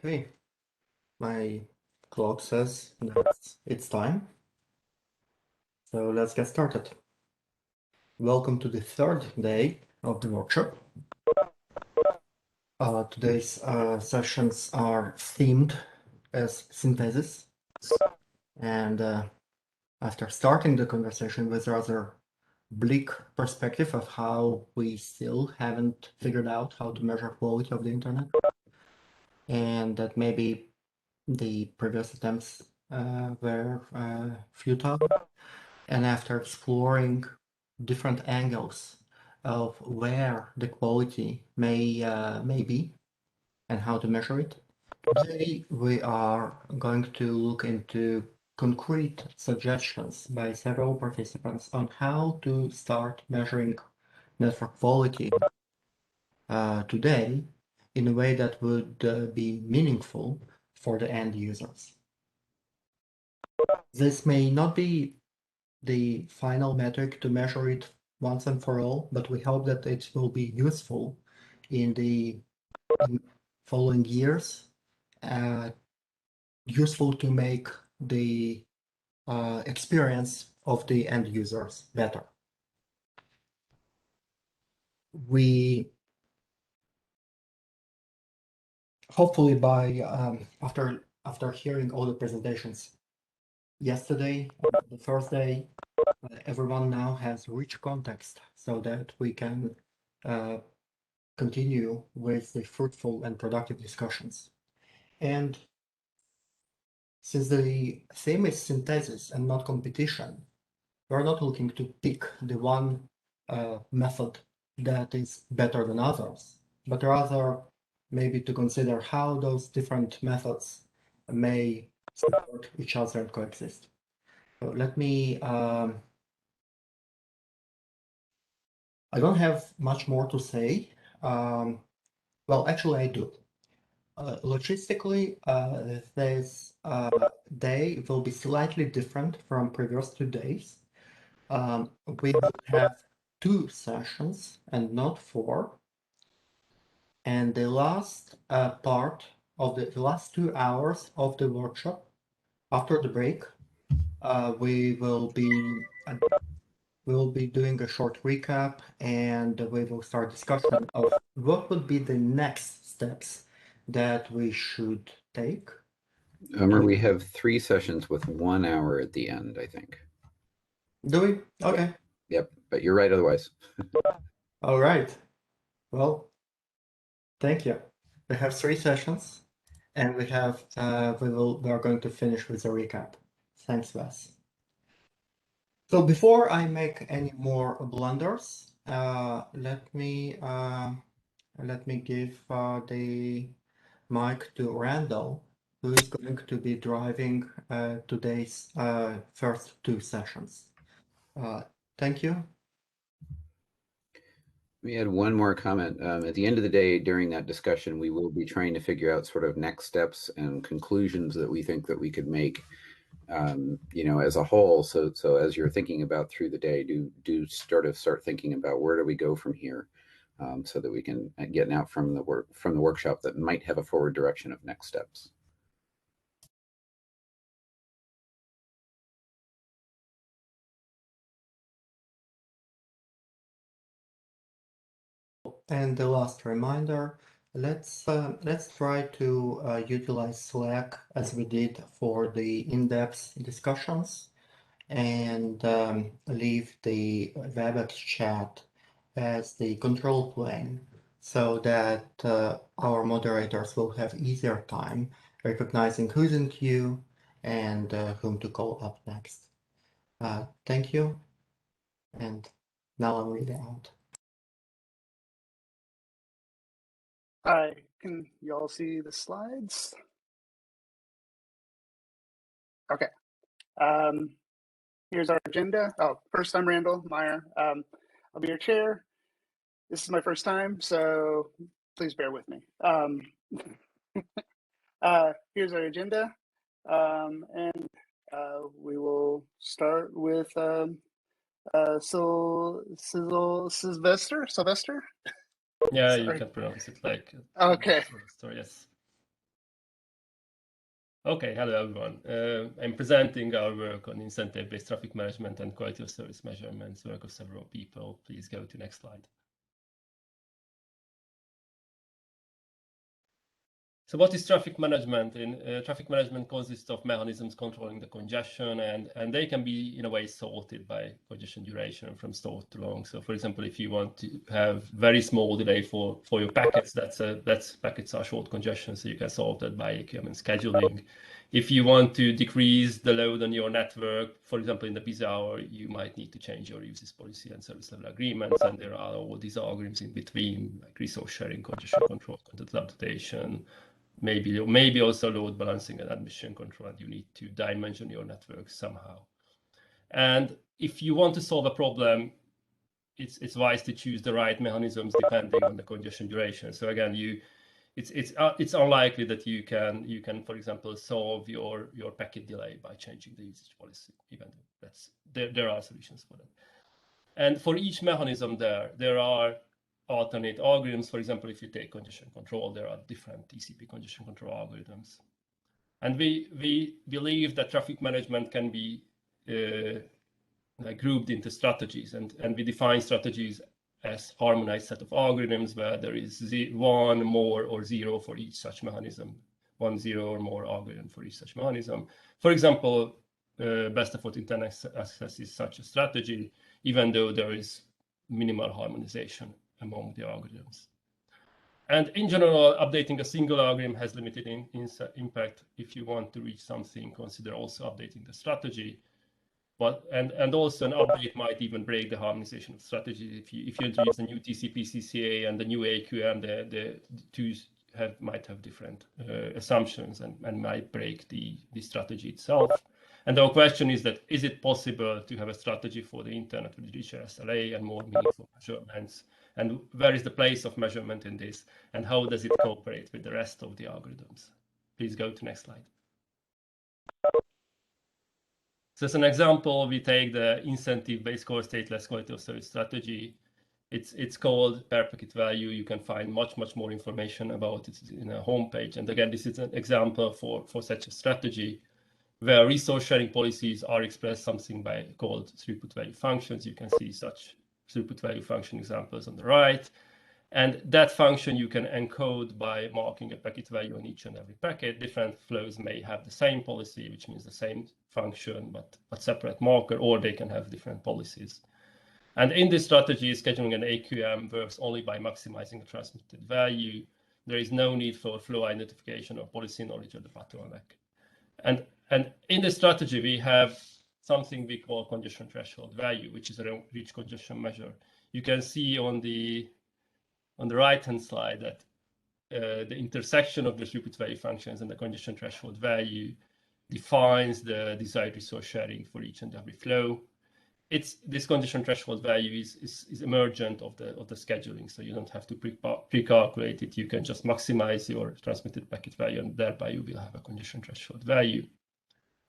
Okay, my clock says that it's time. So let's get started. Welcome to the third day of the workshop. Today's sessions are themed as synthesis. And after starting the conversation with rather bleak perspective of how we still haven't figured out how to measure quality of the internet, and that maybe the previous attempts were futile. And after exploring different angles of where the quality may be and how to measure it, today we are going to look into concrete suggestions by several participants on how to start measuring network quality today in a way that would be meaningful for the end users. This may not be the final metric to measure it once and for all, but we hope that it will be useful in the following years, useful to make the experience of the end users better. We hopefully by after hearing all the presentations yesterday, the first day, everyone now has rich context so that we can continue with the fruitful and productive discussions. And since the theme is synthesis and not competition, we're not looking to pick the one method that is better than others, but rather maybe to consider how those different methods may support each other and coexist. So let me, I don't have much more to say. Well, actually I do. Logistically, this day will be slightly different from previous 2 days. We will have 2 sessions and not 4. And the last part of the last 2 hours of the workshop, after the break, we will be doing a short recap, and we will start discussion of what would be the next steps that we should take. We have 3 sessions with 1 hour at the end, I think. Do we? Okay. Yep, but you're right otherwise. All right. Well, thank you. We have 3 sessions, and we have we are going to finish with a recap. Thanks, Wes. So before I make any more blunders, let me give the mic to Randall, who is going to be driving today's first 2 sessions. Thank you. We had one more comment. At the end of the day, during that discussion, we will be trying to figure out sort of next steps and conclusions that we think that we could make, as a whole. So as you're thinking about through the day, do start thinking about where do we go from here, so that we can get out from the workshop that might have a forward direction of next steps. And the last reminder, let's try to utilize Slack as we did for the in-depth discussions, and leave the WebEx chat as the control plane so that our moderators will have easier time recognizing who's in queue and whom to call up next. Thank you, and now I'll read it out. Hi, can you all see the slides? Okay. Here's our agenda. Oh, first, I'm Randall Meyer. I'll be your chair. This is my first time, so please bear with me. Here's our agenda, and we will start with Sylvester. Yeah, Sorry. you can pronounce it like Okay. Yes. Okay, hello everyone. I'm presenting our work on incentive-based traffic management and quality of service measurements, work of several people. Please go to next slide. So what is traffic management? Traffic management consists of mechanisms controlling the congestion, and they can be in a way sorted by congestion duration from short to long. So for example, if you want to have very small delay for your packets, that's packets are short congestion, so you can solve that by IETF and scheduling. If you want to decrease the load on your network, for example, in the busy hour, you might need to change your uses policy and service level agreements, and there are all these algorithms in between, like resource sharing, congestion control, content adaptation, maybe also load balancing and admission control, and you need to dimension your network somehow. And if you want to solve a problem, it's wise to choose the right mechanisms depending on the congestion duration. So again, it's unlikely that you can, for example, solve your packet delay by changing the usage policy, even though there are solutions for that. And for each mechanism there are alternate algorithms. For example, if you take congestion control, there are different TCP congestion control algorithms. And we believe that traffic management can be grouped into strategies, and we define strategies as harmonized set of algorithms where there is one, more, or zero for each such mechanism, 1, 0, or more algorithm for each such mechanism. For example, best effort internet access is such a strategy, even though there is minimal harmonization among the algorithms. And in general, updating a single algorithm has limited impact. If you want to reach something, consider also updating the strategy. And also an update might even break the harmonization of strategies. If you introduce a new TCP CCA and the new AQM, the two might have different assumptions and might break the strategy itself. And our question is that, is it possible to have a strategy for the internet with richer SLA and more meaningful measurements? And where is the place of measurement in this? And how does it cooperate with the rest of the algorithms? Please go to next slide. So as an example, we take the incentive-based core stateless quality of service strategy. It's called per packet value. You can find much more information about it in a homepage. And again, this is an example for such a strategy where resource sharing policies are expressed something called throughput value functions. You can see such throughput value function examples on the right. And that function you can encode by marking a packet value on each and every packet. Different flows may have the same policy, which means the same function, but separate marker, or they can have different policies. And in this strategy, scheduling an AQM works only by maximizing the transmitted value. There is no need for flow identification or policy knowledge of the bottleneck. And in this strategy, we have something we call congestion threshold value, which is a rich congestion measure. You can see on the right-hand side that the intersection of the throughput value functions and the congestion threshold value defines the desired resource sharing for each and every flow. This congestion threshold value is emergent of the scheduling, so you don't have to pre-calculate it. You can just maximize your transmitted packet value, and thereby you will have a congestion threshold value.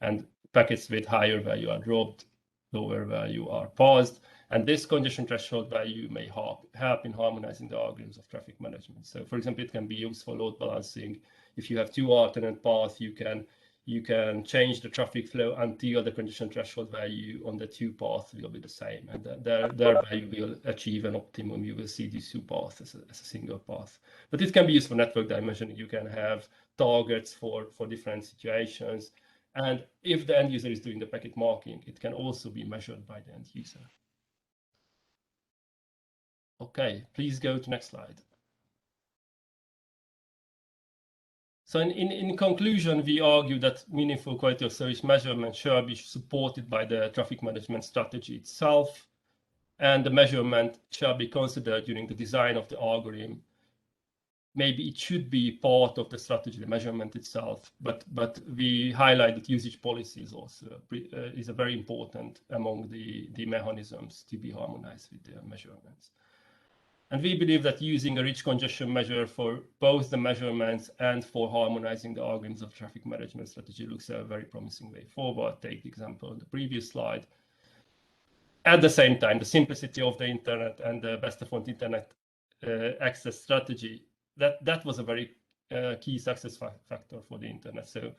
And packets with higher value are dropped, lower value are paused. And this congestion threshold value may help in harmonizing the algorithms of traffic management. So for example, it can be used for load balancing. If you have two alternate paths, you can change the traffic flow until the congestion threshold value on the two paths will be the same. And thereby you will achieve an optimum. You will see these two paths as a single path. But it can be used for network dimensioning. You can have targets for different situations. And if the end user is doing the packet marking, it can also be measured by the end user. Okay, please go to next slide. So in conclusion, we argue that meaningful quality of service measurement should be supported by the traffic management strategy itself, and the measurement shall be considered during the design of the algorithm. Maybe it should be part of the strategy, the measurement itself, but we highlight that usage policy is also is a very important among the mechanisms to be harmonized with the measurements. And we believe that using a rich congestion measure for both the measurements and for harmonizing the algorithms of traffic management strategy looks a very promising way forward. Take the example on the previous slide. At the same time, the simplicity of the internet and the best effort internet access strategy, that was a very key success factor for the internet. So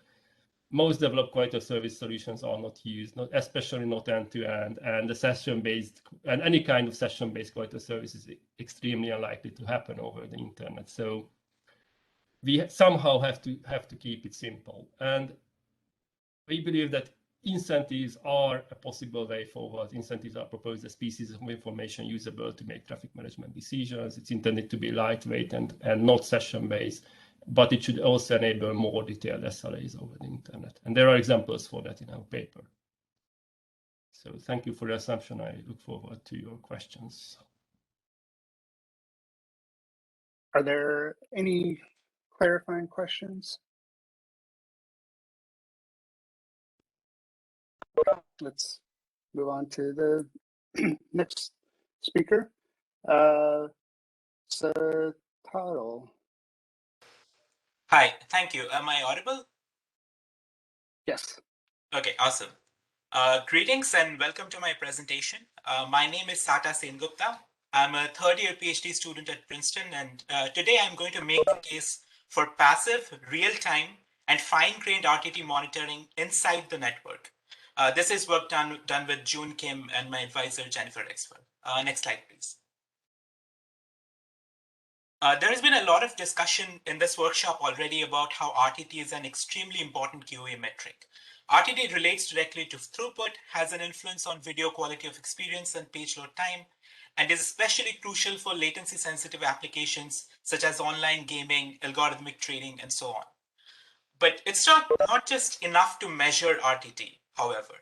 most developed quality of service solutions are not used, especially not end-to-end, and the session-based and any kind of session-based quality of service is extremely unlikely to happen over the internet. So we somehow have to keep it simple, and we believe that incentives are a possible way forward. Incentives are proposed as pieces of information usable to make traffic management decisions. It's intended to be lightweight and not session-based, but it should also enable more detailed SLAs over the internet. And there are examples for that in our paper. So thank you for the assumption. I look forward to your questions. Are there any clarifying questions? Let's move on to the next speaker. Sata. Hi, thank you. Am I audible? Yes. Okay, awesome. Greetings and welcome to my presentation. My name is Sata Sengupta. I'm a third-year PhD student at Princeton, and today I'm going to make the case for passive, real-time, and fine-grained RTT monitoring inside the network. This is work done with June Kim and my advisor, Jennifer Exford. Next slide, please. There has been a lot of discussion in this workshop already about how RTT is an extremely important QA metric. RTT relates directly to throughput, has an influence on video quality of experience and page load time, and is especially crucial for latency sensitive applications such as online gaming, algorithmic trading, and so on. But it's not just enough to measure RTT, however.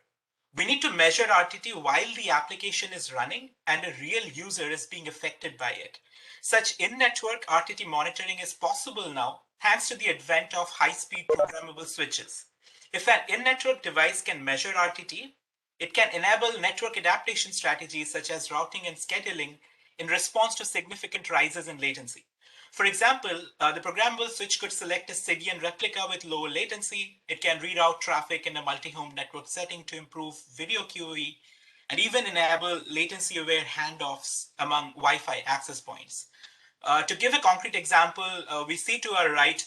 We need to measure RTT while the application is running and a real user is being affected by it. Such in-network RTT monitoring is possible now thanks to the advent of high-speed programmable switches. If an in-network device can measure RTT, it can enable network adaptation strategies such as routing and scheduling in response to significant rises in latency. For example, the programmable switch could select a CDN replica with lower latency. It can reroute traffic in a multi-home network setting to improve video QoE, and even enable latency-aware handoffs among Wi-Fi access points. To give a concrete example, we see to our right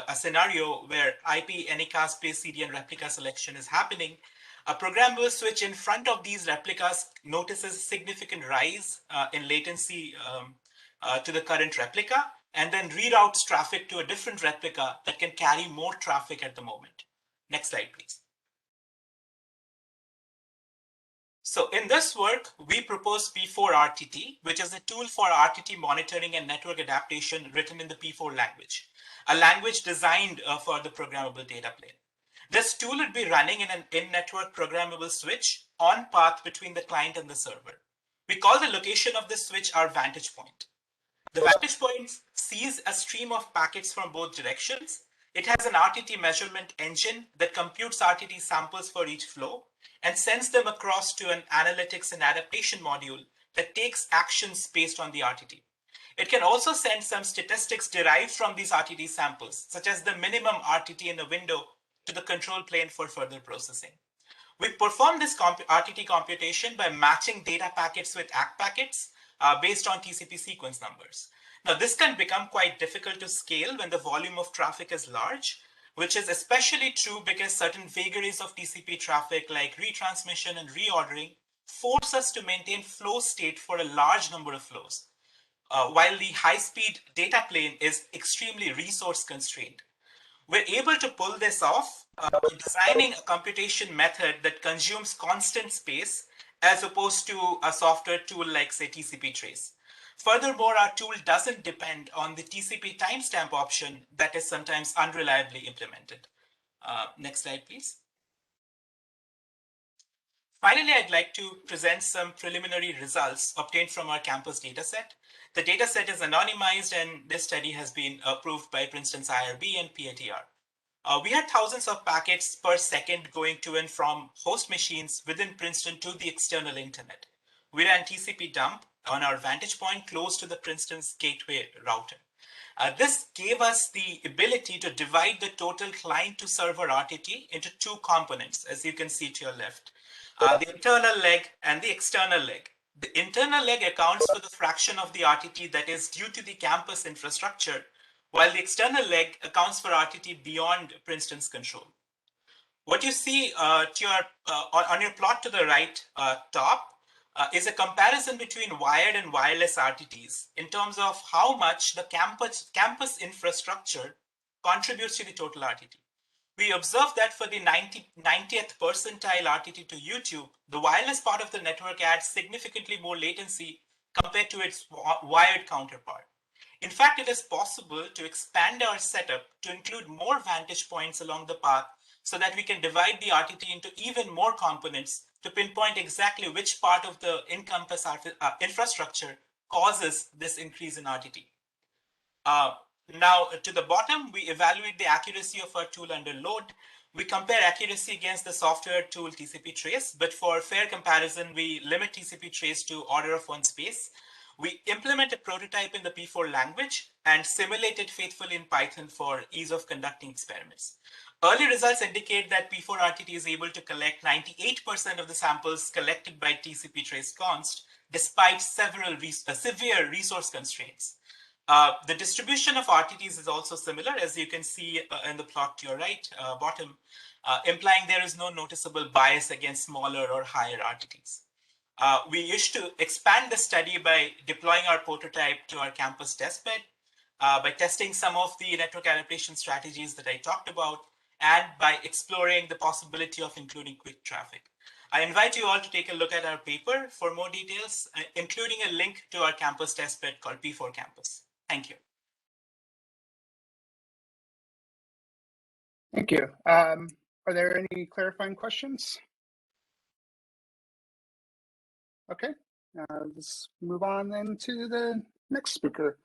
a scenario where IP Anycast-based CDN replica selection is happening. A programmable switch in front of these replicas notices a significant rise in latency to the current replica, and then reroutes traffic to a different replica that can carry more traffic at the moment. Next slide, please. So in this work, we propose P4RTT, which is a tool for RTT monitoring and network adaptation written in the P4 language, a language designed for the programmable data plane. This tool would be running in an in-network programmable switch on path between the client and the server. We call the location of this switch our vantage point. The vantage point sees a stream of packets from both directions. It has an RTT measurement engine that computes RTT samples for each flow and sends them across to an analytics and adaptation module that takes actions based on the RTT. It can also send some statistics derived from these RTT samples, such as the minimum RTT in a window, to the control plane for further processing. We perform this RTT computation by matching data packets with ACK packets based on TCP sequence numbers. Now, this can become quite difficult to scale when the volume of traffic is large, which is especially true because certain vagaries of TCP traffic like retransmission and reordering force us to maintain flow state for a large number of flows, while the high-speed data plane is extremely resource constrained. We're able to pull this off by designing a computation method that consumes constant space as opposed to a software tool like, say, TCP trace. Furthermore, our tool doesn't depend on the TCP timestamp option that is sometimes unreliably implemented. Next slide, please. Finally, I'd like to present some preliminary results obtained from our campus dataset. The dataset is anonymized, and this study has been approved by Princeton's IRB and PATR. We had thousands of packets per second going to and from host machines within Princeton to the external internet. We ran TCP dump on our vantage point close to the Princeton's gateway router. This gave us the ability to divide the total client to server RTT into two components, as you can see to your left, the internal leg and the external leg. The internal leg accounts for the fraction of the RTT that is due to the campus infrastructure, while the external leg accounts for RTT beyond Princeton's control. What you see on your plot to the right top is a comparison between wired and wireless RTTs in terms of how much the campus infrastructure contributes to the total RTT. We observed that for the 90th percentile RTT to YouTube, the wireless part of the network adds significantly more latency compared to its wired counterpart. In fact, it is possible to expand our setup to include more vantage points along the path so that we can divide the RTT into even more components to pinpoint exactly which part of the in-campus infrastructure causes this increase in RTT. Now, to the bottom, we evaluate the accuracy of our tool under load. We compare accuracy against the software tool TCP trace, but for fair comparison, we limit TCP trace to order of one space. We implement a prototype in the P4 language and simulate it faithfully in Python for ease of conducting experiments. Early results indicate that P4 RTT is able to collect 98% of the samples collected by TCP trace const, despite several severe resource constraints. The distribution of RTTs is also similar, as you can see in the plot to your right bottom, implying there is no noticeable bias against smaller or higher RTTs. We wish to expand the study by deploying our prototype to our campus testbed, by testing some of the network adaptation strategies that I talked about, and by exploring the possibility of including quick traffic. I invite you all to take a look at our paper for more details, including a link to our campus testbed called P4 Campus. Thank you. Thank you. Are there any clarifying questions? Okay, let's move on then to the next speaker,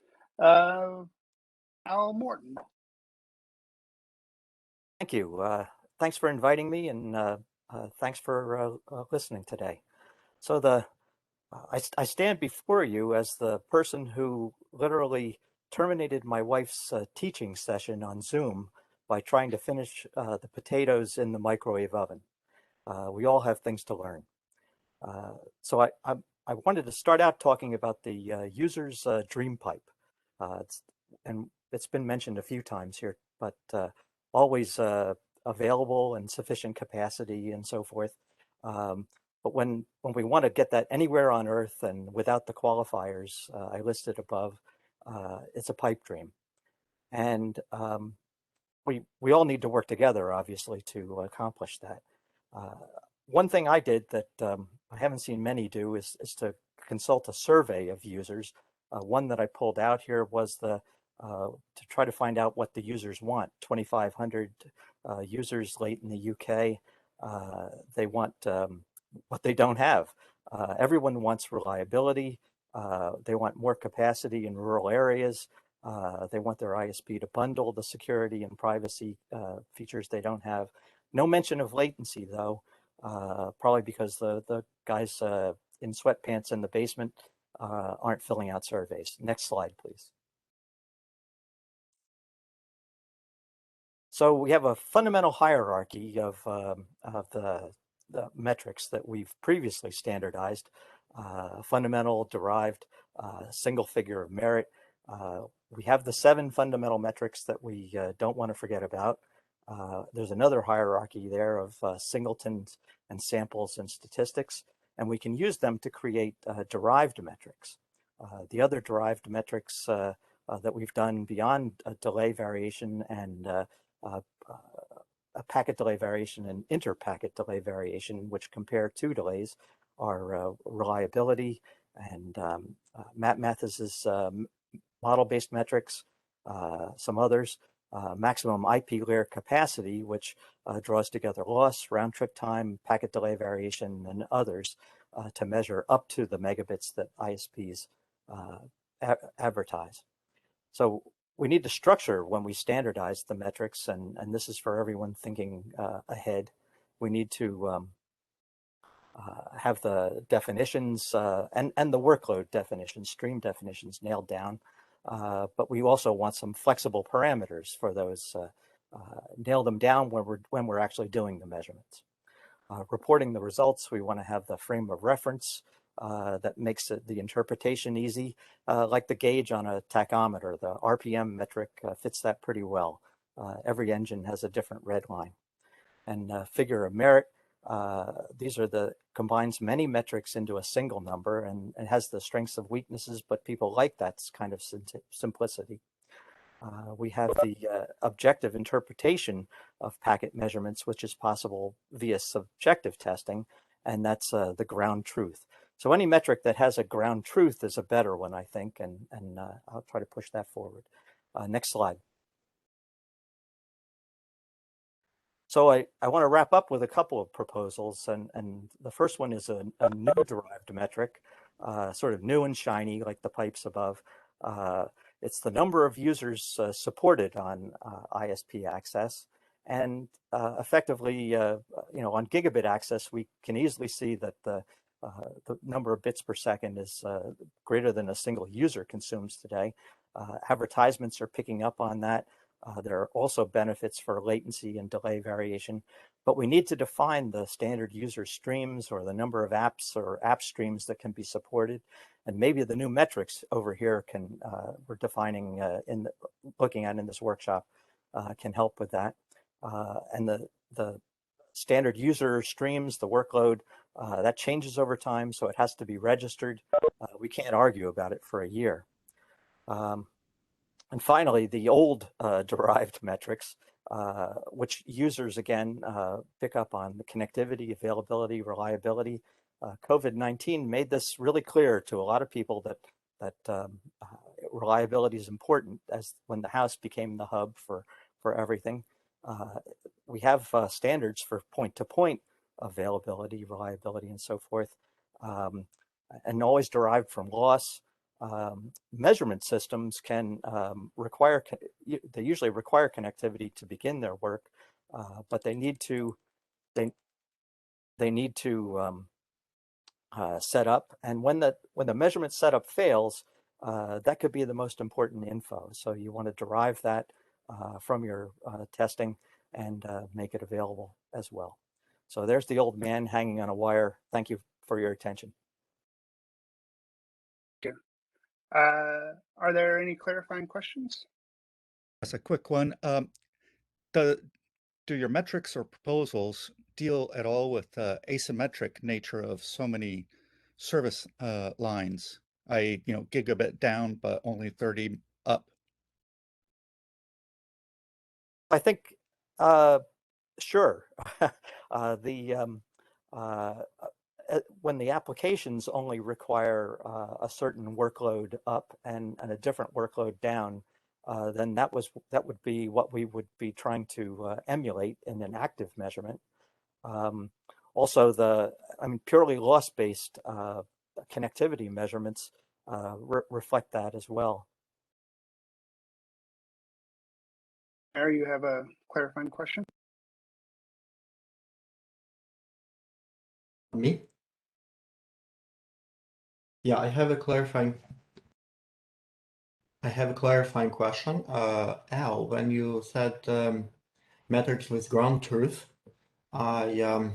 Al Morton. Thank you. Thanks for inviting me, and thanks for listening today. So I stand before you as the person who literally terminated my wife's teaching session on Zoom by trying to finish the potatoes in the microwave oven. We all have things to learn. So I wanted to start out talking about the user's dream pipe. And it's been mentioned a few times here, but always available and sufficient capacity and so forth. But when we want to get that anywhere on Earth and without the qualifiers I listed above, it's a pipe dream. And we all need to work together, obviously, to accomplish that. One thing I did that I haven't seen many do is to consult a survey of users. One that I pulled out here was to try to find out what the users want. 2,500 users late in the UK. They want what they don't have. Everyone wants reliability. They want more capacity in rural areas. They want their ISP to bundle the security and privacy features they don't have. No mention of latency, though, probably because the guys in sweatpants in the basement aren't filling out surveys. Next slide, please. So we have a fundamental hierarchy of the metrics that we've previously standardized: fundamental, derived, single figure of merit. We have the 7 fundamental metrics that we don't want to forget about. There's another hierarchy there of singletons and samples and statistics, and we can use them to create derived metrics. The other derived metrics that we've done beyond delay variation and a packet delay variation and inter-packet delay variation, which compare 2 delays, are reliability and Matt Mathis's model-based metrics, some others, maximum IP layer capacity, which draws together loss, round-trip time, packet delay variation, and others to measure up to the megabits that ISPs advertise. So we need to structure when we standardize the metrics, and this is for everyone thinking ahead. We need to have the definitions and the workload definitions, stream definitions nailed down. But we also want some flexible parameters for those. Nail them down when we're actually doing the measurements. Reporting the results, we want to have the frame of reference that makes the interpretation easy, like the gauge on a tachometer. The RPM metric fits that pretty well. Every engine has a different red line. And figure of merit, these are combines many metrics into a single number, and it has the strengths and weaknesses, but people like that kind of simplicity. We have the objective interpretation of packet measurements, which is possible via subjective testing, and that's the ground truth. So any metric that has a ground truth is a better one, I think, and I'll try to push that forward. Next slide. So I want to wrap up with a couple of proposals, and the first one is a new derived metric, sort of new and shiny like the pipes above. It's the number of users supported on ISP access, and effectively, on gigabit access, we can easily see that the number of bits per second is greater than a single user consumes today. Advertisements are picking up on that. There are also benefits for latency and delay variation, but we need to define the standard user streams or the number of apps or app streams that can be supported. And maybe the new metrics over here we're defining looking at in this workshop can help with that. And the standard user streams, the workload, that changes over time, so it has to be registered. We can't argue about it for a year. And finally, the old derived metrics, which users, again, pick up on the connectivity, availability, reliability. COVID-19 made this really clear to a lot of people that reliability is important, as when the house became the hub for everything. We have standards for point-to-point availability, reliability, and so forth, and always derived from loss. Measurement systems can they usually require connectivity to begin their work, but they need to set up, and when the measurement setup fails, that could be the most important info. So you want to derive that from your testing and make it available as well. So there's the old man hanging on a wire. Thank you for your attention. Are there any clarifying questions? That's a quick one. Do your metrics or proposals deal at all with the asymmetric nature of so many service lines, i.e., gigabit down, but only 30 up? I think, sure. When the applications only require a certain workload up and a different workload down, then that would be what we would be trying to emulate in an active measurement. Also, purely loss-based connectivity measurements reflect that as well. Mary, you have a clarifying question? Me? Yeah, I have a clarifying question. Al, when you said metrics with ground truth, I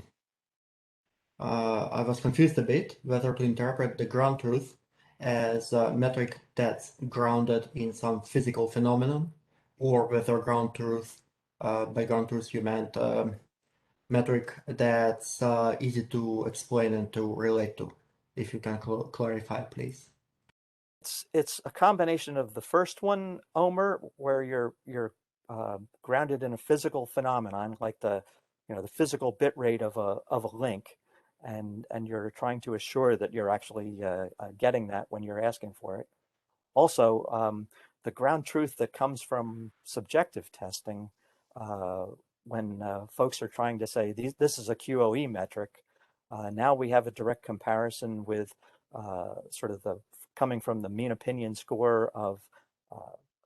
was confused a bit whether to interpret the ground truth as a metric that's grounded in some physical phenomenon, or whether ground truth, by ground truth you meant metric that's easy to explain and to relate to. If you can clarify, please. It's a combination of the first one, Omer, where you're grounded in a physical phenomenon, like the physical bit rate of a link, and you're trying to assure that you're actually getting that when you're asking for it. Also, the ground truth that comes from subjective testing, when folks are trying to say this is a QoE metric, now we have a direct comparison with sort of coming from the mean opinion score of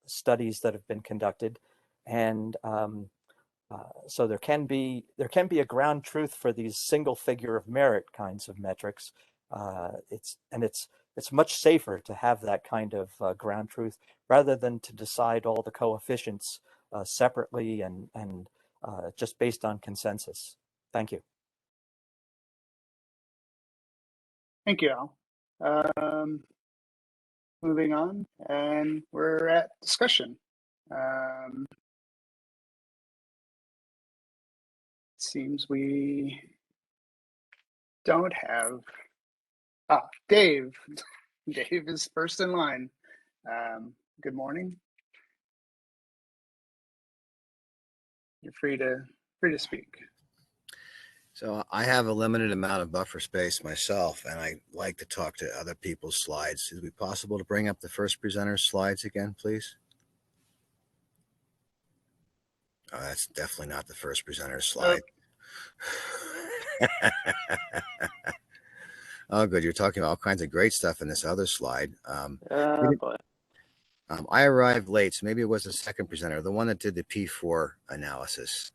studies that have been conducted, and so there can be a ground truth for these single figure of merit kinds of metrics. It's much safer to have that kind of ground truth rather than to decide all the coefficients separately and just based on consensus. Thank you. Thank you, Al. Moving on, and we're at discussion. seems we don't have. Dave. Dave is first in line. Good morning. You're free to speak. So I have a limited amount of buffer space myself, and I like to talk to other people's slides. Is it possible to bring up the first presenter's slides again, please? Oh, that's definitely not the first presenter's slide. Oh, good. You're talking about all kinds of great stuff in this other slide. But I arrived late, so maybe it was the second presenter, the one that did the P4 analysis.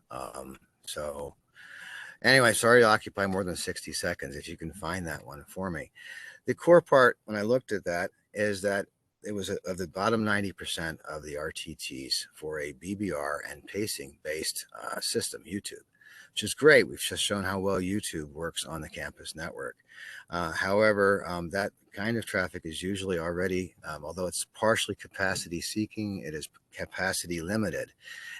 So anyway, sorry to occupy more than 60 seconds. If you can find that one for me. The core part, when I looked at that, is that it was of the bottom 90% of the RTTs for a BBR and pacing based system, YouTube, which is great. We've just shown how well YouTube works on the campus network. However, that kind of traffic is usually already, although it's partially capacity seeking, it is capacity limited.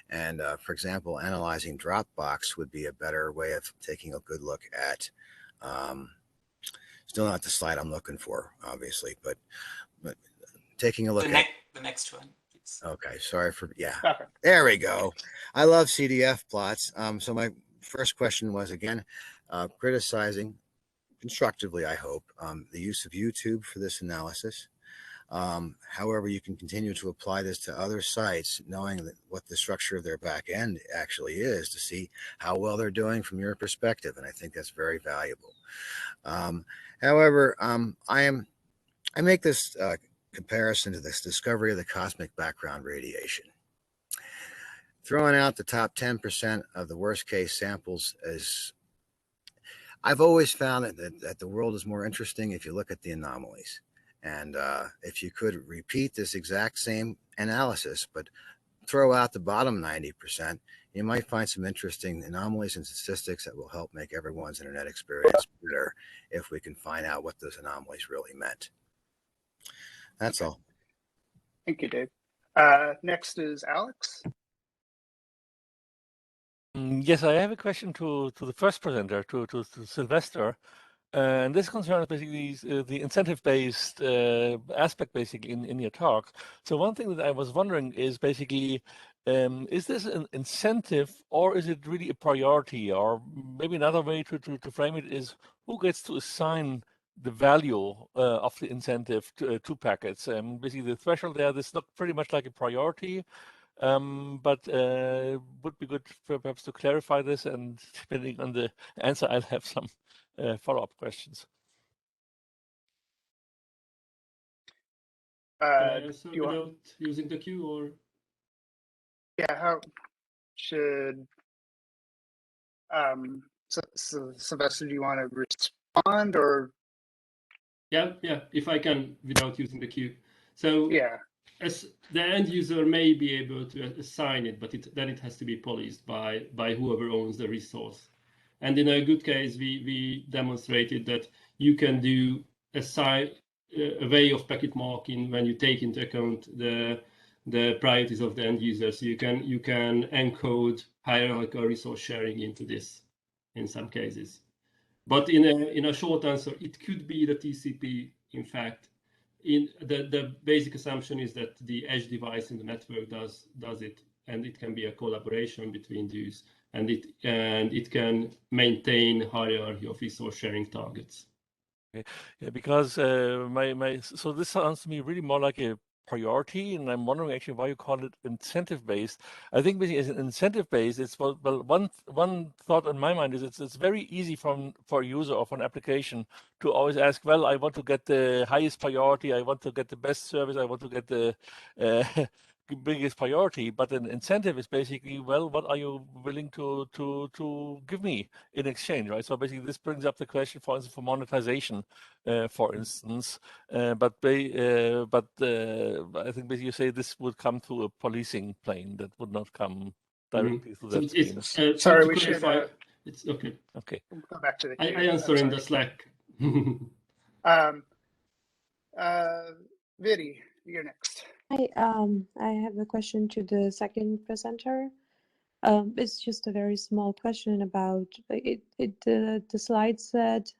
And for example, analyzing Dropbox would be a better way of taking a good look at, still not the slide I'm looking for, obviously, but taking a look at the next one, please. Okay, sorry for, yeah, Okay. there we go. I love CDF plots. So my first question was, again, criticizing constructively, I hope, the use of YouTube for this analysis. However, you can continue to apply this to other sites, knowing that what the structure of their back end actually is, to see how well they're doing from your perspective. And I think that's very valuable. However, I make this comparison to this discovery of the cosmic background radiation. Throwing out the top 10% of the worst case samples is, I've always found that the world is more interesting if you look at the anomalies. And if you could repeat this exact same analysis, but throw out the bottom 90%, you might find some interesting anomalies and statistics that will help make everyone's internet experience better if we can find out what those anomalies really meant. That's all. Thank you, Dave. Next is Alex. Yes, I have a question to the first presenter, to Sylvester. And this concerns basically the incentive-based aspect, basically, in your talk. So one thing that I was wondering is basically, is this an incentive or is it really a priority? Or maybe another way to frame it is, who gets to assign the value of the incentive to packets? Basically, the threshold there, this looks pretty much like a priority. But would be good perhaps to clarify this, and depending on the answer, I'll have some follow-up questions. Can I answer you want- without using the queue, or? Yeah, how should so Sylvester, do you want to respond or? Yeah, if I can without using the queue. So Yeah. as the end user may be able to assign it, but then it has to be policed by whoever owns the resource. And in a good case, we demonstrated that you can do a way of packet marking when you take into account the priorities of the end user. So you can encode hierarchical resource sharing into this in some cases. But in a short answer, it could be the TCP. In fact, in the basic assumption is that the edge device in the network does it, and it can be a collaboration between these, and it can maintain hierarchy of resource sharing targets. Okay. Yeah, because so this sounds to me really more like a priority, and I'm wondering actually why you call it incentive-based. I think basically as an incentive-based, it's well one thought in my mind is it's very easy for a user of an application to always ask, well, I want to get the highest priority, I want to get the best service, I want to get the biggest priority. But an incentive is basically, well, what are you willing to give me in exchange, right? So basically this brings up the question, for instance, for monetization, for instance. But I think basically you say this would come through a policing plane, that would not come directly through that scheme. Sorry, to we clarify, should. It's okay. Okay. We'll go back to the I queue. answer in the Slack. Vidi, you're next. Hi, I have a question to the second presenter. It's just a very small question about it. The slide said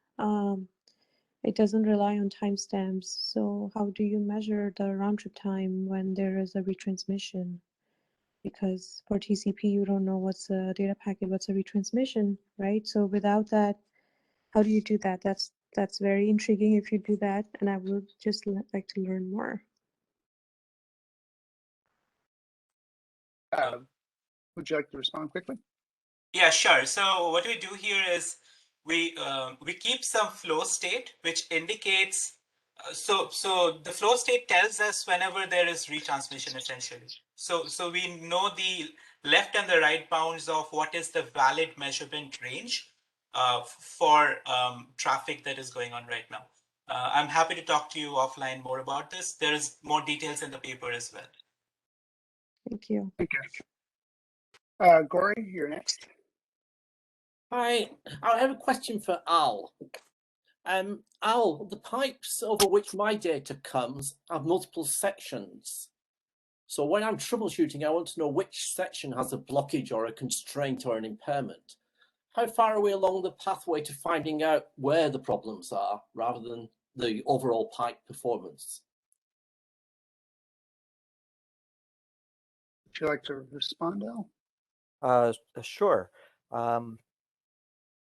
it doesn't rely on timestamps. So how do you measure the round trip time when there is a retransmission? Because for TCP, you don't know what's a data packet, what's a retransmission, right? So without that, how do you do that? That's very intriguing if you do that, and I would just like to learn more. Would you like to respond quickly? Yeah, sure. So what we do here is we keep some flow state which indicates. So the flow state tells us whenever there is retransmission essentially. So we know the left and the right bounds of what is the valid measurement range for traffic that is going on right now. I'm happy to talk to you offline more about this. There is more details in the paper as well. Thank you. Thank you. Gory, you're next. Hi, I have a question for Al. Al, the pipes over which my data comes have multiple sections. So when I'm troubleshooting, I want to know which section has a blockage or a constraint or an impairment. How far are we along the pathway to finding out where the problems are rather than the overall pipe performance? Would you like to respond, Al? Sure.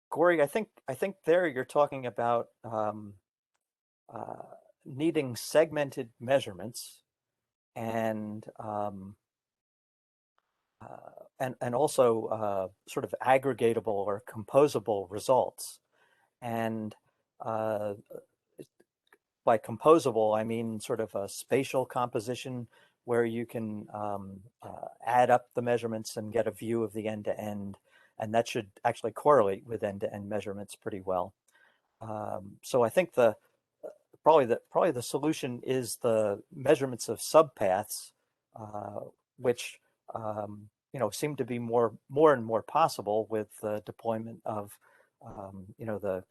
Gory, I think there you're talking about needing segmented measurements and also sort of aggregatable or composable results. And by composable, I mean sort of a spatial composition where you can add up the measurements and get a view of the end-to-end, and that should actually correlate with end-to-end measurements pretty well. So I think probably the solution is the measurements of subpaths, which seem to be more and more possible with the deployment of the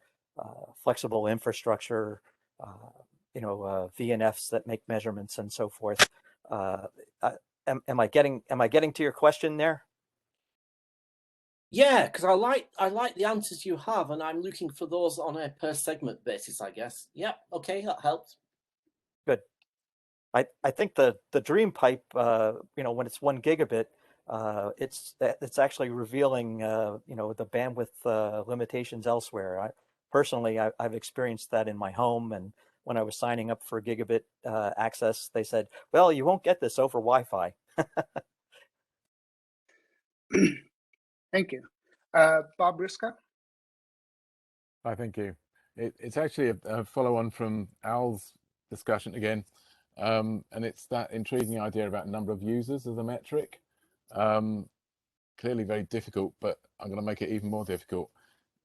flexible infrastructure, VNFs that make measurements and so forth. Am I getting to your question there? Yeah, because I like the answers you have, and I'm looking for those on a per segment basis, I guess. Yeah, okay, that helps. Good. I think the dream pipe, when it's 1 gigabit, it's actually revealing the bandwidth limitations elsewhere. Personally, I've experienced that in my home, and when I was signing up for gigabit access, they said, "Well, you won't get this over Wi-Fi." Thank you. Bob Briscoe? Hi, thank you. It's actually a follow-on from Al's discussion again, and it's that intriguing idea about number of users as a metric. Clearly very difficult, but I'm going to make it even more difficult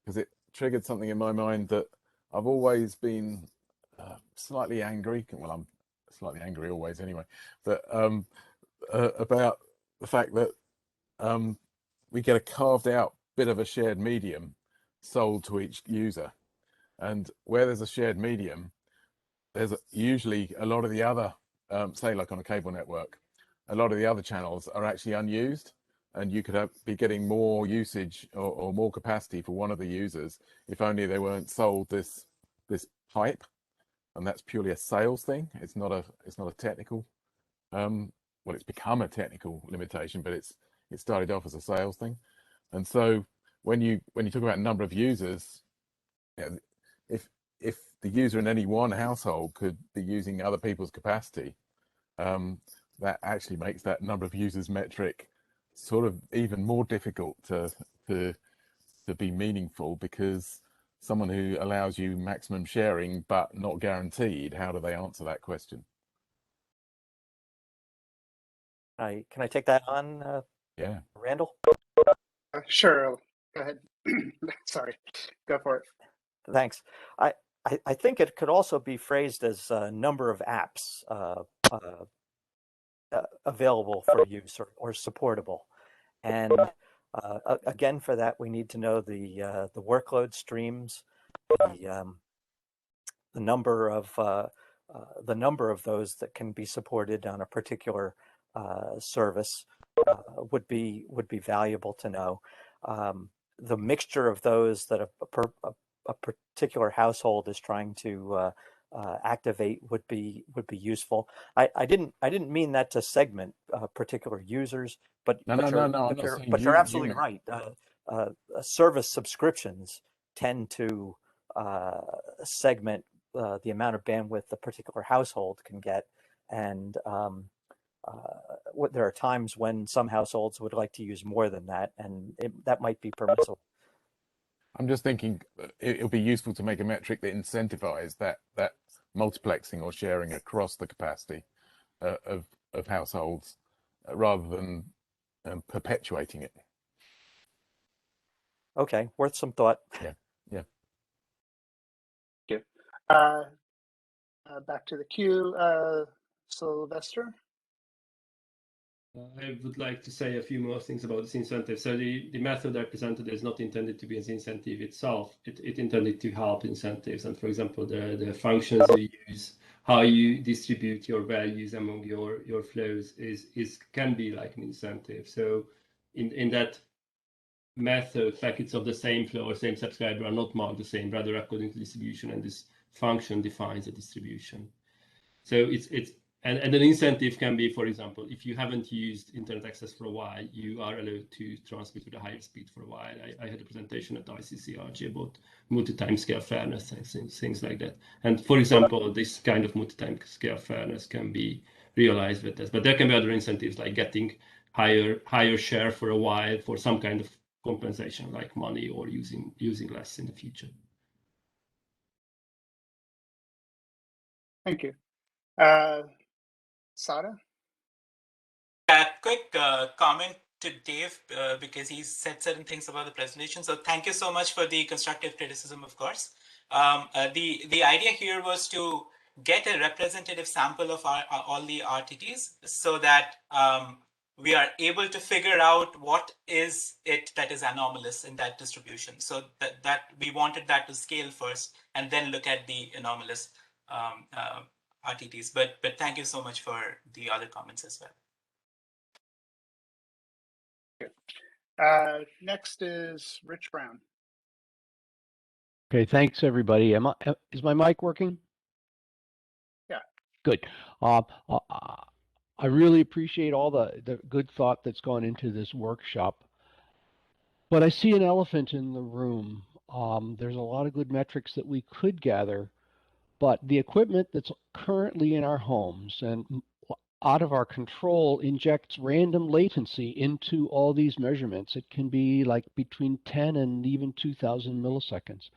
because it triggered something in my mind that I've always been slightly angry. Well, I'm slightly angry always anyway, but about the fact that we get a carved out bit of a shared medium sold to each user, and where there's a shared medium, there's usually a lot of the other, say like on a cable network, a lot of the other channels are actually unused, and you could be getting more usage or more capacity for one of the users if only they weren't sold this pipe. And that's purely a sales thing. It's not a technical, well, it's become a technical limitation, but it started off as a sales thing. And so when you talk about number of users, if the user in any one household could be using other people's capacity, that actually makes that number of users metric sort of even more difficult to be meaningful, because someone who allows you maximum sharing but not guaranteed, how do they answer that question? Can I take that on? Yeah, Randall? Sure. Go ahead. Sorry. Go for it. Thanks. I think it could also be phrased as a number of apps available for use or supportable. And again, for that, we need to know the workload streams, the number of those that can be supported on a particular service, would be valuable to know. The mixture of those that a particular household is trying to activate would be useful. I didn't mean that to segment particular users, but No. I'm not saying you're absolutely unit. right. Service subscriptions tend to segment the amount of bandwidth the particular household can get, and there are times when some households would like to use more than that, and that might be permissible. I'm just thinking it'll be useful to make a metric that incentivizes that multiplexing or sharing across the capacity of households rather than perpetuating it. Okay, worth some thought. Yeah. Thank you. Back to the queue, Sylvester. I would like to say a few more things about this incentive. So the method I presented is not intended to be an incentive itself. It intended to help incentives. And for example, the functions you use, how you distribute your values among your flows can be like an incentive. So in that method, packets of the same flow or same subscriber are not marked the same, rather according to distribution, and this function defines a distribution. So and an incentive can be, for example, if you haven't used internet access for a while, you are allowed to transmit with a higher speed for a while. I had a presentation at ICCRG about multi-timescale fairness and things like that. And for example, this kind of multi-timescale fairness can be realized with this. But there can be other incentives like getting higher share for a while for some kind of compensation like money or using less in the future. Thank you. Sata? A quick comment to Dave because he said certain things about the presentation. So thank you so much for the constructive criticism, of course. The idea here was to get a representative sample of all the RTTs so that we are able to figure out what is it that is anomalous in that distribution. So that we wanted that to scale first and then look at the anomalous RTTs. But thank you so much for the other comments as well. Next is Rich Brown. Okay, thanks everybody. Is my mic working? Yeah. Good. I really appreciate all the good thought that's gone into this workshop. But I see an elephant in the room. There's a lot of good metrics that we could gather, but the equipment that's currently in our homes and out of our control injects random latency into all these measurements. It can be like between 10 and even 2,000 milliseconds.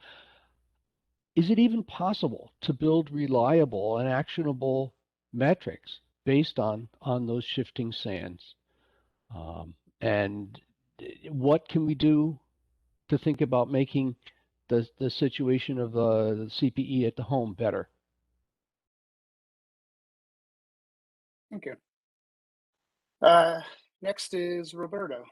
Is it even possible to build reliable and actionable metrics based on those shifting sands? And what can we do to think about making the situation of the CPE at the home better? Thank you. Next is Roberto.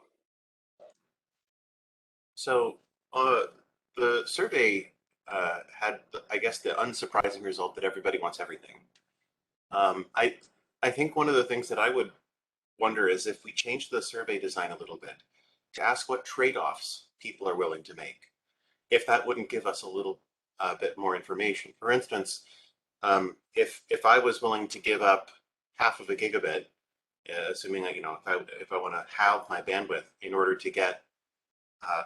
So the survey had, I guess, the unsurprising result that everybody wants everything. I think one of the things that I would wonder is if we change the survey design a little bit to ask what trade-offs people are willing to make, if that wouldn't give us a little bit more information. For instance, if I was willing to give up half of a gigabit, assuming that, if I want to halve my bandwidth in order to get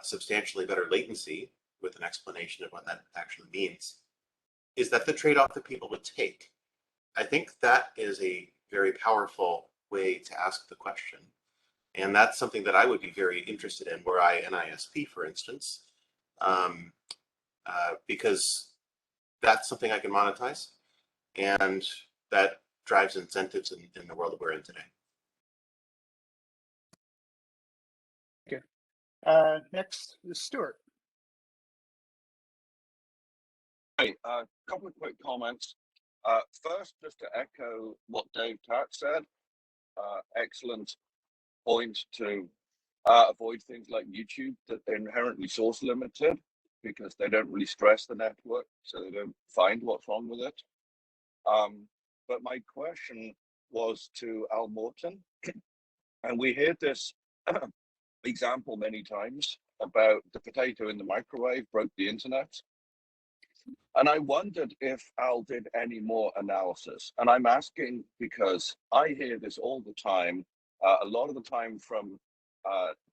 substantially better latency, with an explanation of what that actually means, is that the trade-off that people would take? I think that is a very powerful way to ask the question. And that's something that I would be very interested in were I an ISP, for instance, because that's something I can monetize, and that drives incentives in the world that we're in today. Okay. Next is Stewart. Hey, a couple of quick comments. First, just to echo what Dave Tatt said, excellent point to avoid things like YouTube that are inherently source limited because they don't really stress the network, so they don't find what's wrong with it. But my question was to Al Morton, And we heard this example many times about the potato in the microwave broke the internet. And I wondered if Al did any more analysis. And I'm asking because I hear this all the time, a lot of the time from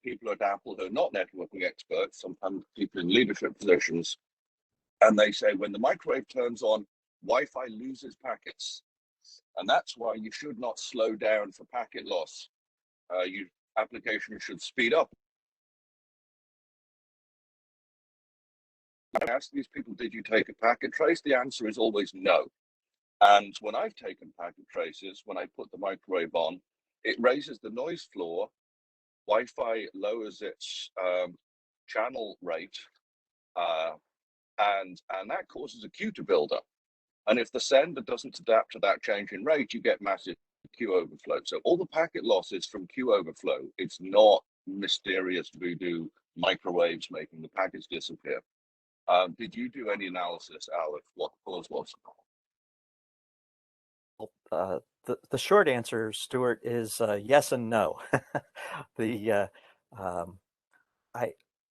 people at Apple who are not networking experts, sometimes people in leadership positions. And they say, when the microwave turns on, Wi-Fi loses packets. And that's why you should not slow down for packet loss. Your application should speed up. I ask these people, did you take a packet trace? The answer is always no. And when I've taken packet traces, when I put the microwave on, it raises the noise floor. Wi-Fi lowers its channel rate, and that causes a queue to build up. And if the sender doesn't adapt to that change in rate, you get massive queue overflow. So all the packet losses from queue overflow. It's not mysterious voodoo microwaves making the packets disappear. Did you do any analysis, Al, of what the cause was? The short answer, Stewart, is yes and no.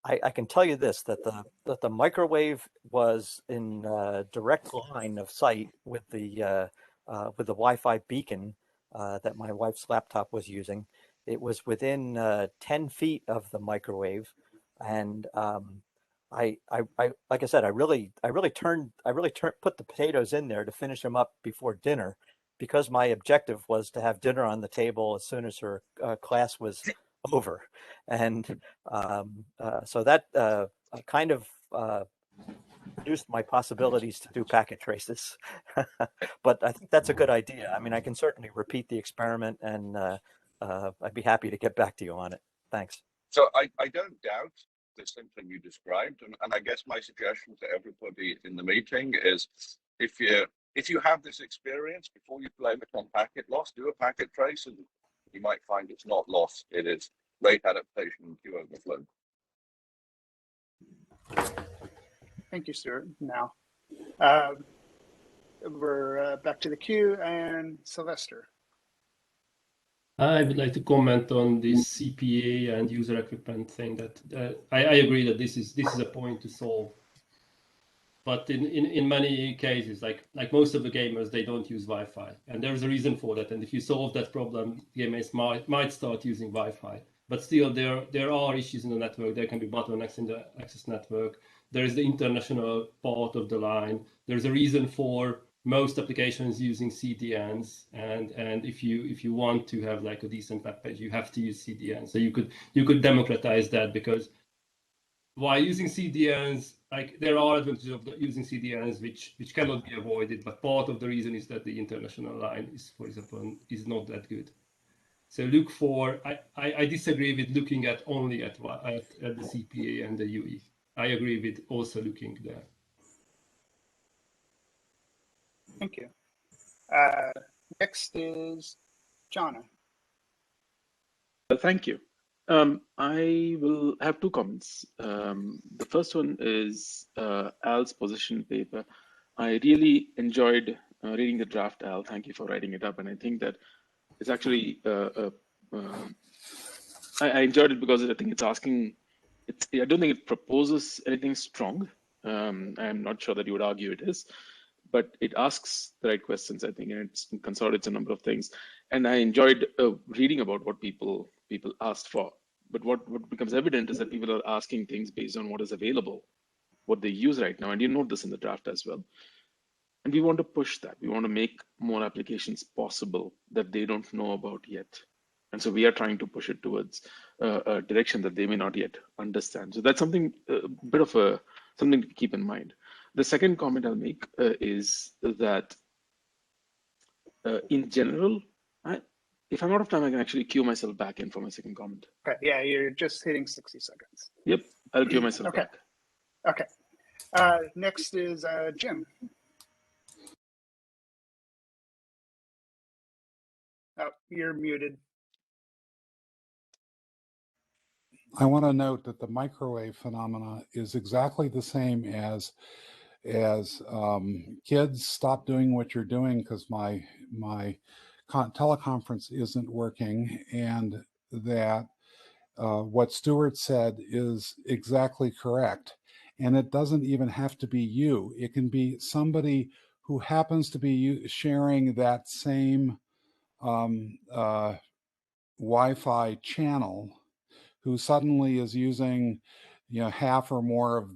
I can tell you this, that the microwave was in direct line of sight with the Wi-Fi beacon that my wife's laptop was using. It was within 10 feet of the microwave, and I like I said, I really put the potatoes in there to finish them up before dinner, because my objective was to have dinner on the table as soon as her class was over, and so that kind of reduced my possibilities to do packet traces. But I think that's a good idea. I mean, I can certainly repeat the experiment, and I'd be happy to get back to you on it. Thanks. So I don't doubt the symptom you described, and I guess my suggestion to everybody in the meeting is, if you have this experience, before you blame it on packet loss, do a packet trace, and you might find it's not loss, it is rate adaptation and queue overflow. Thank you, Stewart. Now, we're back to the queue, and Sylvester. I would like to comment on this CPA and user equipment thing. That I agree that this is a point to solve. But in many cases, like most of the gamers, they don't use Wi-Fi, and there's a reason for that. And if you solve that problem, gamers might start using Wi-Fi. But still, there are issues in the network. There can be bottlenecks in the access network. There is the international part of the line. There's a reason for most applications using CDNs, and if you want to have like a decent web page, you have to use CDNs. So you could democratize that, because while using CDNs, like, there are advantages of using CDNs which cannot be avoided, but part of the reason is that the international line is, for example, is not that good. So look for, I disagree with looking at only at the CPA and the UE. I agree with also looking there. Thank you. Next is Jonah. Thank you. I will have two comments. The first one is Al's position paper. I really enjoyed reading the draft, Al. Thank you for writing it up. And I think that it's actually, I enjoyed it because I think it's asking, I don't think it proposes anything strong. I'm not sure that you would argue it is, but it asks the right questions, I think, and it consolidates a number of things. And I enjoyed reading about what people asked for. But what becomes evident is that people are asking things based on what is available, what they use right now. And you note this in the draft as well. And we want to push that. We want to make more applications possible that they don't know about yet. And so we are trying to push it towards a direction that they may not yet understand. So that's something, a bit of something to keep in mind. The second comment I'll make is that in general, if I'm out of time, I can actually queue myself back in for my second comment. Okay, yeah, you're just hitting 60 seconds. Yep, I'll queue myself back. Okay. Next is Jim. Oh, you're muted. I want to note that the microwave phenomena is exactly the same as kids, stop doing what you're doing because my teleconference isn't working, and that what Stewart said is exactly correct. And it doesn't even have to be you. It can be somebody who happens to be sharing that same Wi-Fi channel, who suddenly is using, half or more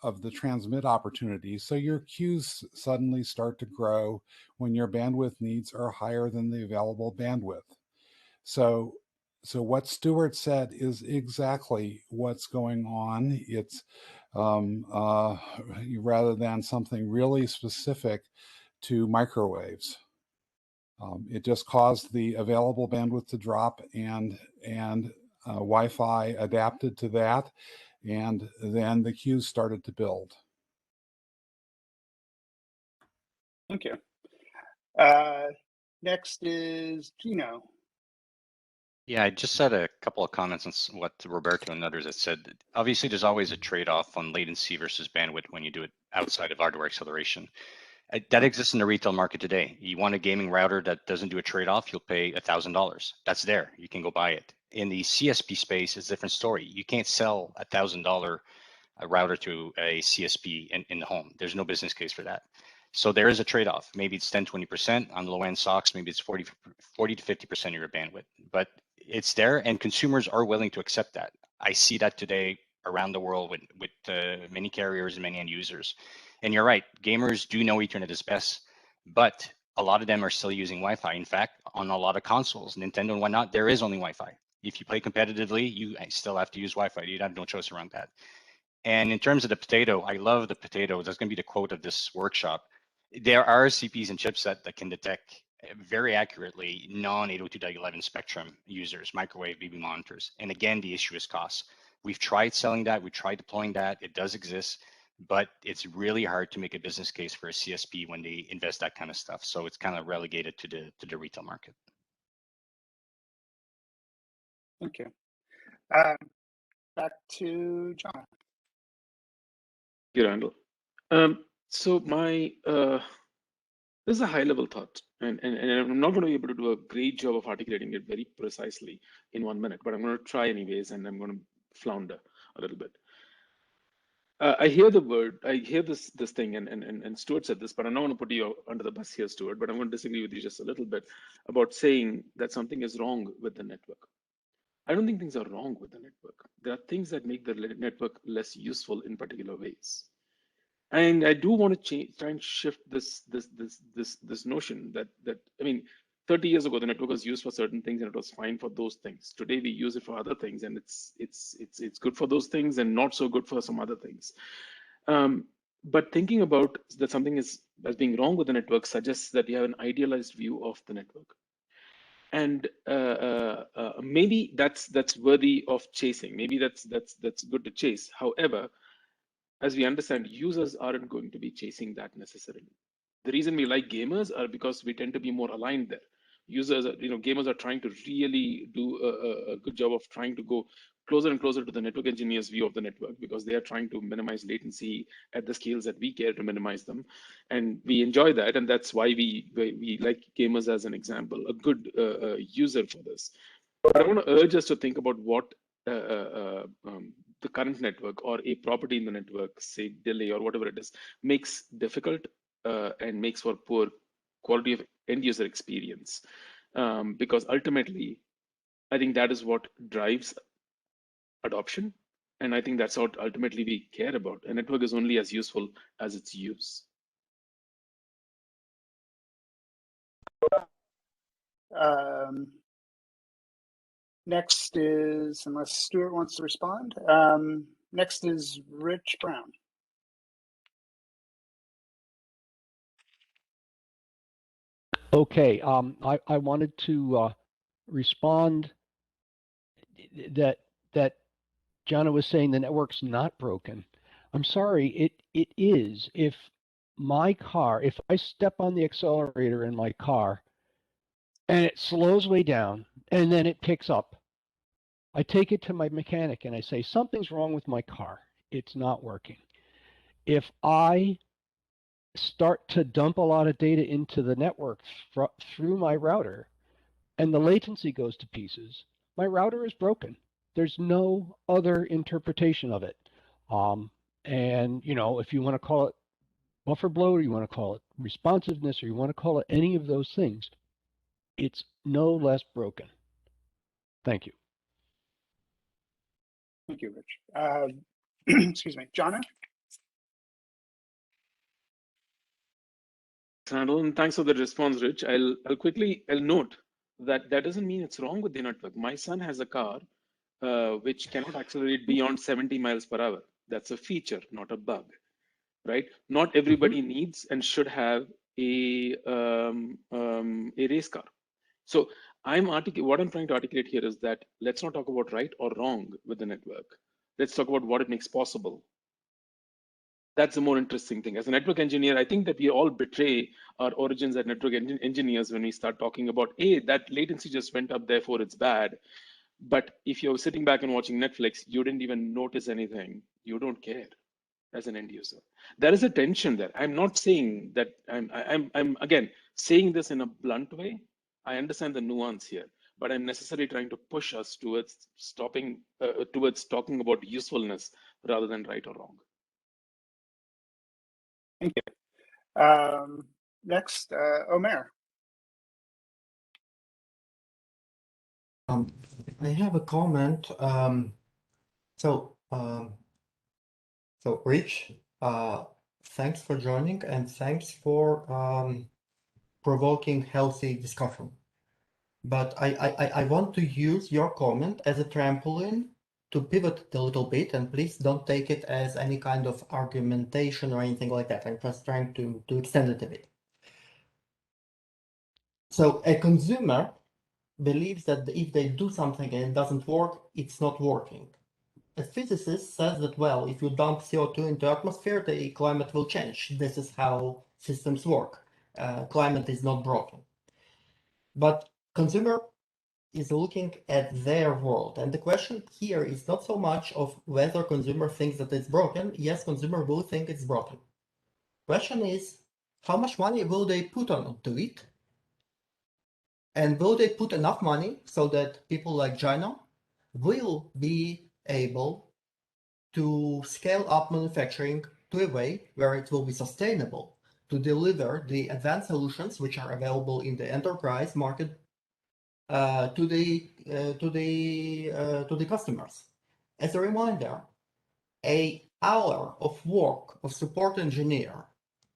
of the transmit opportunities. So your queues suddenly start to grow when your bandwidth needs are higher than the available bandwidth. So what Stewart said is exactly what's going on. It's rather than something really specific to microwaves. It just caused the available bandwidth to drop, and Wi-Fi adapted to that, and then the queues started to build. Thank you. Next is Gino. Yeah, I just had a couple of comments on what Roberto and others have said. Obviously, there's always a trade-off on latency versus bandwidth when you do it outside of hardware acceleration. That exists in the retail market today. You want a gaming router that doesn't do a trade-off, you'll pay $1,000. That's there. You can go buy it. In the CSP space, it's a different story. You can't sell a $1,000 router to a CSP in the home. There's no business case for that. So there is a trade-off. Maybe it's 10, 20% on the low-end socks. Maybe it's 40 to 50% of your bandwidth. But it's there, and consumers are willing to accept that. I see that today around the world with many carriers and many end users. And you're right, gamers do know Ethernet is best, but a lot of them are still using Wi-Fi. In fact, on a lot of consoles, Nintendo and whatnot, there is only Wi-Fi. If you play competitively, you still have to use Wi-Fi. You have no choice around that. And in terms of the potato, I love the potato. That's going to be the quote of this workshop. There are CPs and chipset that can detect very accurately non-802.11 spectrum users, microwave BB monitors. And again, the issue is cost. We've tried selling that. We tried deploying that. It does exist, but it's really hard to make a business case for a CSP when they invest that kind of stuff. So it's kind of relegated to the retail market. Thank you. Back to John. Thank you, Randall. So my this is a high-level thought, and I'm not going to be able to do a great job of articulating it very precisely in 1 minute, but I'm going to try anyways, and I'm going to flounder a little bit. I hear this thing, and Stewart said this, but I'm not going to put you under the bus here, Stewart, but I'm going to disagree with you just a little bit about saying that something is wrong with the network. I don't think things are wrong with the network. There are things that make the network less useful in particular ways. And I do want to try and shift this notion that I mean, 30 years ago the network was used for certain things and it was fine for those things. Today we use it for other things, and it's good for those things and not so good for some other things. But thinking about that something is as being wrong with the network suggests that you have an idealized view of the network, and maybe that's worthy of chasing. Maybe that's good to chase. However, as we understand, users aren't going to be chasing that necessarily. The reason we like gamers are because we tend to be more aligned there. Gamers are trying to really do a good job of trying to go closer and closer to the network engineer's view of the network, because they are trying to minimize latency at the scales that we care to minimize them. And we enjoy that. And that's why we like gamers as an example, a good user for this. But I want to urge us to think about what the current network or a property in the network, say delay or whatever it is, makes difficult and makes for poor quality of end user experience. Because ultimately, I think that is what drives adoption. And I think that's what ultimately we care about. A network is only as useful as its use. Next is, unless Stewart wants to respond, next is Rich Brown. Okay, I wanted to respond that Jonah was saying the network's not broken. I'm sorry, it is. If I step on the accelerator in my car and it slows way down and then it picks up, I take it to my mechanic and I say, something's wrong with my car. It's not working. If I start to dump a lot of data into the network through my router and the latency goes to pieces, my router is broken. There's no other interpretation of it. And you know, if you want to call it buffer bloat, or you want to call it responsiveness, or you want to call it any of those things, it's no less broken. Thank you. Thank you, Rich. Excuse me, Jonah? Sandal, and thanks for the response, Rich. I'll note that doesn't mean it's wrong with the network. My son has a car which cannot accelerate beyond 70 miles per hour. That's a feature, not a bug, right? Not everybody needs and should have a race car. So what I'm trying to articulate here is that let's not talk about right or wrong with the network. Let's talk about what it makes possible. That's the more interesting thing. As a network engineer, I think that we all betray our origins as network engineers when we start talking about, hey, that latency just went up, therefore it's bad. But if you're sitting back and watching Netflix, you didn't even notice anything. You don't care as an end user. There is a tension there. I'm not saying that I'm again saying this in a blunt way. I understand the nuance here, but I'm necessarily trying to push us towards talking about usefulness rather than right or wrong. Thank you. Next, Omer. I have a comment. So Rich, thanks for joining and thanks for provoking healthy discussion. But I want to use your comment as a trampoline to pivot a little bit, and please don't take it as any kind of argumentation or anything like that. I'm just trying to extend it a bit. So a consumer believes that if they do something and it doesn't work, it's not working. A physicist says that, well, if you dump CO2 into atmosphere, the climate will change. This is how systems work. Climate is not broken. But consumer is looking at their world. And the question here is not so much of whether consumer thinks that it's broken. Yes, consumer will think it's broken. Question is, how much money will they put onto it? And will they put enough money so that people like China will be able to scale up manufacturing to a way where it will be sustainable to deliver the advanced solutions which are available in the enterprise market to the customers. As a reminder, an hour of work of support engineer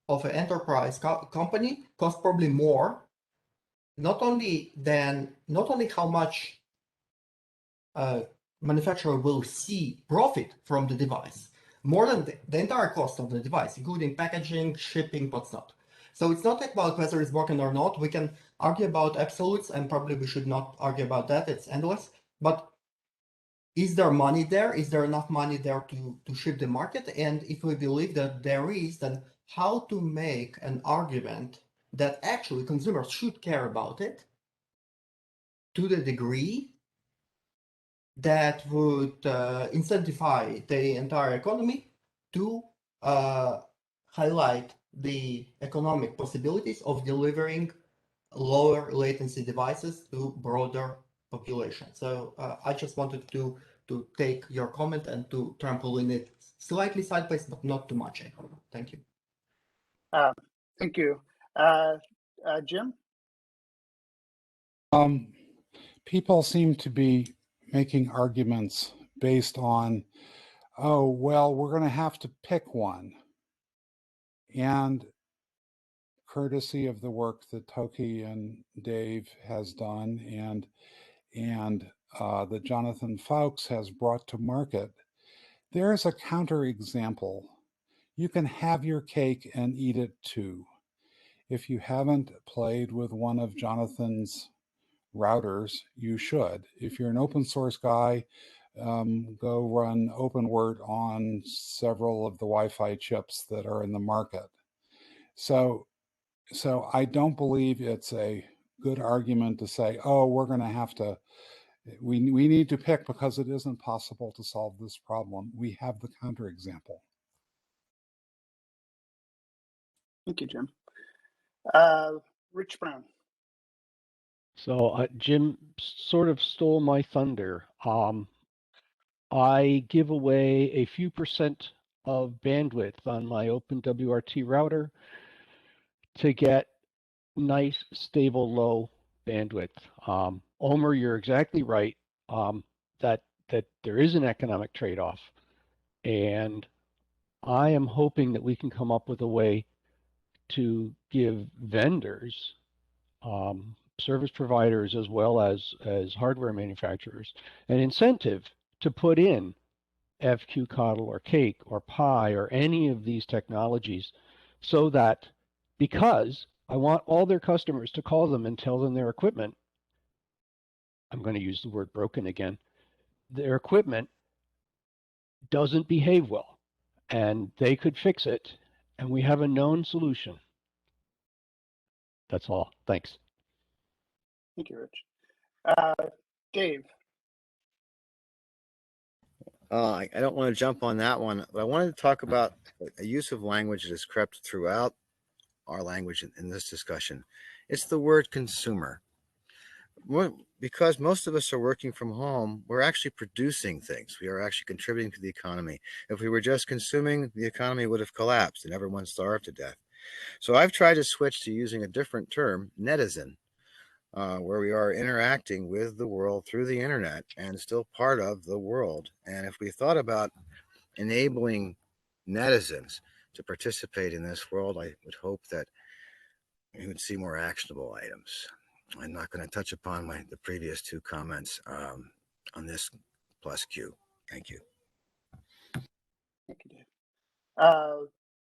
of an enterprise company costs probably more. Not only how much manufacturer will see profit from the device, more than the entire cost of the device, including packaging, shipping, what's not. So it's not about whether it's broken or not. We can argue about absolutes, and probably we should not argue about that. It's endless. But is there money there? Is there enough money there to shift the market? And if we believe that there is, then how to make an argument that actually consumers should care about it to the degree that would incentivize the entire economy to highlight the economic possibilities of delivering lower latency devices to broader population. So I just wanted to take your comment and to trampoline it slightly sideways, but not too much. Thank you. Thank you. Jim? People seem to be making arguments based on, oh, well, we're going to have to pick one. And courtesy of the work that Toki and Dave has done and that Jonathan Fawkes has brought to market, there's a counterexample. You can have your cake and eat it too. If you haven't played with one of Jonathan's routers, you should. If you're an open source guy, go run OpenWrt on several of the Wi-Fi chips that are in the market. So I don't believe it's a good argument to say, oh, we're going to have to, we need to pick because it isn't possible to solve this problem. We have the counterexample. Thank you, Jim. Rich Brown. So Jim sort of stole my thunder. I give away a few percent of bandwidth on my OpenWRT router to get nice, stable, low bandwidth. Omer, you're exactly right that there is an economic trade-off, and I am hoping that we can come up with a way to give vendors, service providers, as well as hardware manufacturers, an incentive to put in FQCODL or Cake or Pi or any of these technologies, so that, because I want all their customers to call them and tell them their equipment, I'm going to use the word broken again, their equipment doesn't behave well, and they could fix it, and we have a known solution. That's all. Thanks. Thank you, Rich. Dave. I don't want to jump on that one, but I wanted to talk about a use of language that has crept throughout our language in this discussion. It's the word consumer. Because most of us are working from home, we're actually producing things. We are actually contributing to the economy. If we were just consuming, the economy would have collapsed and everyone starved to death. So I've tried to switch to using a different term, netizen, where we are interacting with the world through the internet and still part of the world. And if we thought about enabling netizens to participate in this world, I would hope that we would see more actionable items. I'm not going to touch upon the previous two comments on this plus Q. Thank you. Thank you, Dave.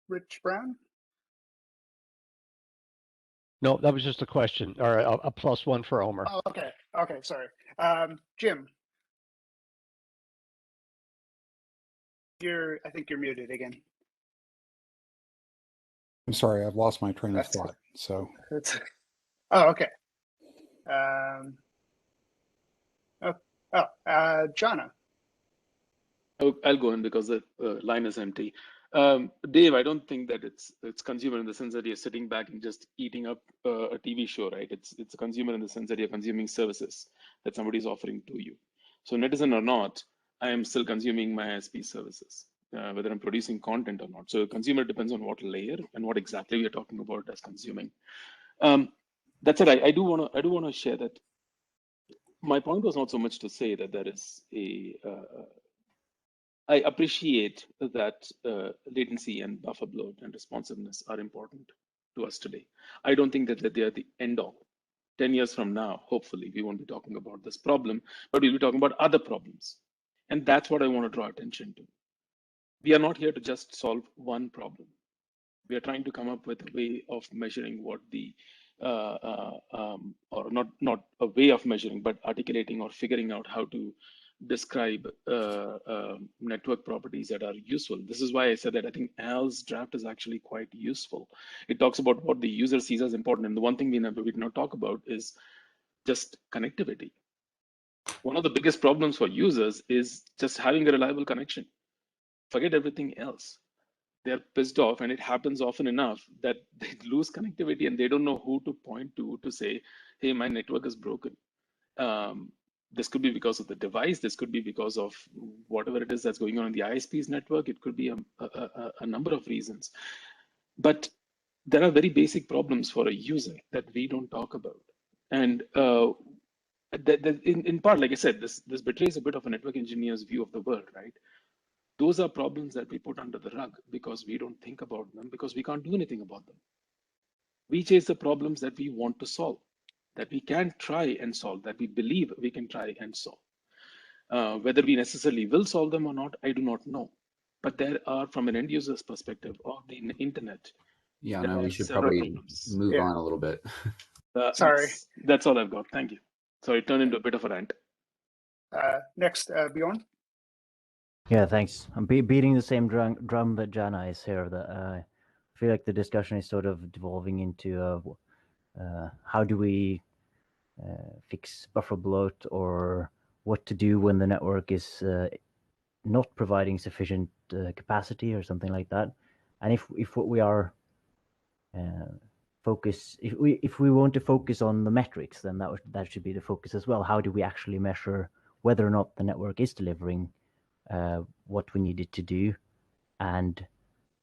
Rich Brown. No, that was just a question, or a +1 for Omer. Oh, okay. Okay, sorry. Jim. I think you're muted again. I'm sorry, I've lost my train of thought. So. Oh, okay. Jonah. Oh, I'll go in because the line is empty. Dave, I don't think that it's consumer in the sense that you're sitting back and just eating up a TV show, right? It's a consumer in the sense that you're consuming services that somebody's offering to you. So netizen or not, I am still consuming my ISP services, whether I'm producing content or not. So consumer depends on what layer and what exactly we are talking about as consuming. That's it. I do want to share that. My point was not so much to say that there is I appreciate that latency and buffer bloat and responsiveness are important to us today. I don't think that they are the end all. 10 years from now, hopefully, we won't be talking about this problem, but we'll be talking about other problems. And that's what I want to draw attention to. We are not here to just solve one problem. We are trying to come up with a way of measuring what the, or not a way of measuring, but articulating or figuring out how to describe network properties that are useful. This is why I said that I think Al's draft is actually quite useful. It talks about what the user sees as important. And the one thing we did not talk about is just connectivity. One of the biggest problems for users is just having a reliable connection. Forget everything else. They're pissed off, and it happens often enough that they lose connectivity and they don't know who to point to say, hey, my network is broken. This could be because of the device. This could be because of whatever it is that's going on in the ISP's network. It could be a number of reasons. But there are very basic problems for a user that we don't talk about. And in part, like I said, this betrays a bit of a network engineer's view of the world, right? Those are problems that we put under the rug because we don't think about them, because we can't do anything about them. We chase the problems that we want to solve, that we can try and solve, that we believe we can try and solve. Whether we necessarily will solve them or not, I do not know. But there are, from an end user's perspective of the internet, yeah, no, we should probably move on a little bit. Sorry. That's all I've got. Thank you. So it turned into a bit of a rant. Next, Bjorn. Yeah, thanks. I'm beating the same drum that Jana is here. That I feel like the discussion is sort of devolving into how do we fix buffer bloat, or what to do when the network is not providing sufficient capacity or something like that. And if what we are focus, if we want to focus on the metrics, then that should be the focus as well. How do we actually measure whether or not the network is delivering what we need it to do, and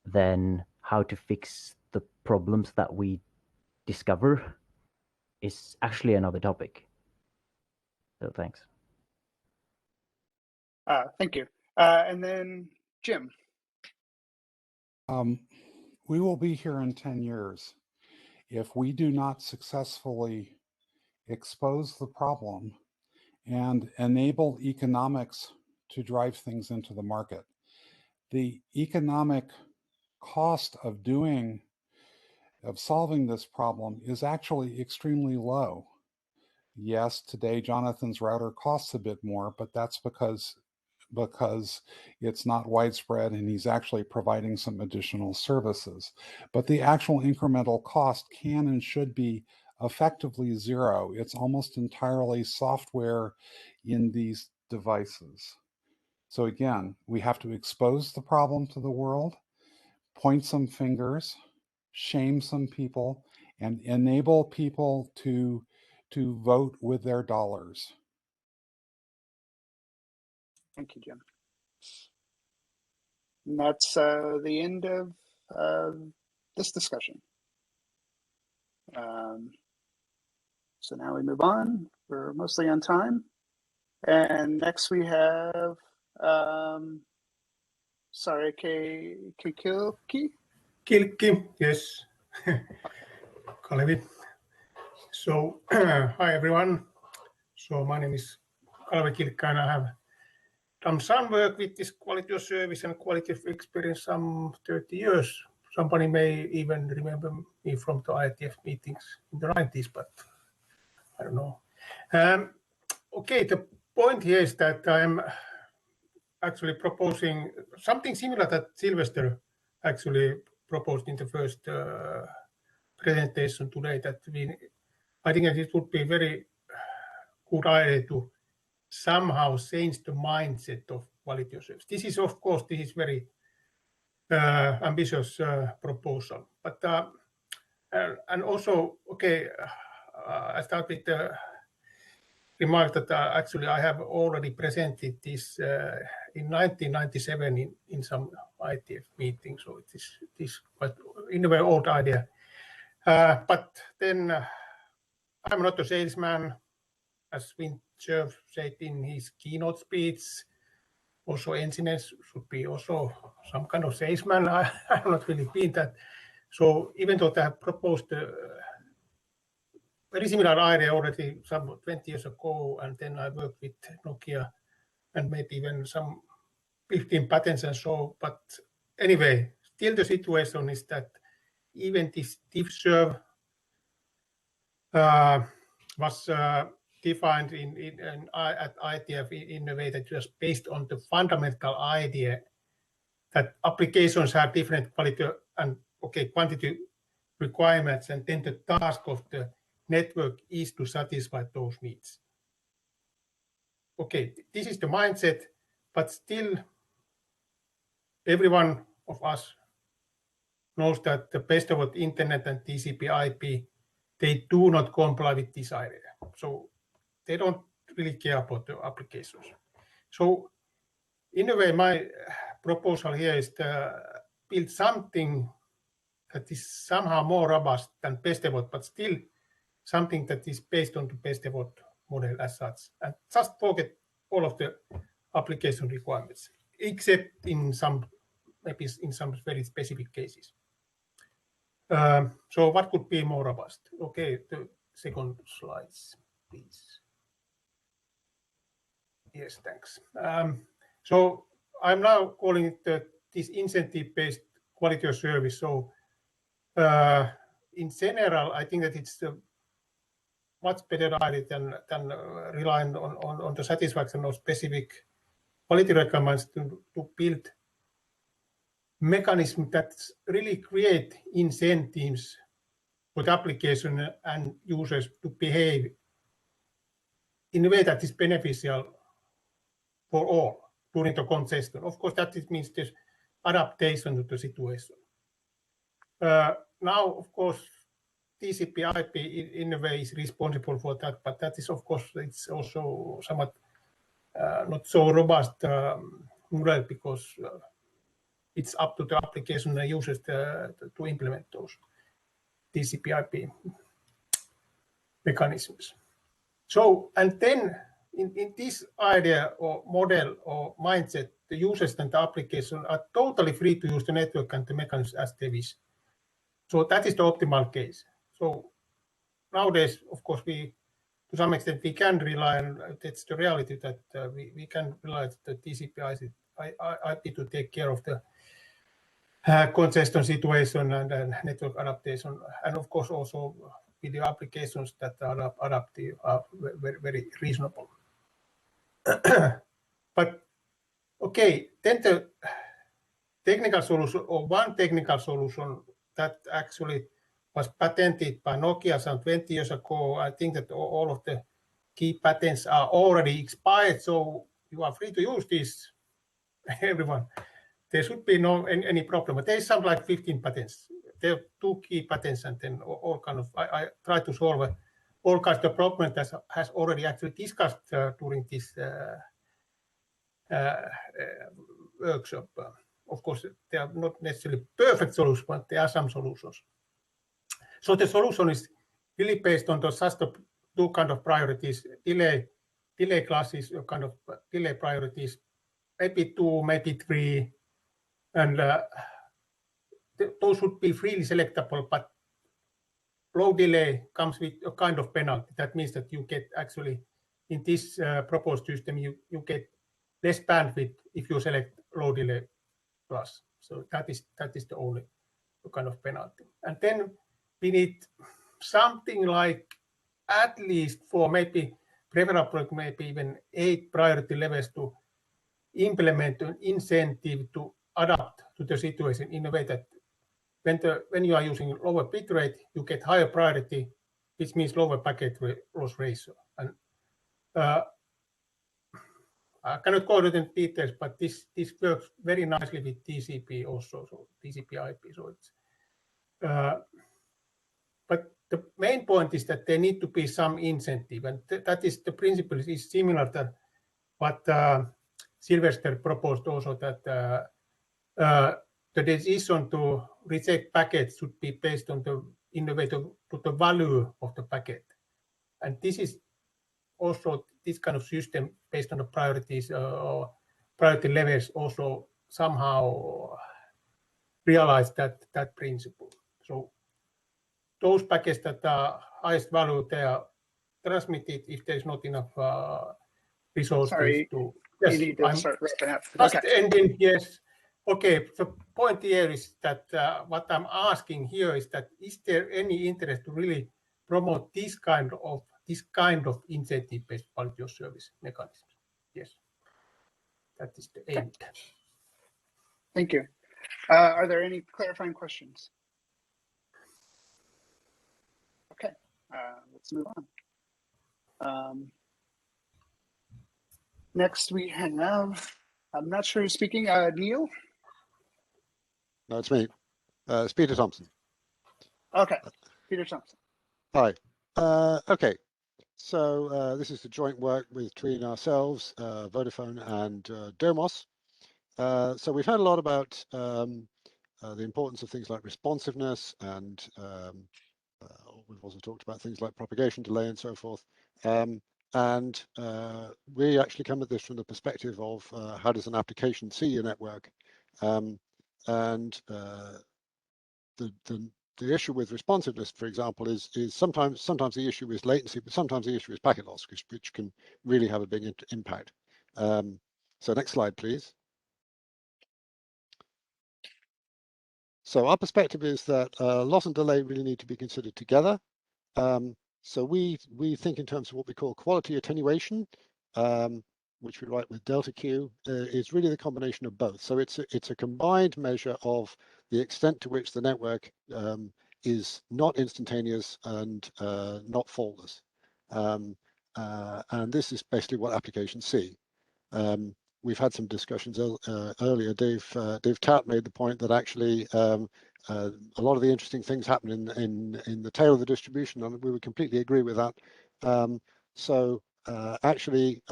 then how to fix the problems that we discover is actually another topic. So thanks. Thank you. And then Jim. We will be here in 10 years. If we do not successfully expose the problem and enable economics to drive things into the market, the economic cost of solving this problem is actually extremely low. Yes, today Jonathan's router costs a bit more, but that's because it's not widespread and he's actually providing some additional services. But the actual incremental cost can and should be effectively zero. It's almost entirely software in these devices. So again, we have to expose the problem to the world, point some fingers, shame some people, and enable people to vote with their dollars. Thank you, Jim. And that's the end of this discussion. So now we move on. We're mostly on time. And next we have, sorry, Kilkki, yes. Kalevi. So, hi everyone. So my name is Kalevi Kilkka and I have done some work with this quality of service and quality of experience some 30 years. Somebody may even remember me from the IETF meetings in the 90s, but I don't know. Okay, the point here is that I'm actually proposing something similar that Sylvester actually proposed in the first presentation today, that I think that it would be very good idea to somehow change the mindset of quality of service. This is, of course, this is very ambitious proposal, but and also, okay, I start with the remark that actually I have already presented this in 1997 in some IETF meeting, so it is quite in a way old idea. But then I'm not a salesman, as Wintzer said in his keynote speech. Also, engineers should be also some kind of salesman. I have not really been that. So even though I have proposed a very similar idea already some 20 years ago, and then I worked with Nokia and made even some 15 patents and so. But anyway, still the situation is that even this DiffServ was defined at IETF in a way that was based on the fundamental idea that applications have different quality and quantity requirements, and then the task of the network is to satisfy those needs. Okay, this is the mindset, but still every one of us knows that the best of what internet and TCP/IP, they do not comply with this idea. So they don't really care about the applications. So in a way, my proposal here is to build something that is somehow more robust than best of what, but still something that is based on the best of what model as such, and just forget all of the application requirements, except in some, maybe in some very specific cases. So what could be more robust? Okay, the second slides, please. Yes, thanks. So I'm now calling it this incentive-based quality of service. So in general, I think that it's a much better idea than relying on the satisfaction of specific quality requirements to build mechanisms that really create incentives for the application and users to behave in a way that is beneficial for all during the congestion. Of course, that means this adaptation to the situation. Now, of course, TCP/IP in a way is responsible for that, but that is of course it's also somewhat not so robust model because it's up to the application and users to implement those TCP/IP mechanisms. So, and then in this idea or model or mindset, the users and the application are totally free to use the network and the mechanisms as they wish. So that is the optimal case. So nowadays, of course, we to some extent we can rely on, that's the reality that we can rely on the TCP/IP to take care of the congestion situation and network adaptation, and of course also video applications that are adaptive are very, very reasonable. But okay, then the technical solution, or one technical solution that actually was patented by Nokia some 20 years ago. I think that all of the key patents are already expired, so you are free to use this, everyone. There should be no any problem. But there's some like 15 patents. There are 2 key patents, and then all kind of, I try to solve all kinds of problems that has already actually discussed during this workshop. Of course, they are not necessarily perfect solutions, but there are some solutions. So the solution is really based on those just 2 kind of priorities: delay classes, kind of delay priorities, maybe 2, maybe 3, and those would be freely selectable, but low delay comes with a kind of penalty. That means that you get actually, in this proposed system, you get less bandwidth if you select low delay class. So that is the only kind of penalty. And then we need something like at least 4, maybe preferably maybe even 8 priority levels to implement an incentive to adapt to the situation in a way that when you are using lower bit rate, you get higher priority, which means lower packet loss ratio. And I cannot go into the details, but this works very nicely with TCP also, so TCP/IP. So it's but the main point is that there need to be some incentive, and that is the principle is similar to what Sylvester proposed also, that the decision to reject packets should be based on the innovative to the value of the packet. And this is also this kind of system based on the priorities or priority levels also somehow realize that principle. So those packets that are highest value, they are transmitted if there's not enough resources. Sorry, to. Yes, you need to start wrapping up. Just Okay. ending, yes. Okay, the point here is that what I'm asking here is that is there any interest to really promote this kind of incentive-based quality of service mechanism? Yes, that is the end. Thank you. Are there any clarifying questions? Okay, let's move on. Next we have, I'm not sure who's speaking, Neil? No, it's me. It's Peter Thompson. Okay, Peter Thompson. Hi. Okay, so this is the joint work between ourselves, Vodafone and Domos. So we've heard a lot about the importance of things like responsiveness, and we've also talked about things like propagation delay and so forth. And we actually come at this from the perspective of how does an application see a network? The issue with responsiveness, for example, is sometimes the issue is latency, but sometimes the issue is packet loss, which can really have a big impact. So next slide, please. So our perspective is that loss and delay really need to be considered together. So we think in terms of what we call quality attenuation, which we write with delta Q, is really the combination of both. So it's a combined measure of the extent to which the network is not instantaneous and not faultless. And this is basically what applications see. We've had some discussions earlier. Dave Tatt made the point that actually a lot of the interesting things happen in the tail of the distribution, and we would completely agree with that. Actually,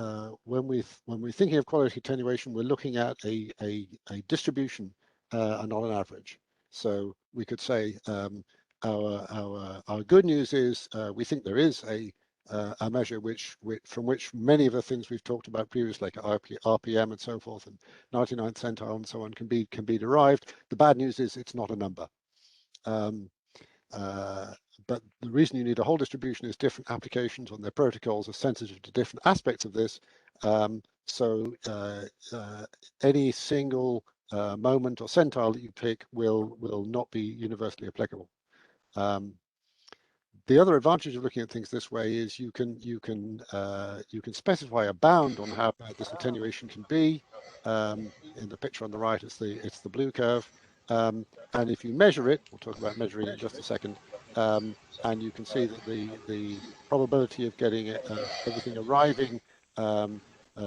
when we're thinking of quality attenuation, we're looking at a distribution and not an average. So we could say our good news is we think there is a measure from which many of the things we've talked about previously, like RPM and so forth, and 99th centile and so on, can be derived. The bad news is it's not a number. But the reason you need a whole distribution is different applications on their protocols are sensitive to different aspects of this. Any single moment or centile that you pick will not be universally applicable. The other advantage of looking at things this way is you can specify a bound on how bad this attenuation can be. In the picture on the right, it's the blue curve, and if you measure it, we'll talk about measuring it in just a second, and you can see that the probability of getting everything arriving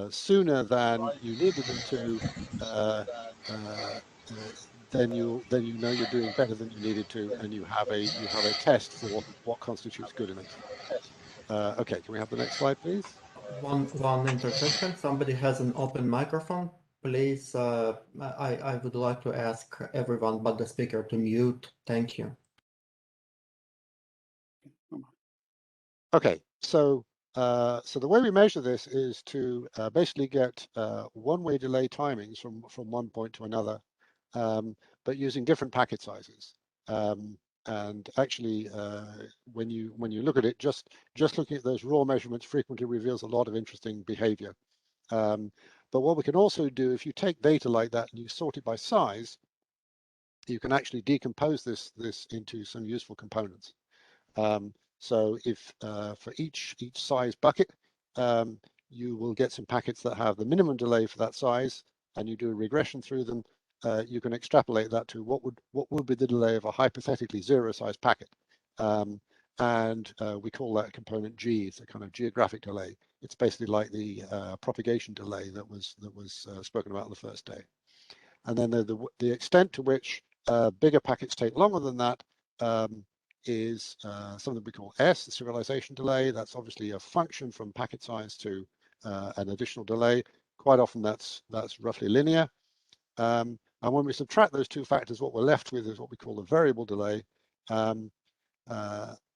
sooner than you needed them to, then you know you're doing better than you needed to, and you have a test for what constitutes good enough. Okay, can we have the next slide, please? One interjection. Somebody has an open microphone. Please, I would like to ask everyone but the speaker to mute. Thank you. Okay, so the way we measure this is to basically get one-way delay timings from one point to another, but using different packet sizes. And actually, when you look at it, just looking at those raw measurements frequently reveals a lot of interesting behavior. But what we can also do, if you take data like that and you sort it by size, you can actually decompose this into some useful components. So if for each size bucket, you will get some packets that have the minimum delay for that size, and you do a regression through them, you can extrapolate that to what would be the delay of a hypothetically zero-size packet. And we call that component G. It's a kind of geographic delay. It's basically like the propagation delay that was spoken about on the first day. And then the extent to which bigger packets take longer than that is something we call S, the serialization delay. That's obviously a function from packet size to an additional delay. Quite often that's roughly linear. And when we subtract those two factors, what we're left with is what we call the variable delay.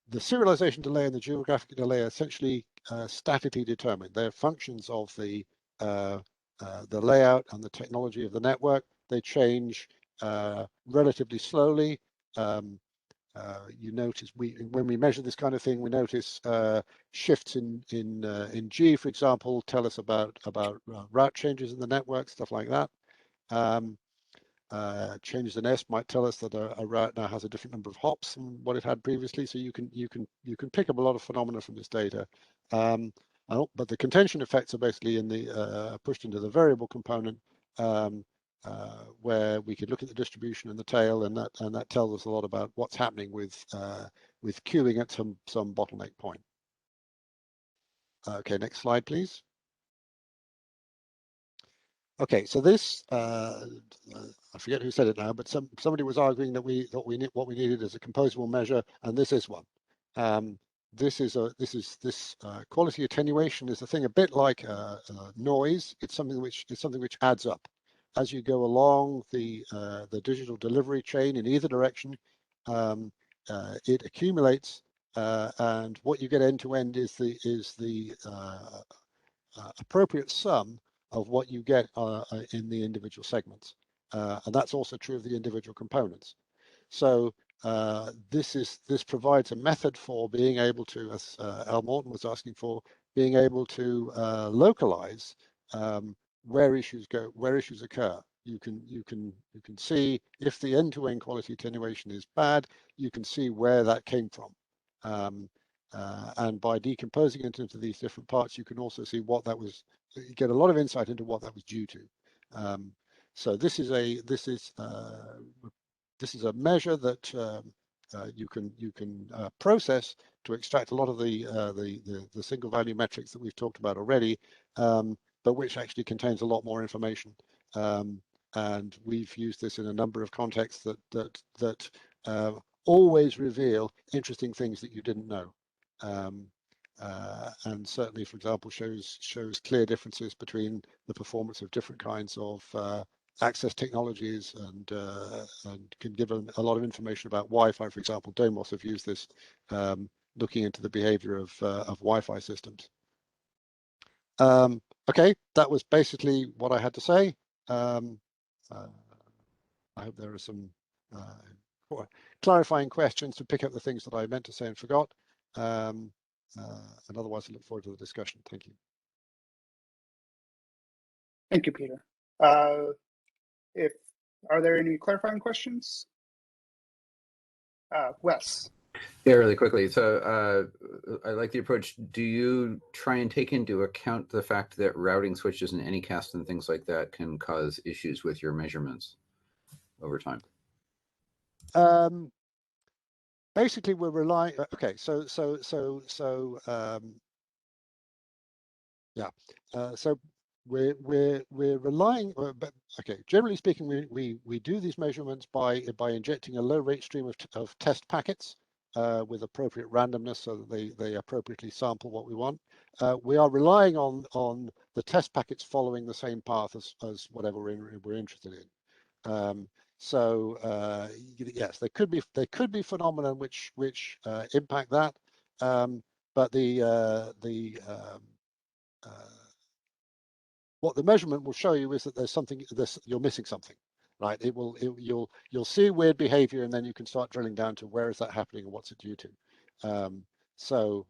The serialization delay and the geographic delay are essentially statically determined. They're functions of the layout and the technology of the network. They change relatively slowly. You notice when we measure this kind of thing, we notice shifts in G, for example, tell us about route changes in the network, stuff like that. Changes in S might tell us that a route now has a different number of hops than what it had previously. So you can pick up a lot of phenomena from this data. But the contention effects are basically pushed into the variable component, where we could look at the distribution and the tail, and that tells us a lot about what's happening with queuing at some bottleneck point. Okay, next slide, please. Okay, so this I forget who said it now, but somebody was arguing that what we needed is a composable measure, and this is one. This quality attenuation is a thing a bit like noise. It's something which adds up as you go along the digital delivery chain in either direction. It accumulates, and what you get end to end is the appropriate sum of what you get in the individual segments, and that's also true of the individual components. So this provides a method for being able to, as Al Morton was asking for, being able to localize where issues occur. You can see if the end-to-end quality attenuation is bad, you can see where that came from. And by decomposing it into these different parts, you can also see what that was. You get a lot of insight into what that was due to. So this is a measure that you can process to extract a lot of the single value metrics that we've talked about already, but which actually contains a lot more information. and we've used this in a number of contexts that always reveal interesting things that you didn't know. And certainly, for example, shows clear differences between the performance of different kinds of access technologies, and can give a lot of information about Wi-Fi. For example, Domos have used this, looking into the behavior of Wi-Fi systems. Okay, that was basically what I had to say. I hope there are some clarifying questions to pick up the things that I meant to say and forgot. And otherwise, I look forward to the discussion. Thank you. Thank you, Peter. Are there any clarifying questions? Wes. Yeah, really quickly. So I like the approach. Do you try and take into account the fact that routing switches and anycast and things like that can cause issues with your measurements over time? Basically, we're relying. Okay, so we're relying. But okay, generally speaking, we do these measurements by injecting a low rate stream of test packets with appropriate randomness, so that they appropriately sample what we want. We are relying on the test packets following the same path as whatever we're interested in. So yes, there could be phenomena which impact that, but what the measurement will show you is that there's something, you're missing something, right? You'll see weird behavior, and then you can start drilling down to where is that happening and what's it due to. So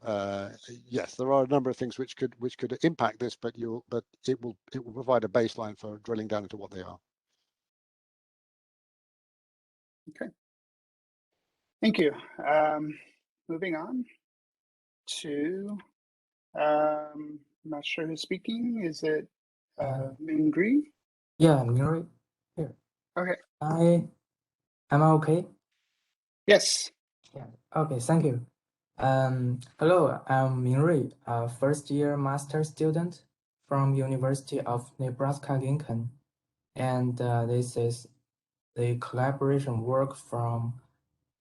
yes, there are a number of things which could impact this, but it will provide a baseline for drilling down into what they are. Okay. Thank you. Moving on to, I'm not sure who's speaking. Is it Mingri? Yeah, Mingri here. Okay. Am I okay? Yes. Yeah. Okay, thank you. Hello, I'm Mingri, a first-year master student from University of Nebraska-Lincoln, and this is the collaboration work from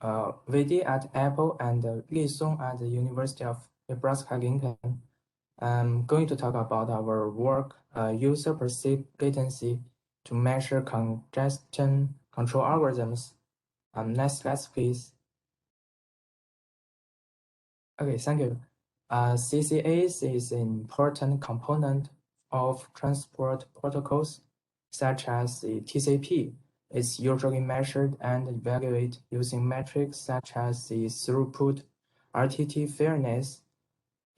VD at Apple and Li Song at the University of Nebraska-Lincoln. I'm going to talk about our work, user perceived latency to measure congestion control algorithms. Next slide, please. Okay, thank you. CCAs is an important component of transport protocols, such as the TCP. It's usually measured and evaluated using metrics such as the throughput, RTT fairness,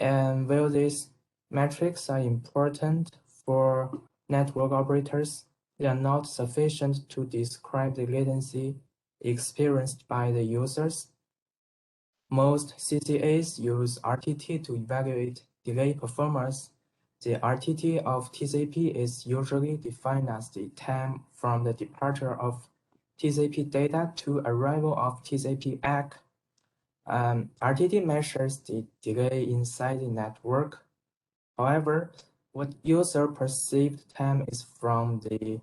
and while these metrics are important for network operators, they are not sufficient to describe the latency experienced by the users. Most CCAs use RTT to evaluate delay performance. The RTT of TCP is usually defined as the time from the departure of TCP data to arrival of TCP ACK. RTT measures the delay inside the network. However, what user perceived time is from the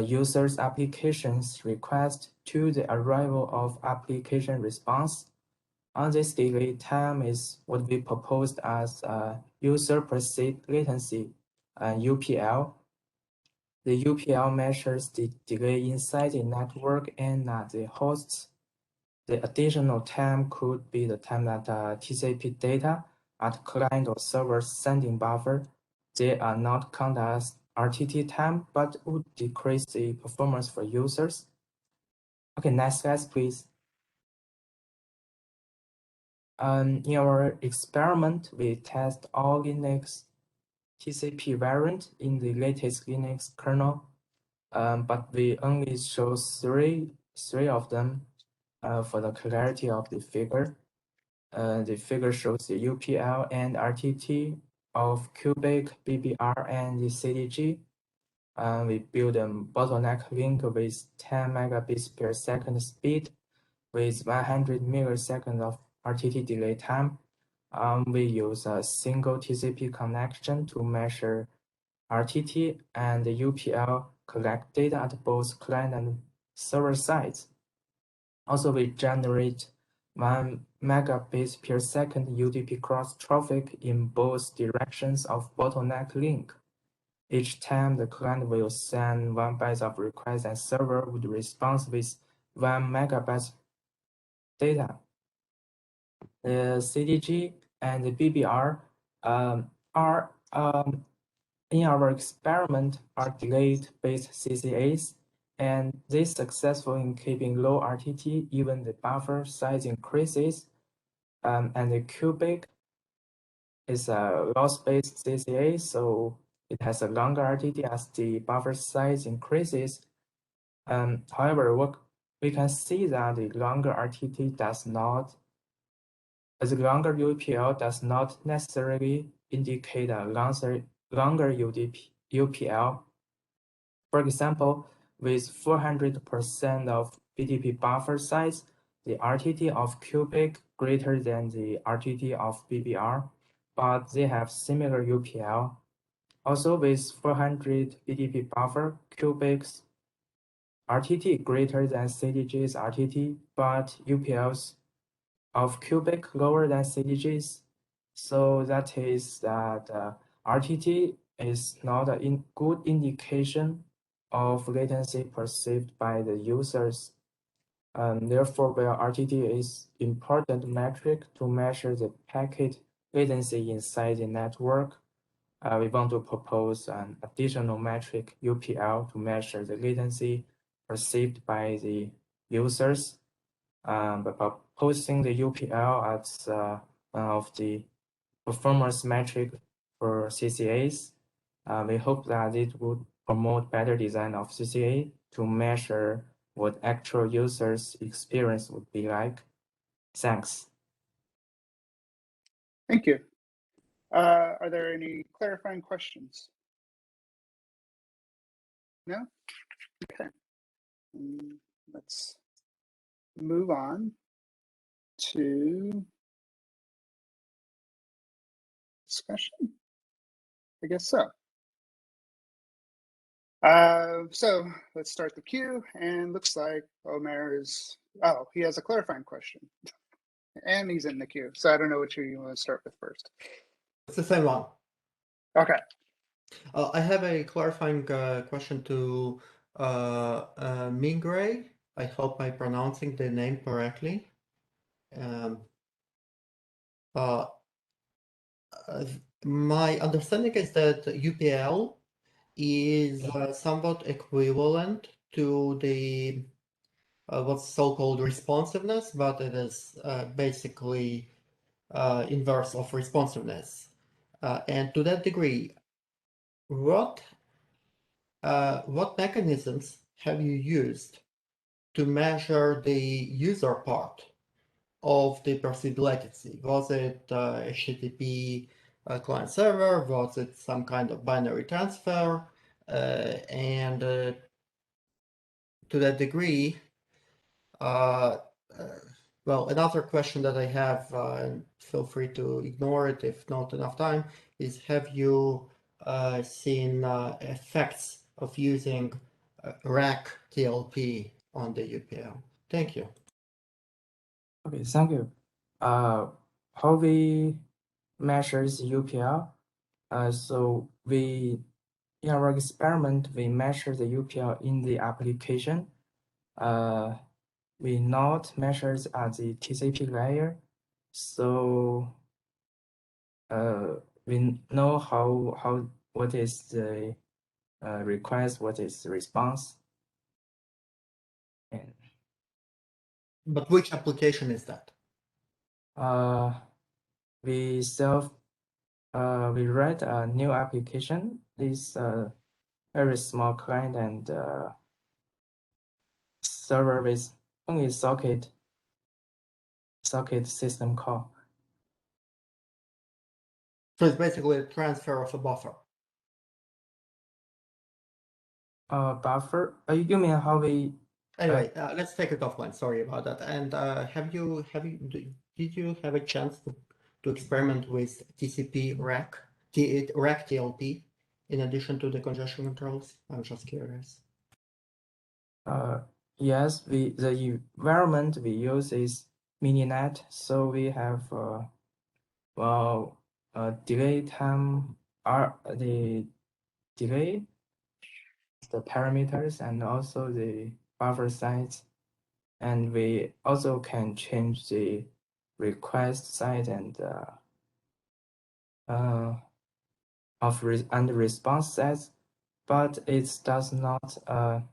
user's application's request to the arrival of application response. On this delay time is what we proposed as user perceived latency, UPL. The UPL measures the delay inside the network and not the hosts. The additional time could be the time that TCP data at client or server sending buffer. They are not counted as RTT time, but would decrease the performance for users. Okay, next slide, please. In our experiment, we test all Linux TCP variant in the latest Linux kernel, but we only show three of them for the clarity of the figure. The figure shows the UPL and RTT of Cubic, BBR, and the CDG. We build a bottleneck link with 10 megabits per second speed with 100 milliseconds of RTT delay time. We use a single TCP connection to measure RTT and the UPL collect data at both client and server sides. Also, we generate 1 megabit per second UDP cross traffic in both directions of bottleneck link. Each time the client will send 1 byte of request and server would respond with 1 megabyte data. The CDG and the BBR are in our experiment are delayed-based CCAs, and they successful in keeping low RTT even the buffer size increases. And the cubic is a loss-based CCA, so it has a longer RTT as the buffer size increases. However, we can see that the longer RTT does not, the longer UPL does not necessarily indicate a longer UPL. For example, with 400% of BDP buffer size, the RTT of cubic greater than the RTT of BBR, but they have similar UPL. Also, with 400 BDP buffer, cubic's RTT greater than CDG's RTT, but UPLs of cubic lower than CDG's. So that is that RTT is not a good indication of latency perceived by the users. Therefore, where RTT is important metric to measure the packet latency inside the network, we want to propose an additional metric UPL to measure the latency perceived by the users. By proposing the UPL as one of the performance metric for CCAs, we hope that it would promote better design of CCA to measure what actual users' experience would be like. Thanks. Thank you. Are there any clarifying questions? No? Okay. Let's move on to discussion. I guess so. So let's start the queue, and looks like Omer is, he has a clarifying question. And he's in the queue, so I don't know which you want to start with first. It's the same one. Okay. I have a clarifying question to Mingray. I hope I'm pronouncing the name correctly. My understanding is that UPL is somewhat equivalent to the what's so-called responsiveness, but it is basically inverse of responsiveness. And to that degree, what mechanisms have you used to measure the user part of the perceived latency? Was it HTTP client server? Was it some kind of binary transfer? And to that degree, well, another question that I have, and feel free to ignore it if not enough time, is have you seen effects of using rack TLP on the UPL? Thank you. Okay, thank you. How we measures UPL? So in our experiment, we measure the UPL in the application. We not measures at the TCP layer. So we know what is the request, what is the response. And but which application is that? We write a new application. This very small client and server with only socket system call. So it's basically a transfer of a buffer. Buffer? You mean how we? Anyway, let's take it offline. Sorry about that. And did you have a chance to experiment with TCP rack TLP? in addition to the congestion controls? I'm just curious. Yes, the environment we use is MiniNet, so we have delay time, the delay, the parameters, and also the buffer size, and we also can change the request size and and response size, but it does not.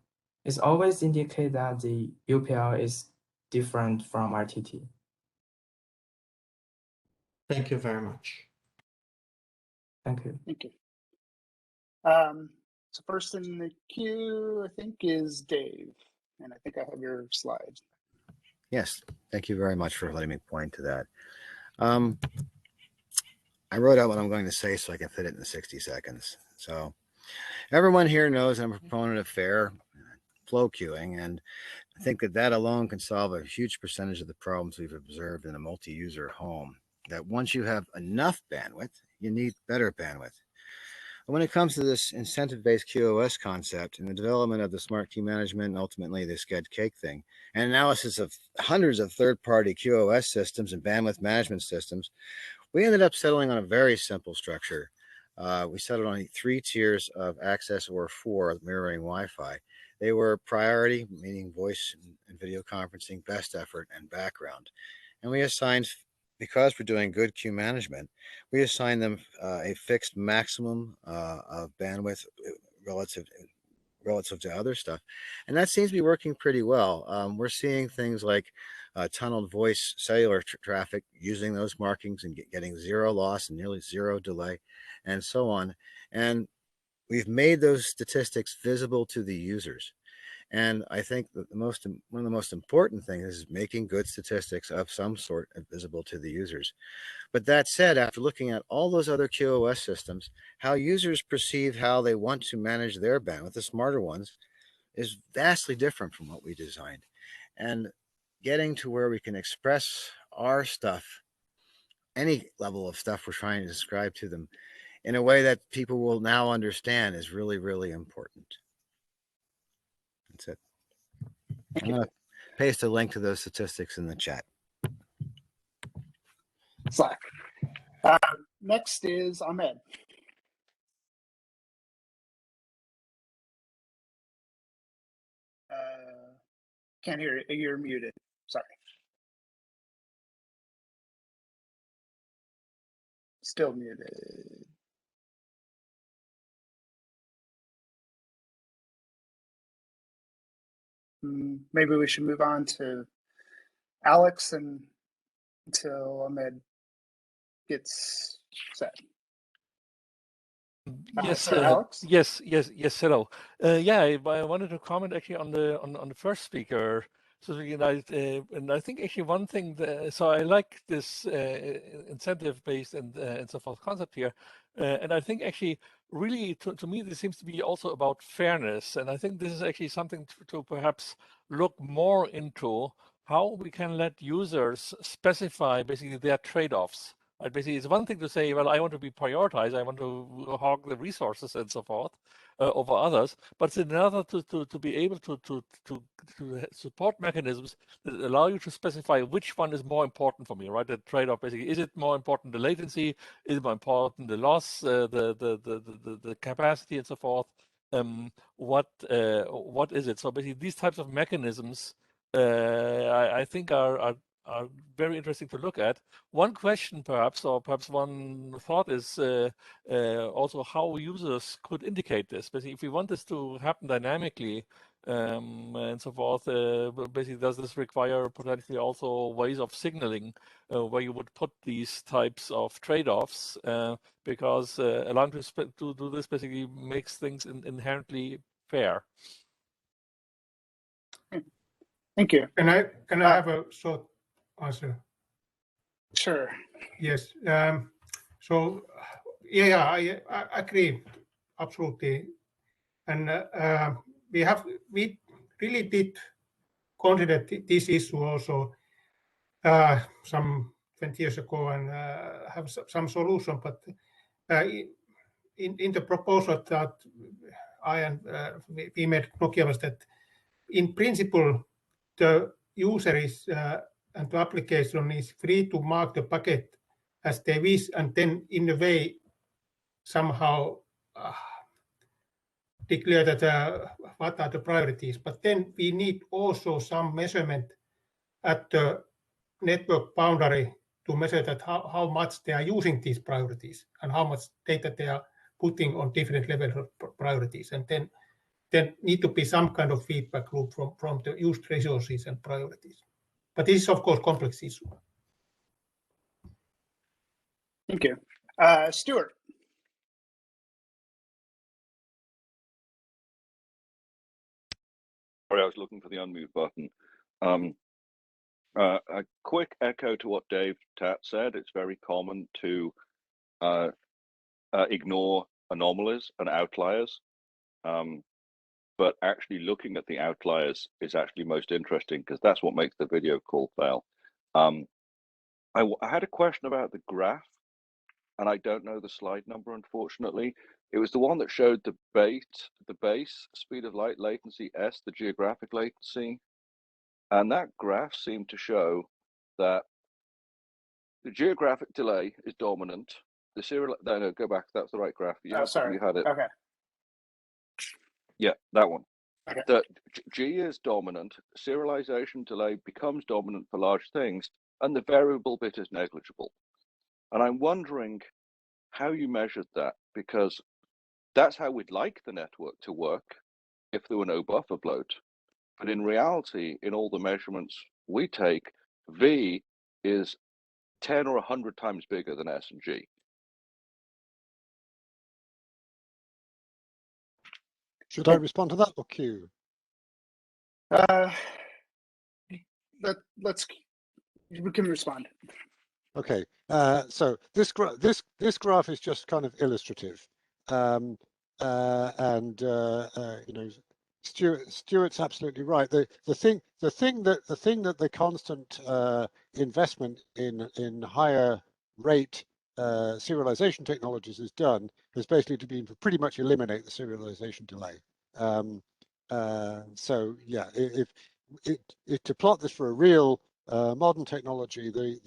It always indicate that the UPL is different from RTT. Thank you very much. Thank you. Thank you. So first in the queue, I think, is Dave, and I think I have your slide. Yes, thank you very much for letting me point to that. I wrote out what I'm going to say so I can fit it in 60 seconds. So everyone here knows I'm a proponent of fair flow queuing, and I think that alone can solve a huge percentage of the problems we've observed in a multi-user home. That once you have enough bandwidth, you need better bandwidth. When it comes to this incentive-based QoS concept and the development of the smart queue management and ultimately the Sched cake thing, and analysis of hundreds of third-party QoS systems and bandwidth management systems, we ended up settling on a very simple structure. We settled on 3 tiers of access, or 4 mirroring Wi-Fi. They were priority, meaning voice and video conferencing, best effort, and background. And we assigned, because we're doing good queue management, we assign them a fixed maximum of bandwidth relative to other stuff. And that seems to be working pretty well. We're seeing things like tunneled voice cellular traffic using those markings and getting 0 loss and nearly 0 delay and so on. And we've made those statistics visible to the users. And I think that one of the most important things is making good statistics of some sort visible to the users. But that said, after looking at all those other QoS systems, how users perceive how they want to manage their bandwidth, the smarter ones, is vastly different from what we designed. And getting to where we can express our stuff, any level of stuff we're trying to describe to them, in a way that people will now understand is really, really important. That's it. I'm going to paste a link to those statistics in the chat. Slack. Next is Ahmed. Can't hear you. You're muted. Sorry. Still muted. Maybe we should move on to Alex until Ahmed gets set. Yes, Alex. yes. Hello. Yeah, I wanted to comment actually on the first speaker. So and I think actually one thing. So I like this incentive-based and so forth concept here, and I think actually really to me this seems to be also about fairness, and I think this is actually something to perhaps look more into how we can let users specify basically their trade-offs. Right? Basically, it's one thing to say, well, I want to be prioritized, I want to hog the resources and so forth over others, but it's another to be able to support mechanisms that allow you to specify which one is more important for me, right? The trade-off basically, is it more important the latency? Is it more important the loss, the capacity and so forth? What is it? So basically, these types of mechanisms, I think are very interesting to look at. One question perhaps, or perhaps one thought is also how users could indicate this. Basically, if we want this to happen dynamically and so forth, basically does this require potentially also ways of signaling where you would put these types of trade-offs, because allowing to do this basically makes things inherently fair. Thank you. Can I have a short answer? Sure. Yes. So yeah, I agree absolutely, and we really did consider this issue also some 20 years ago and have some solution, but in the proposal that I and we made Nokia was that in principle the user is and the application is free to mark the packet as they wish, and then in a way somehow declare that what are the priorities. But then we need also some measurement at the network boundary to measure that how much they are using these priorities and how much data they are putting on different levels of priorities. And then there need to be some kind of feedback loop from the used resources and priorities. But this is, of course, complex issue. Thank you. Stewart. Sorry, I was looking for the unmute button. A quick echo to what Dave Tat said. It's very common to ignore anomalies and outliers. But actually looking at the outliers is actually most interesting because that's what makes the video call fail. I had a question about the graph, and I don't know the slide number, unfortunately. It was the one that showed the base speed of light latency S, the geographic latency. And that graph seemed to show that the geographic delay is dominant. The serial, no, go back. That's the right graph. Oh, sorry. You had it. Okay. Yeah, that one. Okay. The G is dominant. Serialization delay becomes dominant for large things, and the variable bit is negligible. And I'm wondering how you measured that, because that's how we'd like the network to work if there were no buffer bloat. But in reality, in all the measurements we take, V is 10 or 100 times bigger than S and G. Should I respond to that or Q? We can respond. Okay, so this graph is just kind of illustrative, and you know, Stuart's absolutely right. The thing that the constant investment in higher rate serialization technologies has done has basically to be pretty much eliminate the serialization delay. So yeah, if to plot this for a real modern technology, the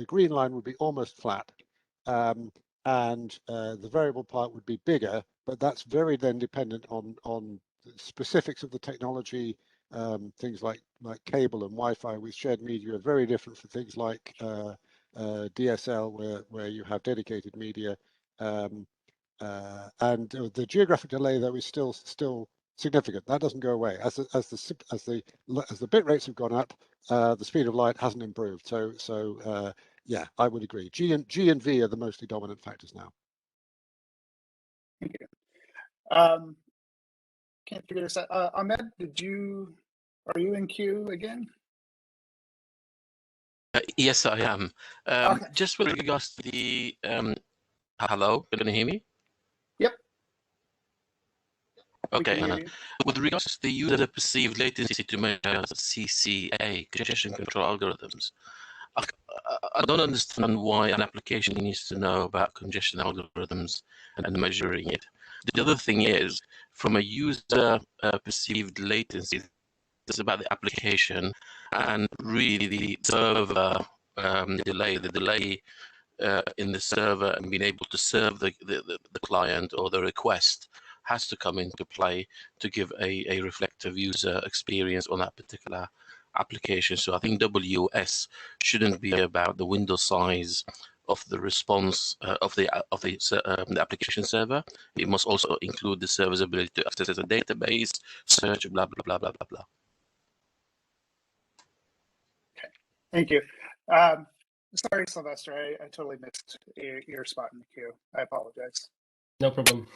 green line would be almost flat, and the variable part would be bigger, but that's very then dependent on the specifics of the technology. Things like cable and Wi-Fi with shared media are very different from things like DSL, where you have dedicated media, and the geographic delay though is still significant. That doesn't go away as the bit rates have gone up. The speed of light hasn't improved. So yeah, I would agree. G and V are the mostly dominant factors now. Thank you. Can't figure this out. Ahmed, are you in queue again? Yes, I am. Okay. Just with regards to the hello, can you hear me? Yep. Okay, Anna. With regards to the user perceived latency to measure CCA, congestion control algorithms, I don't understand why an application needs to know about congestion algorithms and measuring it. The other thing is, from a user perceived latency, it's about the application and really the server delay, the delay in the server and being able to serve the client or the request has to come into play to give a reflective user experience on that particular application. So I think WS shouldn't be about the window size of the response of the application server. It must also include the server's ability to access a database, search, blah blah blah blah blah blah. Okay, thank you. Sorry, Sylvester, I totally missed your spot in the queue. I apologize. No problem.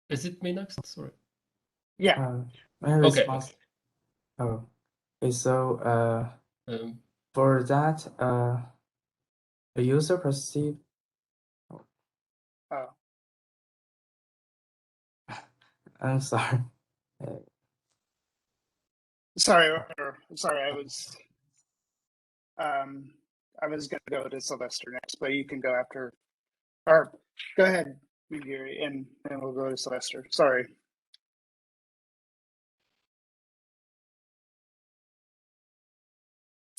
Is it me next? Sorry. Yeah. Okay. Oh, okay. So for that, the user perceive. Oh. I'm sorry. Sorry, I was. I was going to go to Sylvester next, but you can go after, or go ahead, Migiri, and then we'll go to Sylvester. Sorry.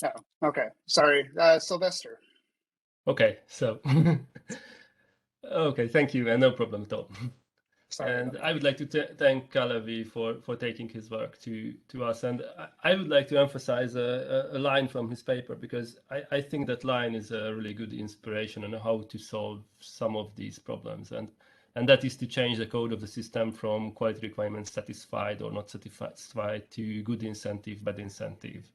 Oh, okay. Sorry, Sylvester. Okay, so okay, thank you, and no problem at all. Sorry And about I would like to thank Kalevi for taking his work to us. And I would like to emphasize a line from his paper, because I think that line is a really good inspiration on how to solve some of these problems. And that is to change the code of the system from quality requirements satisfied or not satisfied to good incentive, bad incentive.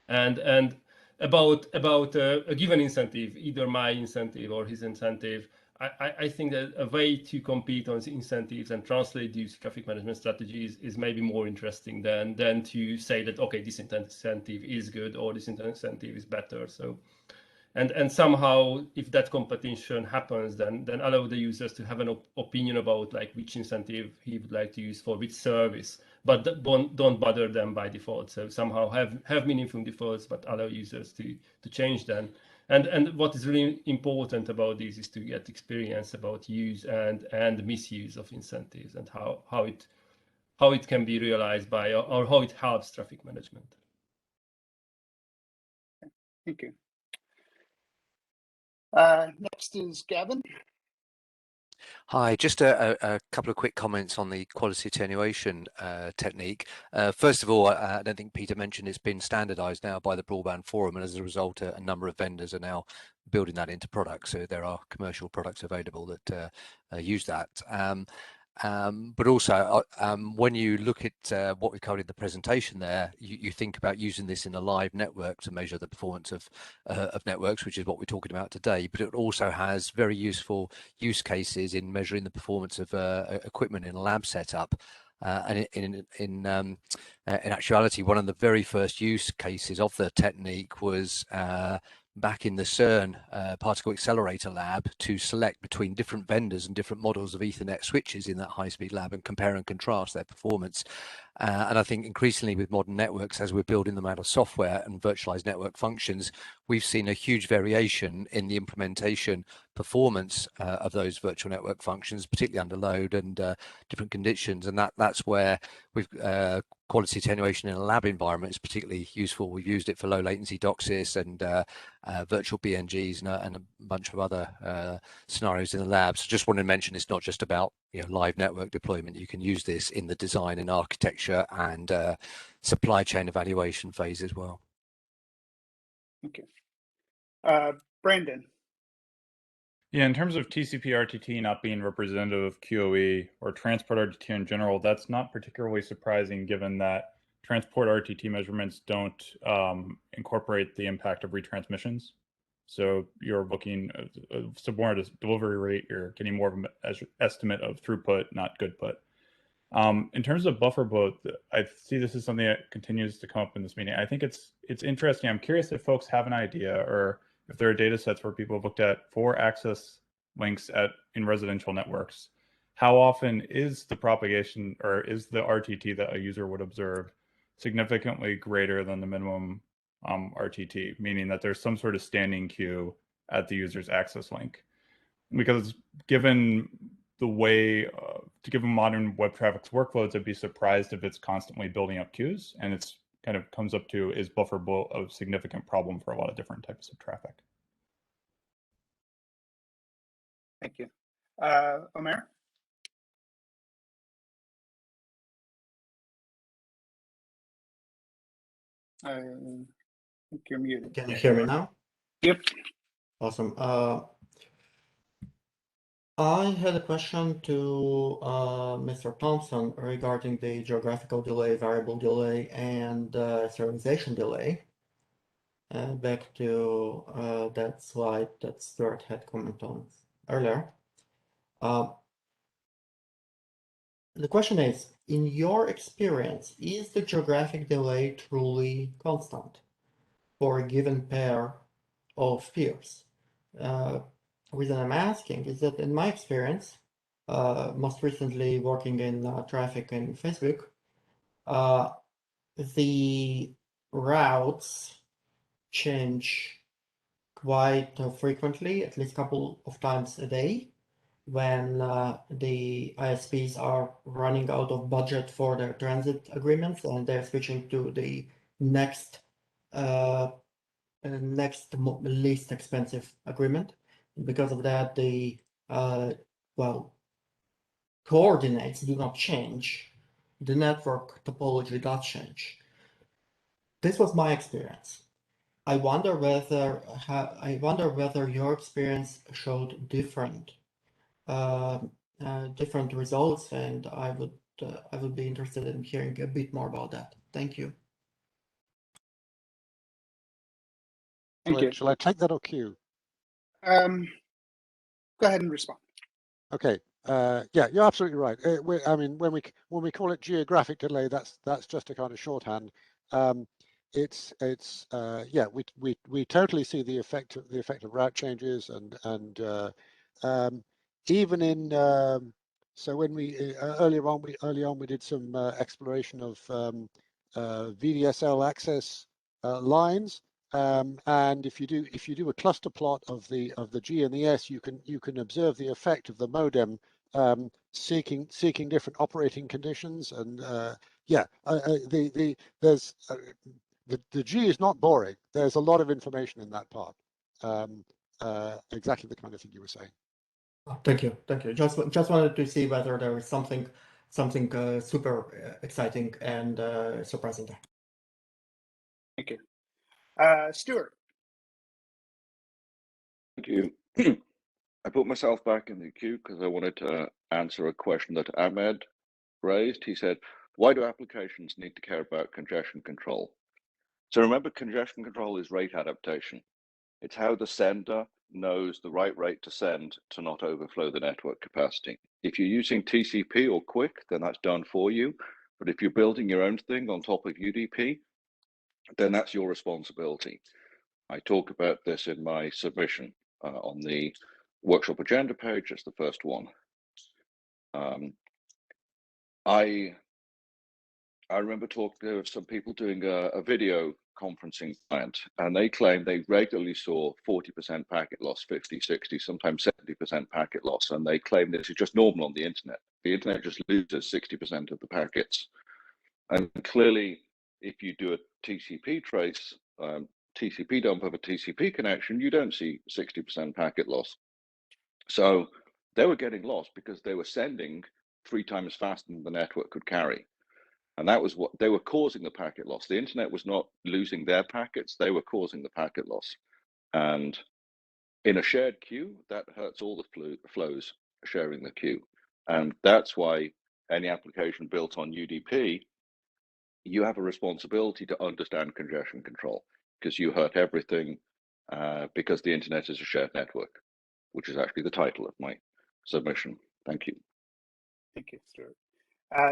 And about a given incentive, either my incentive or his incentive, I think that a way to compete on incentives and translate these traffic management strategies is maybe more interesting than to say that, okay, this incentive is good or this incentive is better. So, and somehow, if that competition happens, then allow the users to have an opinion about like which incentive he would like to use for which service, but don't bother them by default. So somehow have meaningful defaults, but allow users to change them. And what is really important about this is to get experience about use and misuse of incentives, and how it can be realized by, or how it helps traffic management. Thank you. Next is Gavin. Hi, just a couple of quick comments on the quality attenuation technique. First of all, I don't think Peter mentioned it's been standardized now by the Broadband Forum, and as a result, a number of vendors are now building that into products. So there are commercial products available that use that. But also, when you look at what we covered in the presentation there, you think about using this in a live network to measure the performance of networks, which is what we're talking about today. But it also has very useful use cases in measuring the performance of equipment in a lab setup. And in actuality, one of the very first use cases of the technique was back in the CERN particle accelerator lab, to select between different vendors and different models of Ethernet switches in that high-speed lab and compare and contrast their performance. And I think increasingly with modern networks, as we're building them out of software and virtualized network functions, we've seen a huge variation in the implementation performance of those virtual network functions, particularly under load and different conditions. And that's where we've quality attenuation in a lab environment is particularly useful. We've used it for low latency DOCSIS and virtual BNGs and a bunch of other scenarios in the lab. So just wanted to mention it's not just about live network deployment. You can use this in the design and architecture and supply chain evaluation phase as well. Thank you. Brandon. Yeah, in terms of TCP RTT not being representative of QoE or transport RTT in general, that's not particularly surprising given that transport RTT measurements don't incorporate the impact of retransmissions. So you're looking at more at a delivery rate, you're getting more of an estimate of throughput, not goodput. In terms of buffer bloat, I see this is something that continues to come up in this meeting. I think it's interesting. I'm curious if folks have an idea, or if there are data sets where people have looked at 4-access links in residential networks. How often is the propagation, or is the RTT that a user would observe significantly greater than the minimum RTT, meaning that there's some sort of standing queue at the user's access link? Because given the way, given modern web traffic's workloads, I'd be surprised if it's constantly building up queues, and it's kind of comes up to, is buffer bloat a significant problem for a lot of different types of traffic? Thank you. Omer? I think you're muted. Can you hear me now? Yep. Awesome. I had a question to Mr. Thompson regarding the geographical delay, variable delay, and serialization delay. Back to that slide that Stewart had commented on earlier. The question is, in your experience, is the geographic delay truly constant for a given pair of peers? The reason I'm asking is that in my experience, most recently working in traffic in Facebook, the routes change quite frequently, at least a couple of times a day, when the ISPs are running out of budget for their transit agreements and they're switching to the next least expensive agreement. Because of that, the coordinates do not change. The network topology does change. This was my experience. I wonder whether your experience showed different results, and I would be interested in hearing a bit more about that. Thank you. Thank you. Shall I take that or Q? Go ahead and respond. Okay. Yeah, you're absolutely right. I mean, when we call it geographic delay, that's just a kind of shorthand. Yeah, we totally see the effect of route changes and even in so when we early on we did some exploration of VDSL access lines. And if you do a cluster plot of the G and the S, you can observe the effect of the modem seeking different operating conditions. And yeah, the G is not boring. There's a lot of information in that part. Exactly the kind of thing you were saying. Thank you. Just wanted to see whether there was something super exciting and surprising there. Thank you. Stewart. Thank you. I put myself back in the queue because I wanted to answer a question that Ahmed raised. He said, why do applications need to care about congestion control? So remember, congestion control is rate adaptation. It's how the sender knows the right rate to send to not overflow the network capacity. If you're using TCP or QUIC, then that's done for you. But if you're building your own thing on top of UDP, then that's your responsibility. I talk about this in my submission on the workshop agenda page. It's the first one. I remember talking to some people doing a video conferencing client, and they claimed they regularly saw 40% packet loss, 50, 60, sometimes 70% packet loss. And they claim this is just normal on the internet. The internet just loses 60% of the packets. And clearly, if you do a TCP trace, TCP dump of a TCP connection, you don't see 60% packet loss. So they were getting lost because they were sending 3 times faster than the network could carry. And that was what they were causing the packet loss. The internet was not losing their packets, they were causing the packet loss. And in a shared queue, that hurts all the flows sharing the queue. And that's why any application built on UDP, you have a responsibility to understand congestion control, because you hurt everything because the internet is a shared network, which is actually the title of my submission. Thank you. Thank you, Stuart.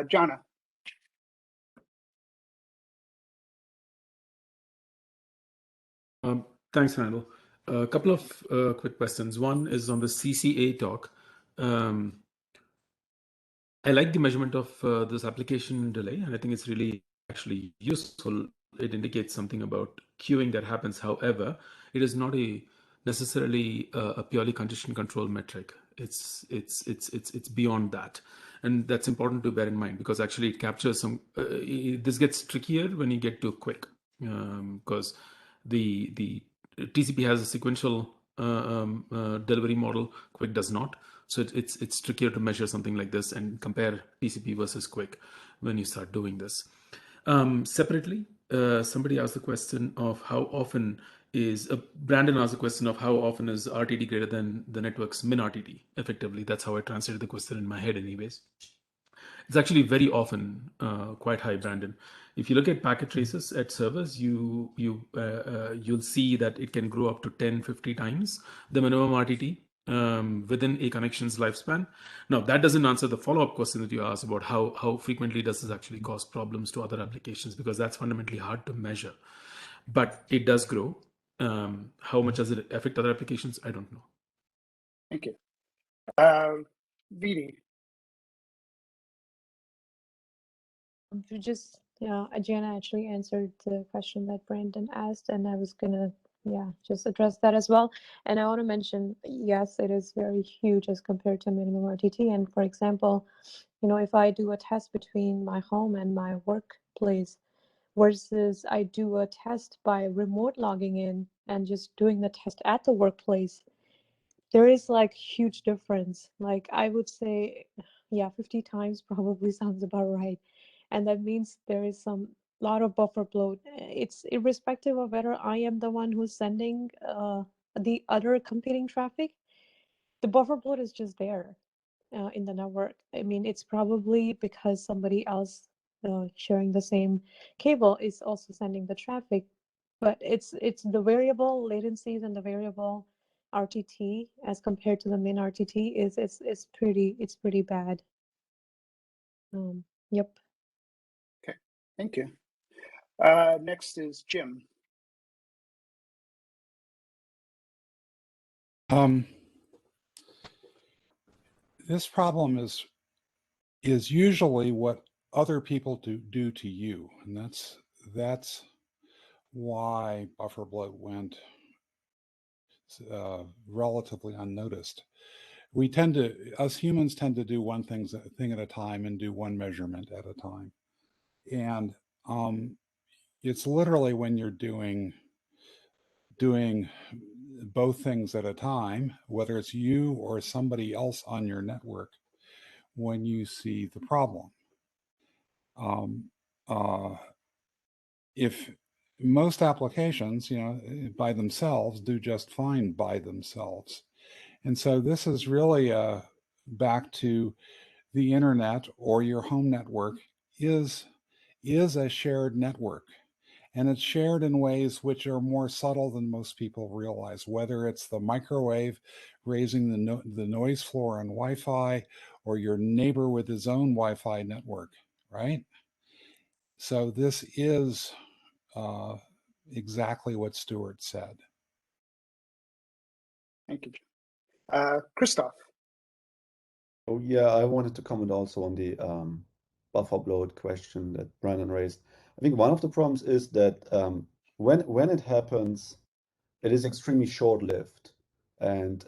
Jonah. Thanks, Randall. A couple of quick questions. One is on the CCA talk. I like the measurement of this application delay, and I think it's really actually useful. It indicates something about queuing that happens. However, it is not necessarily a purely congestion control metric. It's beyond that, and that's important to bear in mind, because actually it captures some. This gets trickier when you get to QUIC, because the TCP has a sequential delivery model. QUIC does not. So it's trickier to measure something like this and compare TCP versus QUIC when you start doing this. Separately, somebody asked the question of how often is Brandon asked the question of how often is RTT greater than the network's min RTT. Effectively, that's how I translated the question in my head, anyways. It's actually very often quite high, Brandon. If you look at packet traces at servers, you'll see that it can grow up to 10, 50 times the minimum RTT within a connection's lifespan. Now, that doesn't answer the follow-up question that you asked about how frequently does this actually cause problems to other applications, because that's fundamentally hard to measure. But it does grow. How much does it affect other applications? I don't know. Thank you. Vidi. Just, yeah, Jana actually answered the question that Brandon asked, and I was going to yeah, just address that as well. And I want to mention, yes, it is very huge as compared to minimum RTT. And for example, if I do a test between my home and my workplace versus I do a test by remote logging in and just doing the test at the workplace, there is like huge difference. Like I would say, yeah, 50 times probably sounds about right. And that means there is some lot of buffer bloat. It's irrespective of whether I am the one who's sending the other competing traffic. The buffer bloat is just there in the network. I mean, it's probably because somebody else sharing the same cable is also sending the traffic, but it's the variable latencies and the variable RTT as compared to the min RTT is pretty bad. Yep. Okay, thank you. Next is Jim. This problem is usually what other people do to you, and that's why buffer bloat went relatively unnoticed. Us humans tend to do one thing at a time and do one measurement at a time, and it's literally when you're doing both things at a time, whether it's you or somebody else on your network, when you see the problem. If most applications, by themselves do just fine by themselves. And so this is really back to the internet or your home network is a shared network. And it's shared in ways which are more subtle than most people realize, whether it's the microwave raising the noise floor on Wi-Fi or your neighbor with his own Wi-Fi network, right? So this is exactly what Stewart said. Thank you. Christoph. Oh yeah, I wanted to comment also on the buffer bloat question that Brandon raised. I think one of the problems is that when it happens, it is extremely short-lived. And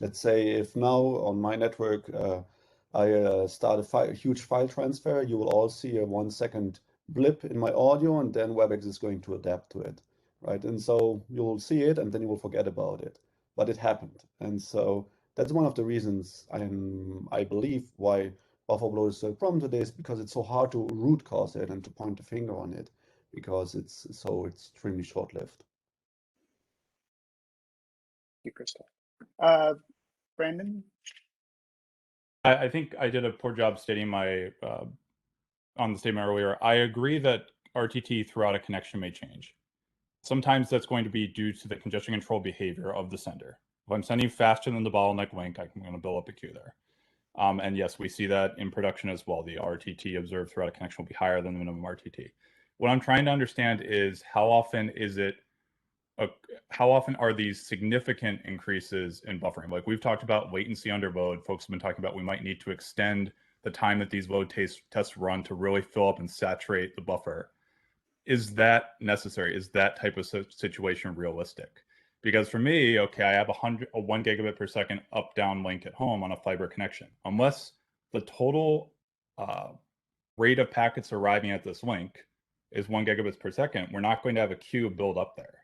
let's say if now on my network I start a huge file transfer, you will all see a 1-second blip in my audio, and then WebEx is going to adapt to it, right? And so you'll see it, and then you will forget about it. But it happened, and so that's one of the reasons I believe why buffer bloat is so a problem today, is because it's so hard to root cause it and to point the finger on it, because it's so extremely short-lived. Thank you, Christoph. Brandon? I think I did a poor job stating my on the statement earlier. I agree that RTT throughout a connection may change. Sometimes that's going to be due to the congestion control behavior of the sender. If I'm sending faster than the bottleneck link, I'm going to build up a queue there. And yes, we see that in production as well. The RTT observed throughout a connection will be higher than the minimum RTT. What I'm trying to understand is how often are these significant increases in buffering? Like we've talked about latency under load. Folks have been talking about we might need to extend the time that these load tests run to really fill up and saturate the buffer. Is that necessary? Is that type of situation realistic? Because for me, okay, I have a 1 gigabit per second up-down link at home on a fiber connection. Unless the total rate of packets arriving at this link is 1 gigabits per second, we're not going to have a queue build up there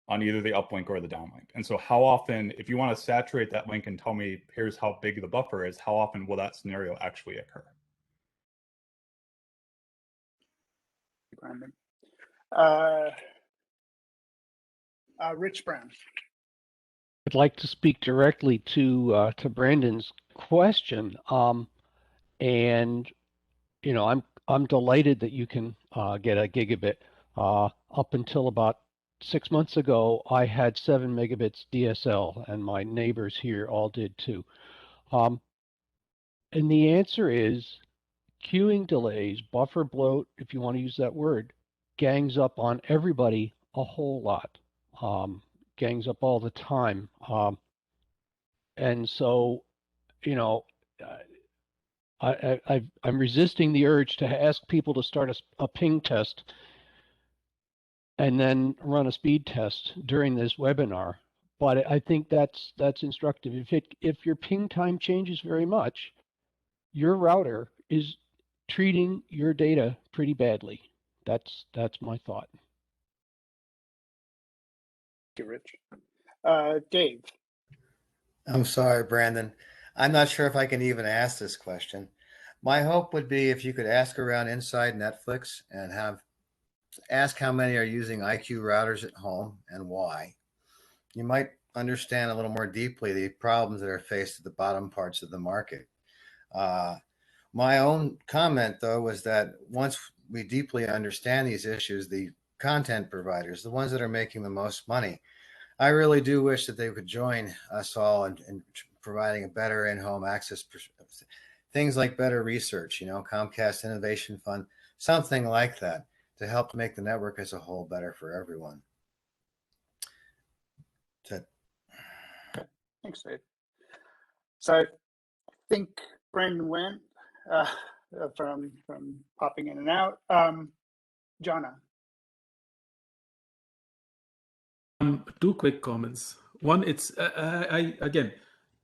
on either the uplink or the downlink. And so how often, if you want to saturate that link and tell me here's how big the buffer is, how often will that scenario actually occur? Brandon. Rich Brown. I'd like to speak directly to Brandon's question, and I'm delighted that you can get a gigabit. Up until about 6 months ago, I had 7 megabits DSL, and my neighbors here all did too. And the answer is queuing delays, buffer bloat, if you want to use that word, gangs up on everybody a whole lot. Gangs up all the time. And so, I'm resisting the urge to ask people to start a ping test and then run a speed test during this webinar. But I think that's instructive. If your ping time changes very much, your router is treating your data pretty badly. That's my thought. Thank you, Rich. Dave. I'm sorry, Brandon. I'm not sure if I can even ask this question. My hope would be if you could ask around inside Netflix and ask how many are using IQ routers at home and why. You might understand a little more deeply the problems that are faced at the bottom parts of the market. My own comment, though, was that once we deeply understand these issues, the content providers, the ones that are making the most money, I really do wish that they could join us all in providing a better in-home access, things like better research, Comcast Innovation Fund, something like that to help make the network as a whole better for everyone. Okay. Thanks, Dave. So I think Brandon went from popping in and out. Jonah. Two quick comments. One, it's again,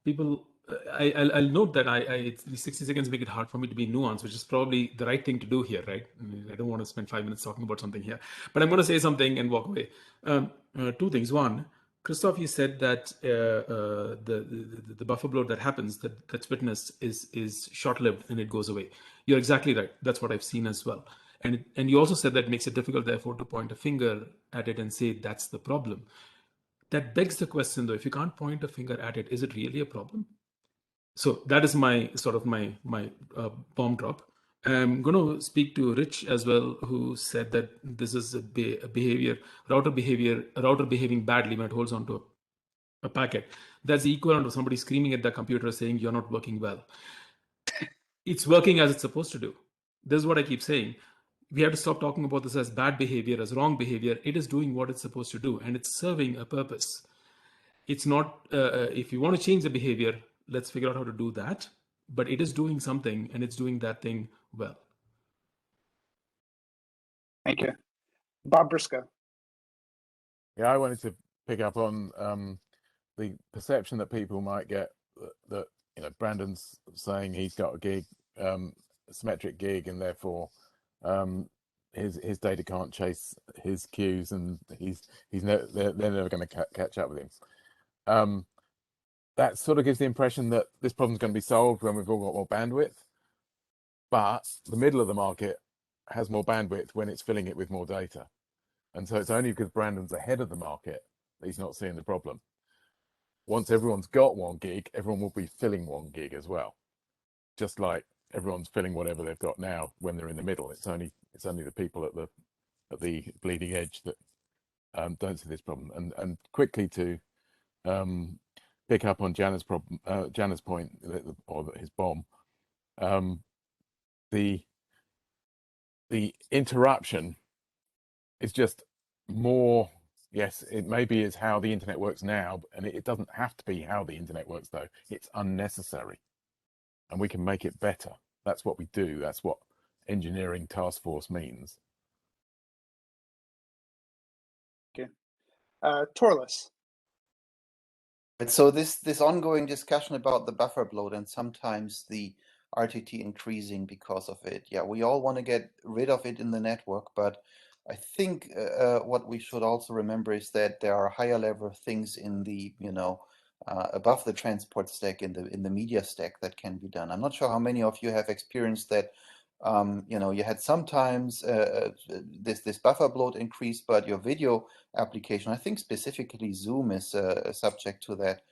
people. I'll note that it's, the 60 seconds make it hard for me to be nuanced, which is probably the right thing to do here, right? I don't want to spend 5 minutes talking about something here, but I'm going to say something and walk away. Two things. One, Christoph, you said that the buffer bloat that happens, that's witnessed, is short-lived and it goes away. You're exactly right. That's what I've seen as well. And you also said that makes it difficult, therefore, to point a finger at it and say that's the problem. That begs the question, though, if you can't point a finger at it, is it really a problem? So that is my sort of my bomb drop. I'm going to speak to Rich as well, who said that this is a router behaving badly when it holds onto a packet. That's the equivalent of somebody screaming at the computer saying you're not working well. It's working as it's supposed to do. This is what I keep saying. We have to stop talking about this as bad behavior, as wrong behavior. It is doing what it's supposed to do, and it's serving a purpose. It's not, if you want to change the behavior, let's figure out how to do that. But it is doing something, and it's doing that thing well. Thank you. Bob Briscoe. Yeah, I wanted to pick up on the perception that people might get that Brandon's saying he's got a gig, a symmetric gig, and therefore his data can't chase his queues, and they're never going to catch up with him. That sort of gives the impression that this problem's going to be solved when we've all got more bandwidth. But the middle of the market has more bandwidth when it's filling it with more data. And so it's only because Brandon's ahead of the market that he's not seeing the problem. Once everyone's got 1 gig, everyone will be filling 1 gig as well. Just like everyone's filling whatever they've got now when they're in the middle. It's only the people at the bleeding edge that don't see this problem. And quickly to pick up on Jana's point, or his bomb, the interruption is just more. Yes, it maybe is how the internet works now, and it doesn't have to be how the internet works, though. It's unnecessary, and we can make it better. That's what we do. That's what engineering task force means. Okay. Torles. So this ongoing discussion about the buffer bloat and sometimes the RTT increasing because of it. Yeah, we all want to get rid of it in the network, but I think what we should also remember is that there are higher level things in the above the transport stack, in the media stack, that can be done. I'm not sure how many of you have experienced that. You had sometimes this buffer bloat increase, but your video application, I think specifically Zoom is subject to that,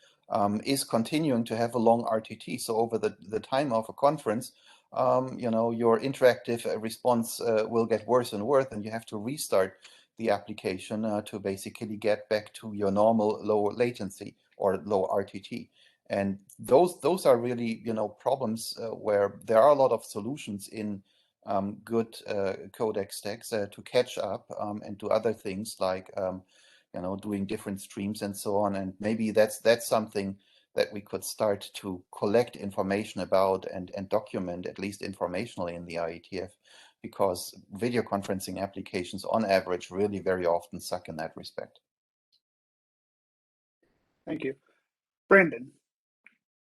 is continuing to have a long RTT. So over the time of a conference, your interactive response will get worse and worse, and you have to restart the application to basically get back to your normal low latency or low RTT. And those are really problems where there are a lot of solutions in good codec stacks to catch up and do other things like doing different streams and so on. And maybe that's something that we could start to collect information about and document, at least informationally, in the IETF, because video conferencing applications on average really very often suck in that respect. Thank you. Brandon.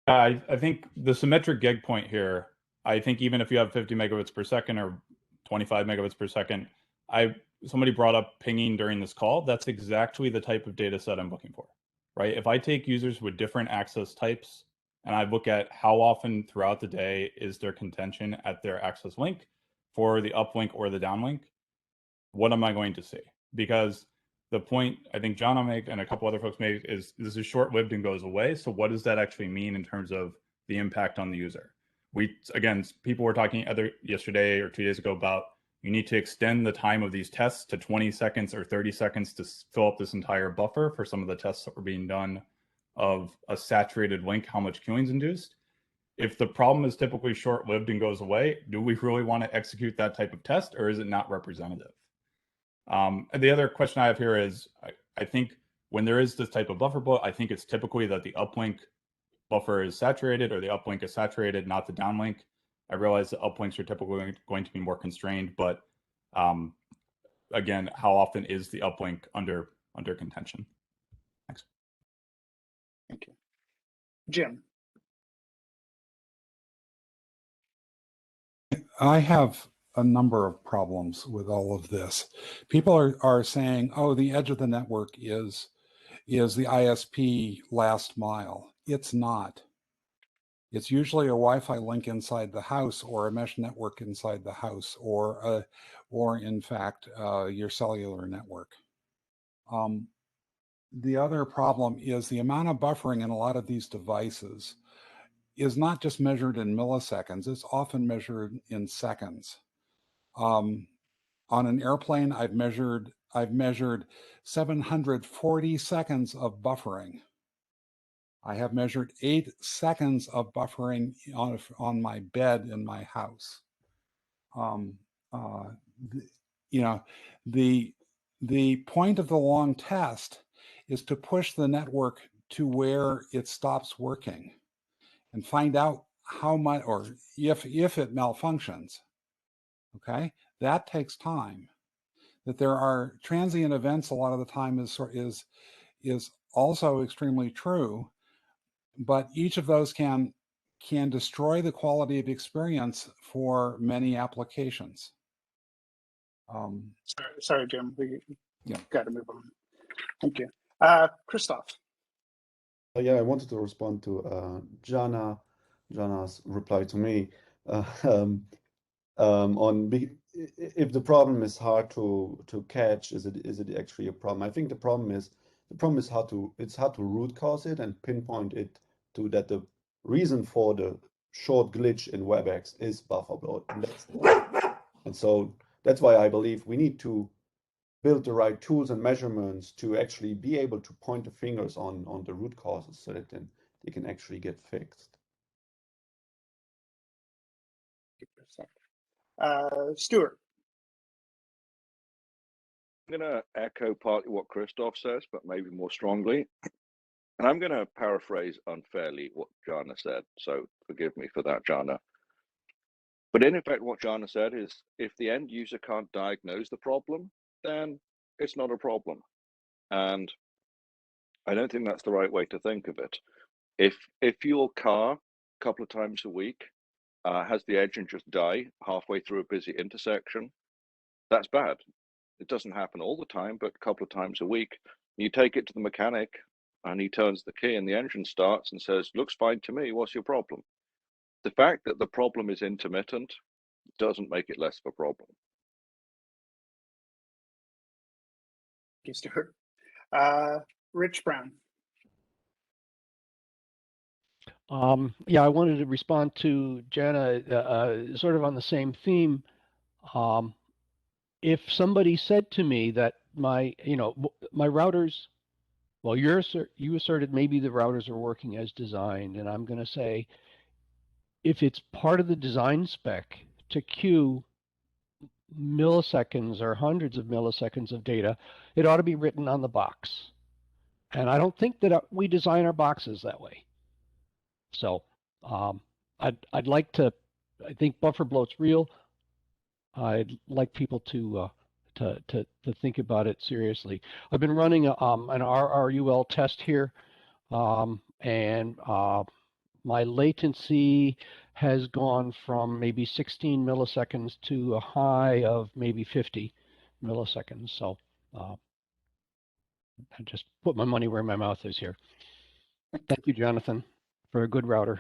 I think the symmetric gig point here, I think even if you have 50 megabits per second or 25 megabits per second, somebody brought up pinging during this call. That's exactly the type of data set I'm looking for, right? If I take users with different access types and I look at how often throughout the day is their contention at their access link for the uplink or the downlink, what am I going to see? Because the point I think Jonah made and a couple other folks made is this is short-lived and goes away. So what does that actually mean in terms of the impact on the user? People were talking yesterday or 2 days ago about you need to extend the time of these tests to 20 seconds or 30 seconds to fill up this entire buffer for some of the tests that were being done of a saturated link, how much queuing is induced. If the problem is typically short-lived and goes away, do we really want to execute that type of test, or is it not representative? And the other question I have here is, I think when there is this type of buffer bloat, I think it's typically that the uplink buffer is saturated or the uplink is saturated, not the downlink. I realize the uplinks are typically going to be more constrained, but again, how often is the uplink under contention? Thanks. Thank you. Jim. I have a number of problems with all of this. People are saying, oh, the edge of the network is the ISP last mile. It's not. It's usually a Wi-Fi link inside the house or a mesh network inside the house or in fact, your cellular network. The other problem is the amount of buffering in a lot of these devices is not just measured in milliseconds, it's often measured in seconds. On an airplane, I've measured 740 seconds of buffering. I have measured 8 seconds of buffering on my bed in my house. The point of the long test is to push the network to where it stops working and find out how much, or if it malfunctions. Okay, that takes time. That there are transient events a lot of the time is also extremely true, but each of those can destroy the quality of experience for many applications. Sorry, Jim. We got to move on. Thank you. Christoph. Yeah, I wanted to respond to Jonah's reply to me on if the problem is hard to catch, is it actually a problem? I think the problem is hard to root cause it and pinpoint it to that the reason for the short glitch in WebEx is buffer bloat, and so that's why I believe we need to build the right tools and measurements to actually be able to point the fingers on the root causes so that then they can actually get fixed. Stewart. I'm going to echo partly what Christoph says, but maybe more strongly. And I'm going to paraphrase unfairly what Jana said. So forgive me for that, Jana. But in effect, what Jana said is if the end user can't diagnose the problem, then it's not a problem. And I don't think that's the right way to think of it. If your car a couple of times a week has the engine just die halfway through a busy intersection, that's bad. It doesn't happen all the time, but a couple of times a week. You take it to the mechanic and he turns the key and the engine starts and says, looks fine to me, what's your problem? The fact that the problem is intermittent doesn't make it less of a problem. Thank you, Stewart. Rich Brown. Yeah, I wanted to respond to Jana sort of on the same theme. If somebody said to me that my routers, well, you asserted maybe the routers are working as designed, and I'm going to say if it's part of the design spec to queue milliseconds or hundreds of milliseconds of data, it ought to be written on the box. And I don't think that we design our boxes that way. So I'd like to, I think buffer bloat's real. I'd like people to think about it seriously. I've been running an RRUL test here, and my latency has gone from maybe 16 milliseconds to a high of maybe 50 milliseconds. So I just put my money where my mouth is here. Thank you, Jonathan, for a good router.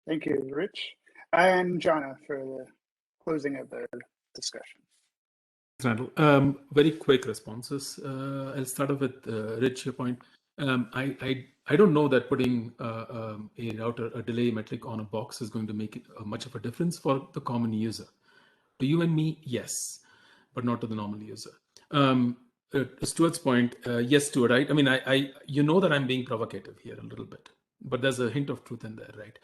Thank you, Rich. And Jonah for the closing of the discussion. Randall. Very quick responses. I'll start off with Rich, your point. I don't know that putting a router, a delay metric on a box is going to make much of a difference for the common user. To you and me, yes, but not to the normal user. Stuart's point, yes, Stuart, right? I mean, you know that I'm being provocative here a little bit, but there's a hint of truth in there, right?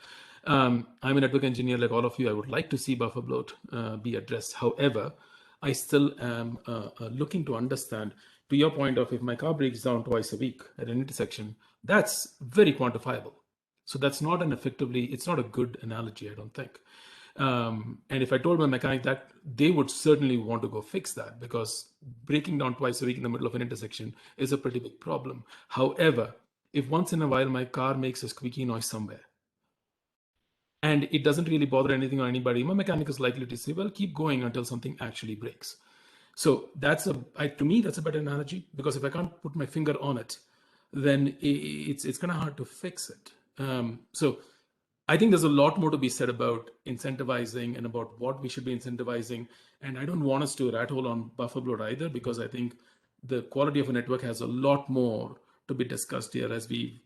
I'm a network engineer like all of you. I would like to see buffer bloat be addressed. However, I still am looking to understand, to your point of if my car breaks down twice a week at an intersection, that's very quantifiable. So that's not it's not a good analogy, I don't think. And if I told my mechanic that, they would certainly want to go fix that, because breaking down twice a week in the middle of an intersection is a pretty big problem. However, if once in a while my car makes a squeaky noise somewhere, and it doesn't really bother anything or anybody, my mechanic is likely to say, well, keep going until something actually breaks. So to me, that's a better analogy, because if I can't put my finger on it, then it's kind of hard to fix it. So I think there's a lot more to be said about incentivizing and about what we should be incentivizing. And I don't want us to rat hole on buffer bloat either, because I think the quality of a network has a lot more to be discussed here, as we've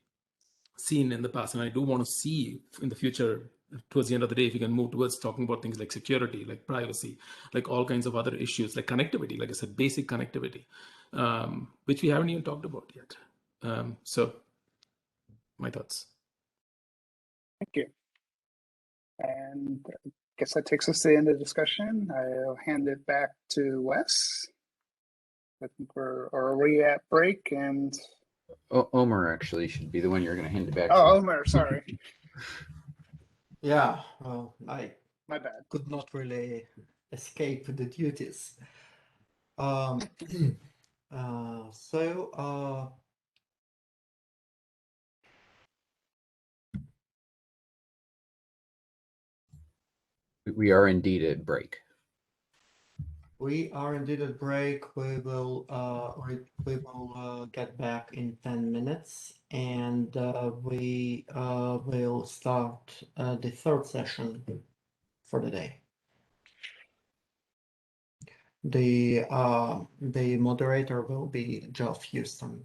seen in the past. And I do want to see in the future, towards the end of the day, if we can move towards talking about things like security, like privacy, like all kinds of other issues, like connectivity, like I said, basic connectivity, which we haven't even talked about yet. So my thoughts. Thank you. And I guess that takes us to the end of the discussion. I'll hand it back to Wes. I think are we at break? And Omer actually should be the one you're going to hand it back oh, to. Omer, sorry. Yeah, well, I My bad. could not really escape the duties. We are indeed at break. We are indeed at break. We will get back in 10 minutes, and we will start the third session for the day. The moderator will be Geoff Houston.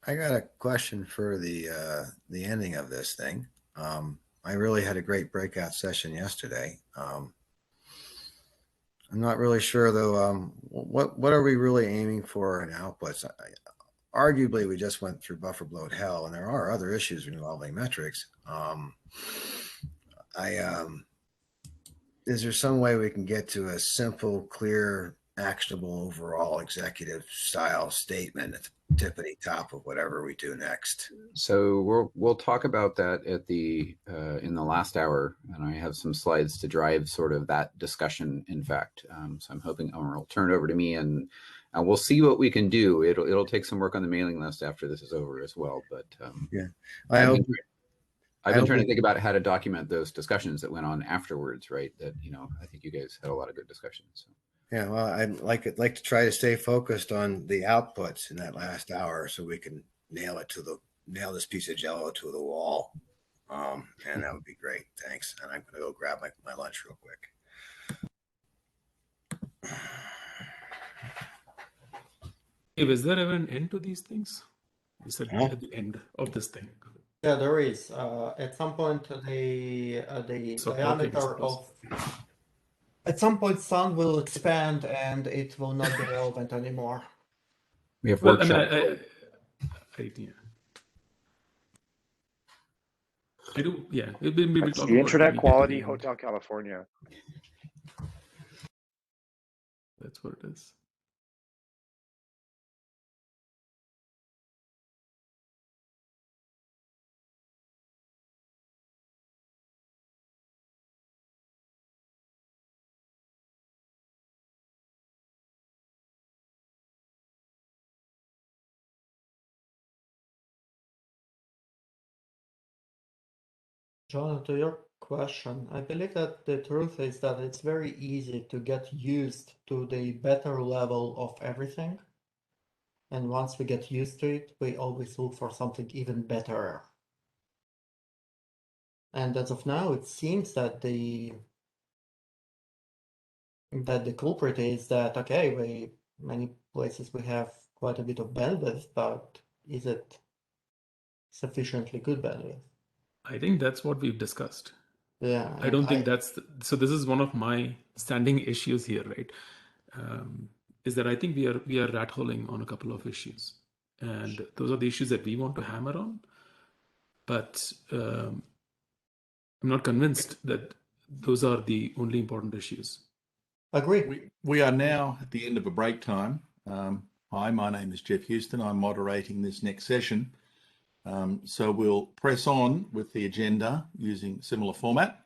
I got a question for the ending of this thing. I really had a great breakout session yesterday. I'm not really sure though. What are we really aiming for in outputs? Arguably, we just went through buffer bloat hell, and there are other issues involving metrics. Is there some way we can get to a simple, clear, actionable, overall executive style statement at the tippity top of whatever we do next? So we'll talk about that at the in the last hour, and I have some slides to drive sort of that discussion. In fact, so I'm hoping Omer will turn it over to me, and we'll see what we can do. It'll take some work on the mailing list after this is over as well. But yeah, I've been trying to think about how to document those discussions that went on afterwards, right? That, you know, I think you guys had a lot of good discussions. So. Yeah, well, I'd like to try to stay focused on the outputs in that last hour so we can nail this piece of Jello to the wall. And that would be great. Thanks. And I'm going to go grab my lunch real quick. Is there ever an end to these things? You said at the end of this thing. Yeah, there is. At some point, the diameter of... At some point, sun will expand and it will not be relevant anymore. We have well, I mean, I do, yeah. Maybe we'll That's talk the about Internet Quality the Hotel California. That's what it is. Jonah, to your question, I believe that the truth is that it's very easy to get used to the better level of everything. And once we get used to it, we always look for something even better. And as of now, it seems that the culprit is that, okay, many places we have quite a bit of bandwidth, but is it sufficiently good bandwidth? I think that's what we've discussed. Yeah. I don't think that's... So this is one of my standing issues here, right? Is that I think we are rat holing on a couple of issues. And those are the issues that we want to hammer on. But I'm not convinced that those are the only important issues. Agree. We are now at the end of a break time. Hi, my name is Jeff Houston. I'm moderating this next session. So we'll press on with the agenda using similar format.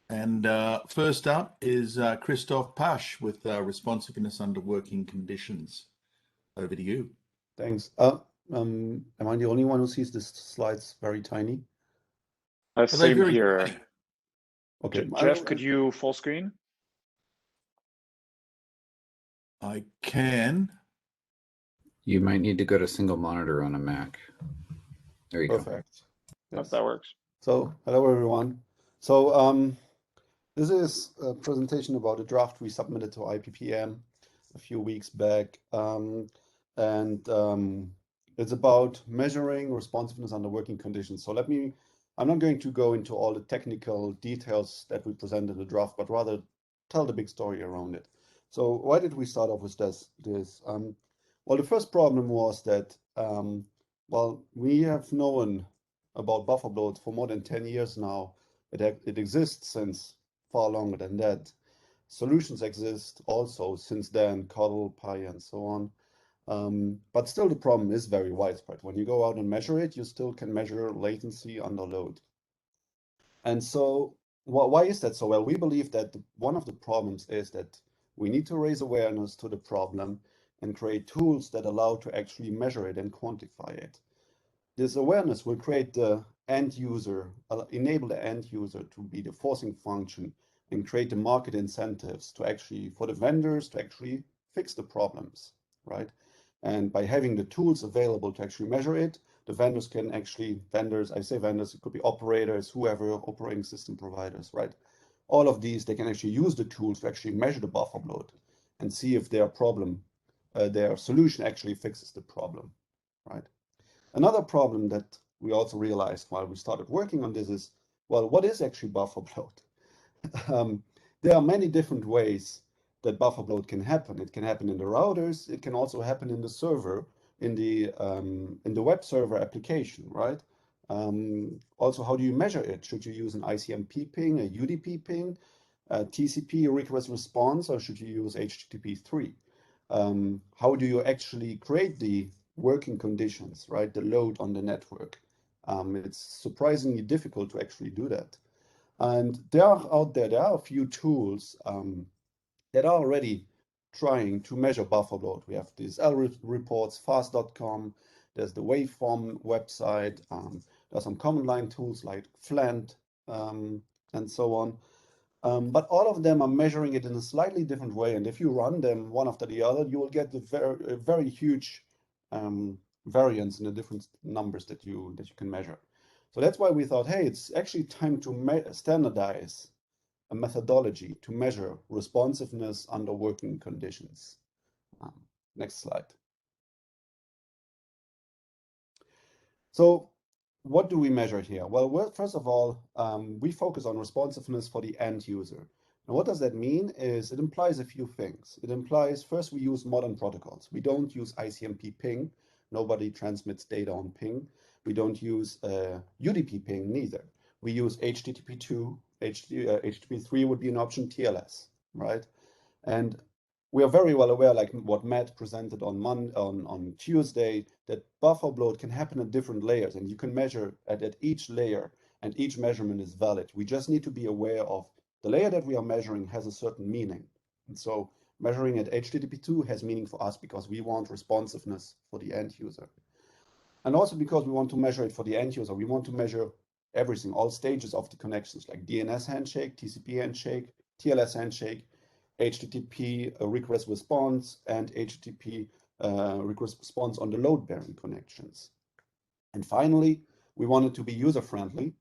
And first up is Christoph Pasch with responsiveness under working conditions. Over to you. Thanks. Am I the only one who sees the slides very tiny? Same here. Tiny. Okay. Jeff, could you full screen? I can. You might need to go to single monitor on a Mac. There you go. Perfect. Yes. That works. So, hello everyone. So, this is a presentation about a draft we submitted to IPPM a few weeks back. It's about measuring responsiveness under working conditions. So I'm not going to go into all the technical details that we present in the draft, but rather tell the big story around it. So why did we start off with this? Well, the first problem was that, well, we have known about buffer bloat for more than 10 years now. It exists since far longer than that. Solutions exist also since then, CODL, PI, and so on. But still the problem is very widespread. When you go out and measure it, you still can measure latency under load. And so why is that so? Well, we believe that one of the problems is that we need to raise awareness to the problem and create tools that allow to actually measure it and quantify it. This awareness will create the end user, enable the end user to be the forcing function and create the market incentives to actually, for the vendors to actually fix the problems, right? And by having the tools available to actually measure it, the vendors can actually, I say vendors, it could be operators, whoever, operating system providers, right? All of these, they can actually use the tools to actually measure the buffer bloat and see if their solution actually fixes the problem, right? Another problem that we also realized while we started working on this is, well, what is actually buffer bloat? There are many different ways that buffer bloat can happen. It can happen in the routers. It can also happen in the server, in the web server application, right? Also, how do you measure it? Should you use an ICMP ping, a UDP ping, a TCP request response, or should you use HTTP3? How do you actually create the working conditions, right? The load on the network. It's surprisingly difficult to actually do that. And there are a few tools that are already trying to measure buffer load. We have these reports, fast.com, there's the waveform website, there's some command line tools like Flint, and so on. But all of them are measuring it in a slightly different way. And if you run them one after the other, you will get the very huge variance in the different numbers that you can measure. So that's why we thought, hey, it's actually time to standardize a methodology to measure responsiveness under working conditions. Next slide. So what do we measure here? Well, first of all, we focus on responsiveness for the end user. And what does that mean is it implies a few things. It implies first we use modern protocols. We don't use ICMP ping. Nobody transmits data on ping. We don't use UDP ping neither. We use HTTP2, HTTP3 would be an option, TLS, right? And we are very well aware, like what Matt presented on Tuesday, that buffer bloat can happen at different layers, and you can measure at each layer, and each measurement is valid. We just need to be aware of the layer that we are measuring has a certain meaning. And so measuring at HTTP2 has meaning for us because we want responsiveness for the end user. And also because we want to measure it for the end user, we want to measure everything, all stages of the connections, like DNS handshake, TCP handshake, TLS handshake, HTTP request response, and HTTP request response on the load-bearing connections. And finally, we want it to be user-friendly,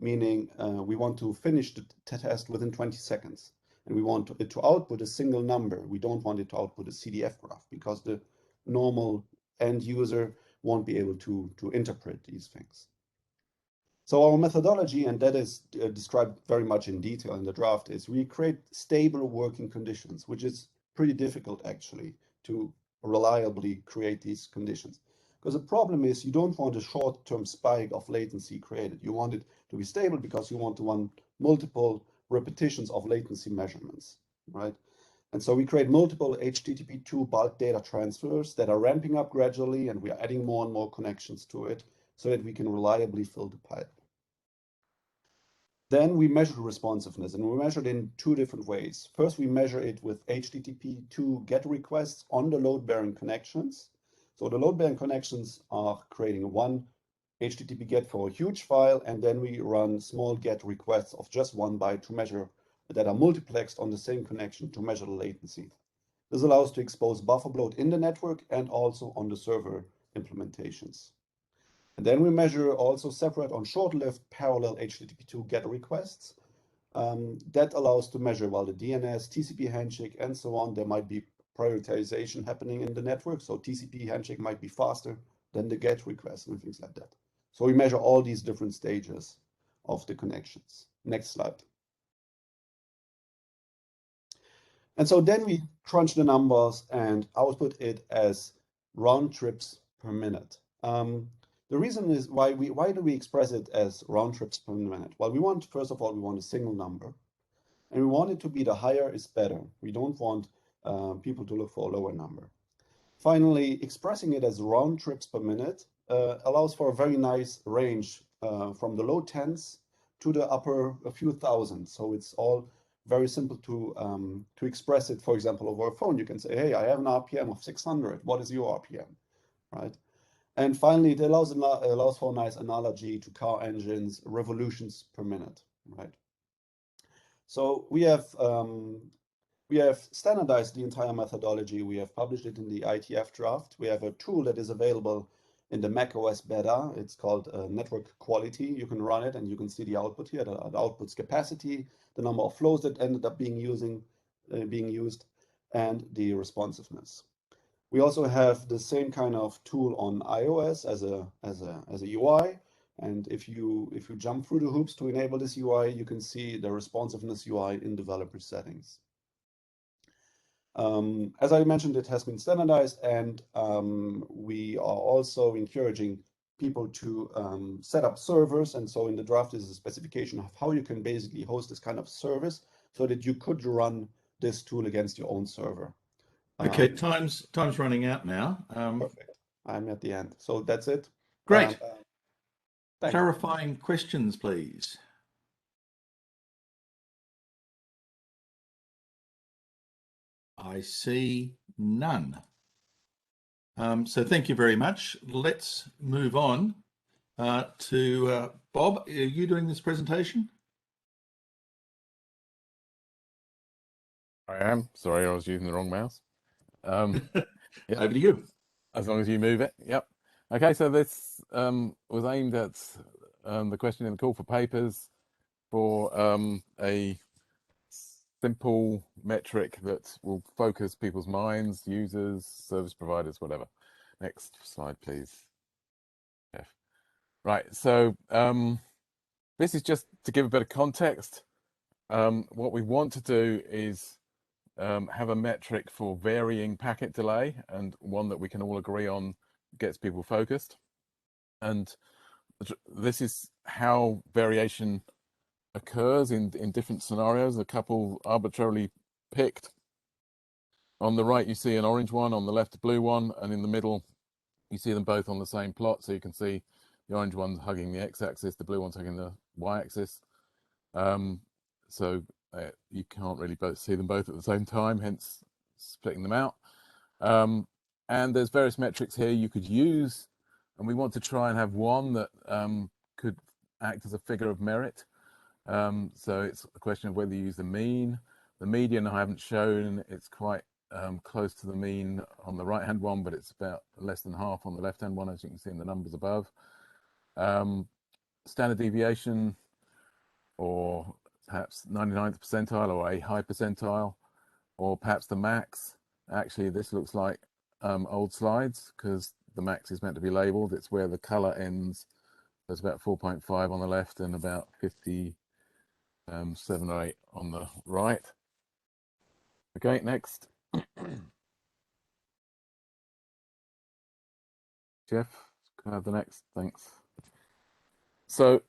meaning we want to finish the test within 20 seconds. And we want it to output a single number. We don't want it to output a CDF graph because the normal end user won't be able to interpret these things. So our methodology, and that is described very much in detail in the draft, is we create stable working conditions, which is pretty difficult actually to reliably create these conditions. Because the problem is you don't want a short-term spike of latency created. You want it to be stable because you want to run multiple repetitions of latency measurements, right? And so we create multiple HTTP2 bulk data transfers that are ramping up gradually, and we are adding more and more connections to it so that we can reliably fill the pipe. Then we measure responsiveness, and we measure it in two different ways. First, we measure it with HTTP2 GET requests on the load-bearing connections. So the load-bearing connections are creating one HTTP GET for a huge file, and then we run small GET requests of just 1 byte to measure that are multiplexed on the same connection to measure the latency. This allows to expose buffer bloat in the network and also on the server implementations. And then we measure also separate on short-lived parallel HTTP2 GET requests. That allows to measure while the DNS, TCP handshake, and so on, there might be prioritization happening in the network. So TCP handshake might be faster than the GET request and things like that. So we measure all these different stages of the connections. Next slide. And so then we crunch the numbers and output it as round trips per minute. The reason is why do we express it as round trips per minute? Well, first of all, we want a single number, and we want it to be the higher is better. We don't want people to look for a lower number. Finally, expressing it as round trips per minute allows for a very nice range from the low tens to the upper a few thousand. So it's all very simple to express it. For example, over a phone, you can say, hey, I have an RPM of 600. What is your RPM, right? And finally, it allows for a nice analogy to car engines, revolutions per minute, right? So we have standardized the entire methodology. We have published it in the IETF draft. We have a tool that is available in the macOS beta. It's called Network Quality. You can run it and you can see the output here, the output's capacity, the number of flows that ended up being used, and the responsiveness. We also have the same kind of tool on iOS as a UI. And if you jump through the hoops to enable this UI, you can see the responsiveness UI in developer settings. As I mentioned, it has been standardized, and we are also encouraging people to set up servers. And so in the draft is a specification of how you can basically host this kind of service so that you could run this tool against your own server. Okay, time's running out now. Perfect. I'm at the end. So that's it. Great. Thanks. Clarifying questions, please. I see none. So thank you very much. Let's move on to Bob. Are you doing this presentation? I am. Sorry, I was using the wrong mouse. Yeah. Over to you. As long as you move it. Yep. Okay, so this was aimed at the question in the call for papers for a simple metric that will focus people's minds, users, service providers, whatever. Next slide, please. Jeff. Right, so this is just to give a bit of context. What we want to do is have a metric for varying packet delay, and one that we can all agree on gets people focused. And this is how variation occurs in different scenarios, a couple arbitrarily picked. On the right, you see an orange one, on the left, a blue one, and in the middle, you see them both on the same plot. So you can see the orange one's hugging the x-axis, the blue one's hugging the y-axis. So you can't really both see them both at the same time, hence splitting them out. And there's various metrics here you could use, and we want to try and have one that could act as a figure of merit. So it's a question of whether you use the mean. The median I haven't shown. It's quite close to the mean on the right-hand one, but it's about less than half on the left-hand one, as you can see in the numbers above. Standard deviation, or perhaps 99th percentile, or a high percentile, or perhaps the max. Actually, this looks like old slides, because the max is meant to be labeled. It's where the color ends. There's about 4.5 on the left and about 57 or 8 on the right. Okay, next. Jeff, can I have the next? Thanks. So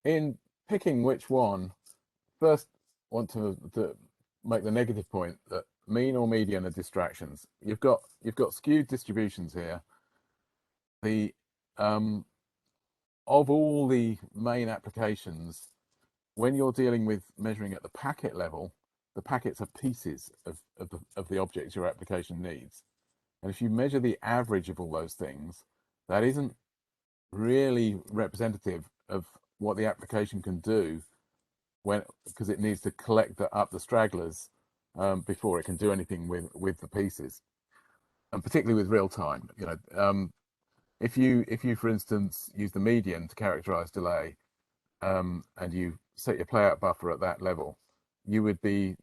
in picking which one, first want to make the negative point that mean or median are distractions. You've got skewed distributions here. The of all the main applications, when you're dealing with measuring at the packet level, the packets are pieces of the objects your application needs. And if you measure the average of all those things, that isn't really representative of what the application can do, because it needs to collect up the stragglers before it can do anything with the pieces, and particularly with real time. If you for instance use the median to characterize delay, and you set your playout buffer at that level, you would be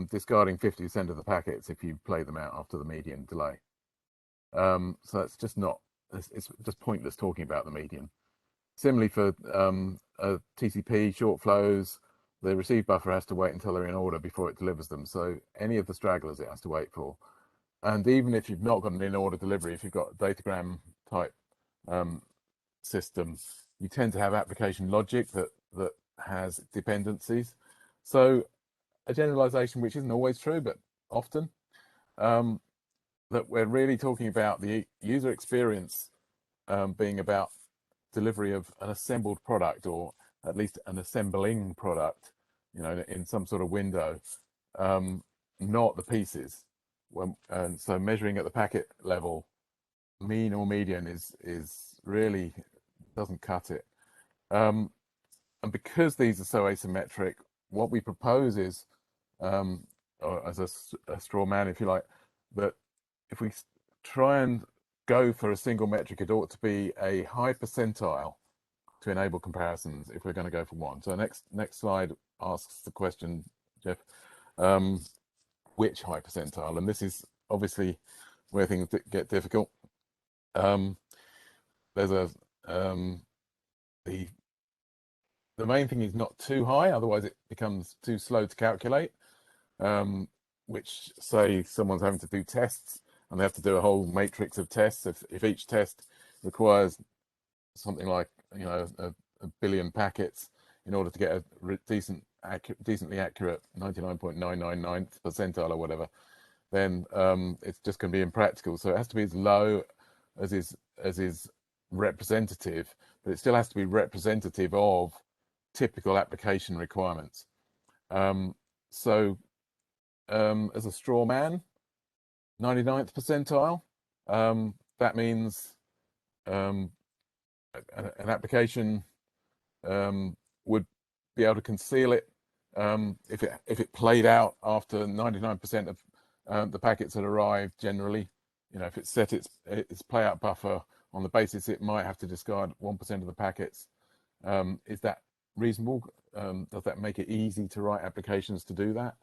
discarding 50% of the packets if you play them out after the median delay. So that's just not, it's just pointless talking about the median. Similarly for TCP short flows, the receive buffer has to wait until they're in order before it delivers them. So any of the stragglers it has to wait for. And even if you've not got an in-order delivery, if you've got a datagram type system, you tend to have application logic that has dependencies. So a generalization, which isn't always true, but often, that we're really talking about the user experience being about delivery of an assembled product, or at least an assembling product, in some sort of window, not the pieces. And so measuring at the packet level, mean or median is really doesn't cut it. And because these are so asymmetric, what we propose is, or as a straw man, if you like, that if we try and go for a single metric, it ought to be a high percentile to enable comparisons if we're going to go for one. So next slide asks the question, Jeff, which high percentile? And this is obviously where things get difficult. There's a the main thing is not too high, otherwise it becomes too slow to calculate. Which say someone's having to do tests and they have to do a whole matrix of tests. If each test requires something like a billion packets in order to get a decently accurate 99.999th percentile or whatever, then it's just going to be impractical. So it has to be as low as is representative, but it still has to be representative of typical application requirements. So as a straw man, 99th percentile, that means an application would be able to conceal it if it played out after 99% of the packets had arrived. Generally, if it set its playout buffer on the basis it might have to discard 1% of the packets, is that reasonable? Does that make it easy to write applications to do that?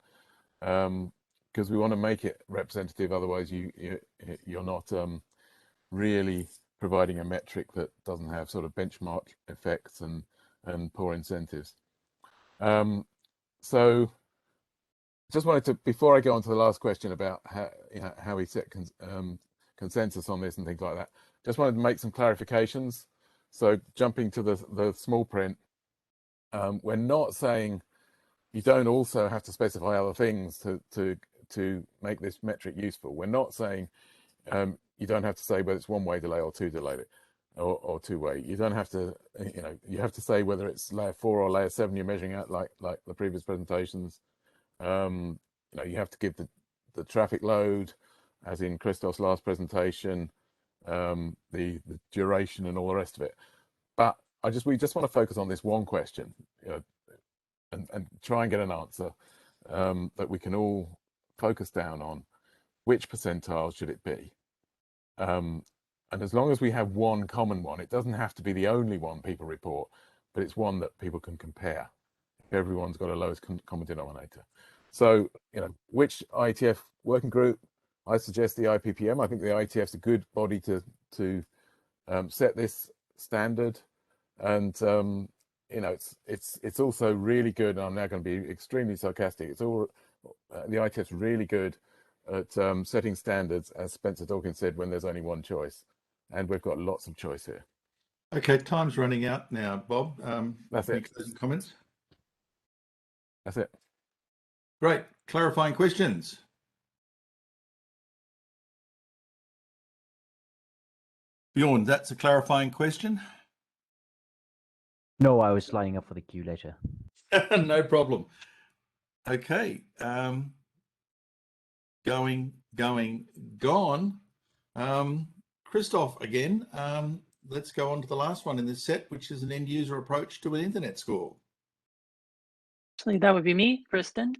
Because we want to make it representative, otherwise you're not really providing a metric that doesn't have sort of benchmark effects and poor incentives. So just wanted to, before I go on to the last question about how we set consensus on this and things like that, just wanted to make some clarifications. So jumping to the small print, we're not saying you don't also have to specify other things to make this metric useful. We're not saying you don't have to say whether it's one-way delay or or two-way. You don't have to, you have to say whether it's layer 4 or layer 7 you're measuring at, like the previous presentations. You have to give the traffic load, as in Christoph's last presentation, the duration and all the rest of it. But we just want to focus on this one question, and try and get an answer that we can all focus down on. Which percentile should it be? And as long as we have one common one, it doesn't have to be the only one people report, but it's one that people can compare if everyone's got a lowest common denominator. So, which IETF working group? I suggest the IPPM. I think the IETF's a good body to set this standard, and it's also really good. And I'm now going to be extremely sarcastic. The IETF's really good at setting standards, as Spencer Dawkins said, when there's only one choice, and we've got lots of choice here. Okay, time's running out now, Bob. That's it. Closing comments? That's it. Great. Clarifying questions? Bjorn, that's a clarifying question? No, I was lining up for the queue later. No problem. Okay. Gone. Christoph again. Let's go on to the last one in this set, which is an end user approach to an internet score. Actually, that would be me, Kristen.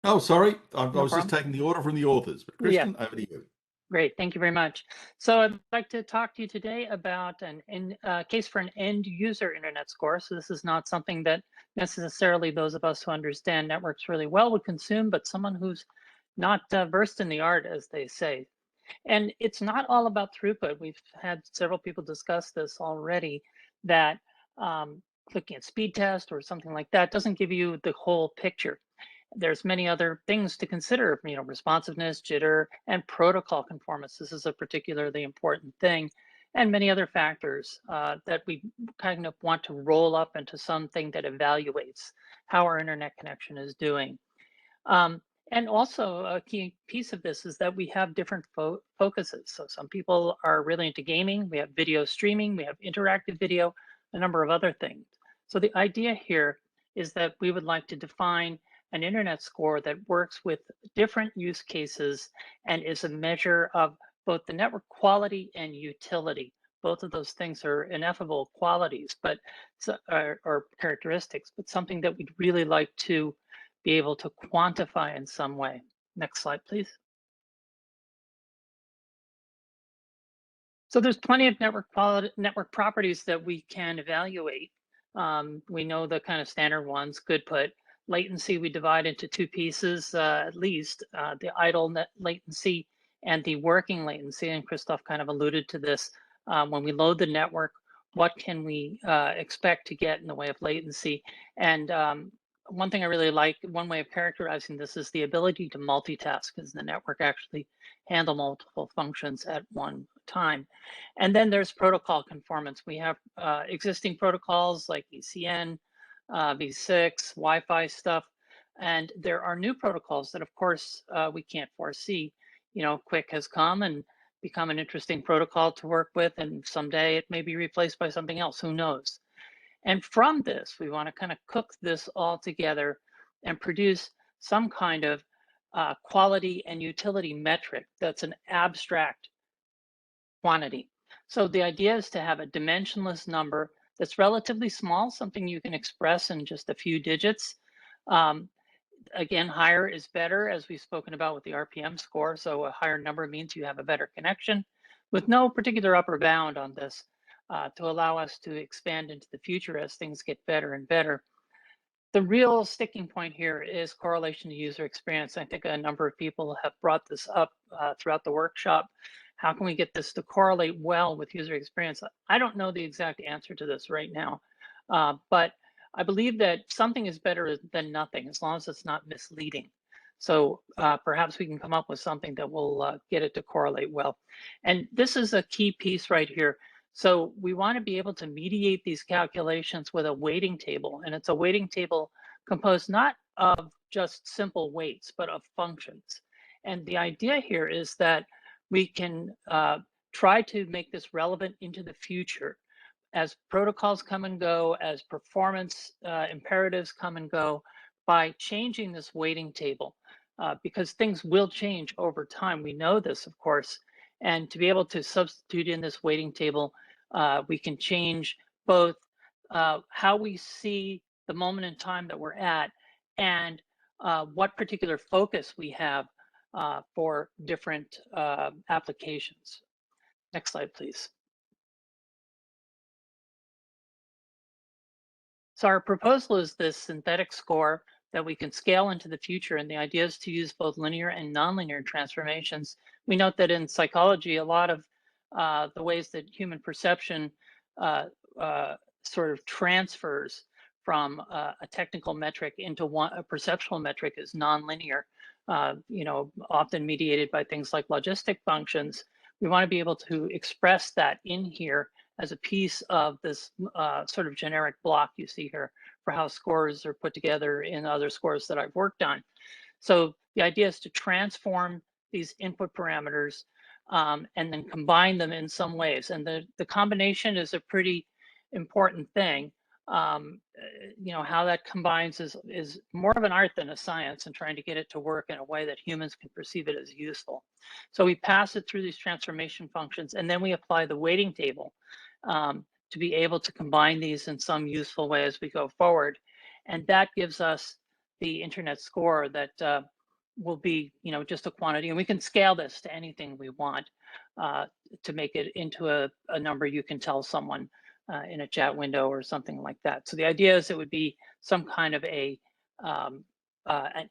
Oh, sorry. I No was just taking the order from the authors, but Kristen, over to you. Great, thank you very much. So I'd like to talk to you today about a case for an end user internet score. So this is not something that necessarily those of us who understand networks really well would consume, but someone who's not versed in the art, as they say. And it's not all about throughput. We've had several people discuss this already, that clicking at speed test or something like that doesn't give you the whole picture. There's many other things to consider, responsiveness, jitter, and protocol conformance. This is a particularly important thing, and many other factors that we kind of want to roll up into something that evaluates how our internet connection is doing. And also a key piece of this is that we have different focuses. So some people are really into gaming, we have video streaming, we have interactive video, a number of other things. So the idea here is that we would like to define an internet score that works with different use cases and is a measure of both the network quality and utility. Both of those things are ineffable qualities, but or characteristics, but something that we'd really like to be able to quantify in some way. Next slide, please. So there's plenty of network properties that we can evaluate. We know the kind of standard ones. Good put. Latency we divide into two pieces at least. The idle net latency and the working latency. And Christoph kind of alluded to this. When we load the network, what can we expect to get in the way of latency? And one thing I really like, one way of characterizing this is the ability to multitask, because the network actually handle multiple functions at one time. And then there's protocol conformance. We have existing protocols like ECN, V6, Wi-Fi stuff, and there are new protocols that, of course, we can't foresee. You know, QUIC has come and become an interesting protocol to work with, and someday it may be replaced by something else, who knows? And from this, we want to kind of cook this all together and produce some kind of quality and utility metric that's an abstract quantity. So the idea is to have a dimensionless number that's relatively small, something you can express in just a few digits. Again, higher is better, as we've spoken about with the RPM score. So a higher number means you have a better connection, with no particular upper bound on this, to allow us to expand into the future as things get better and better. The real sticking point here is correlation to user experience. I think a number of people have brought this up throughout the workshop. How can we get this to correlate well with user experience? I don't know the exact answer to this right now, but I believe that something is better than nothing, as long as it's not misleading. So perhaps we can come up with something that will get it to correlate well. And this is a key piece right here. So we want to be able to mediate these calculations with a weighting table, and it's a weighting table composed not of just simple weights, but of functions. And the idea here is that we can try to make this relevant into the future. As protocols come and go, as performance imperatives come and go, by changing this weighting table, because things will change over time. We know this, of course, and to be able to substitute in this weighting table, we can change both how we see the moment in time that we're at and what particular focus we have for different applications. Next slide, please. So our proposal is this synthetic score that we can scale into the future, and the idea is to use both linear and nonlinear transformations. We note that in psychology, a lot of the ways that human perception sort of transfers from a technical metric into a perceptual metric is nonlinear, you know, often mediated by things like logistic functions. We want to be able to express that in here as a piece of this sort of generic block you see here for how scores are put together in other scores that I've worked on. So the idea is to transform these input parameters and then combine them in some ways. And the combination is a pretty important thing. You know, how that combines is more of an art than a science, and trying to get it to work in a way that humans can perceive it as useful. So we pass it through these transformation functions, and then we apply the weighting table to be able to combine these in some useful way as we go forward. And that gives us the internet score that will be, you know, just a quantity. And we can scale this to anything we want to make it into a number you can tell someone in a chat window or something like that. So the idea is it would be some kind of an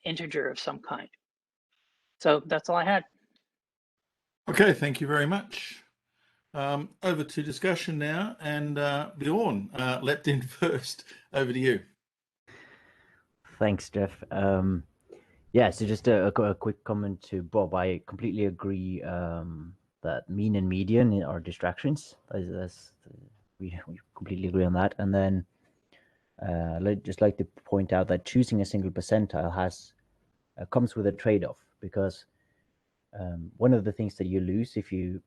integer of some kind. So that's all I had. Okay, thank you very much. Over to discussion now, and Bjorn leapt in first. Over to you. Thanks, Jeff. Yeah, so just a quick comment to Bob. I completely agree that mean and median are distractions. We completely agree on that. And then I'd just like to point out that choosing a single percentile comes with a trade-off, because one of the things that you lose if you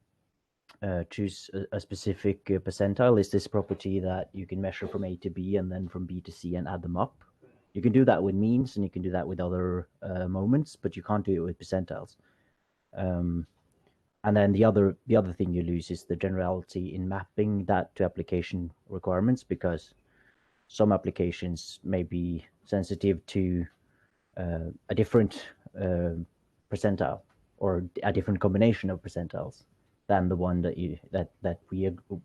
choose a specific percentile is this property that you can measure from A to B and then from B to C and add them up. You can do that with means, and you can do that with other moments, but you can't do it with percentiles. And then the other thing you lose is the generality in mapping that to application requirements, because some applications may be sensitive to a different percentile or a different combination of percentiles than the one that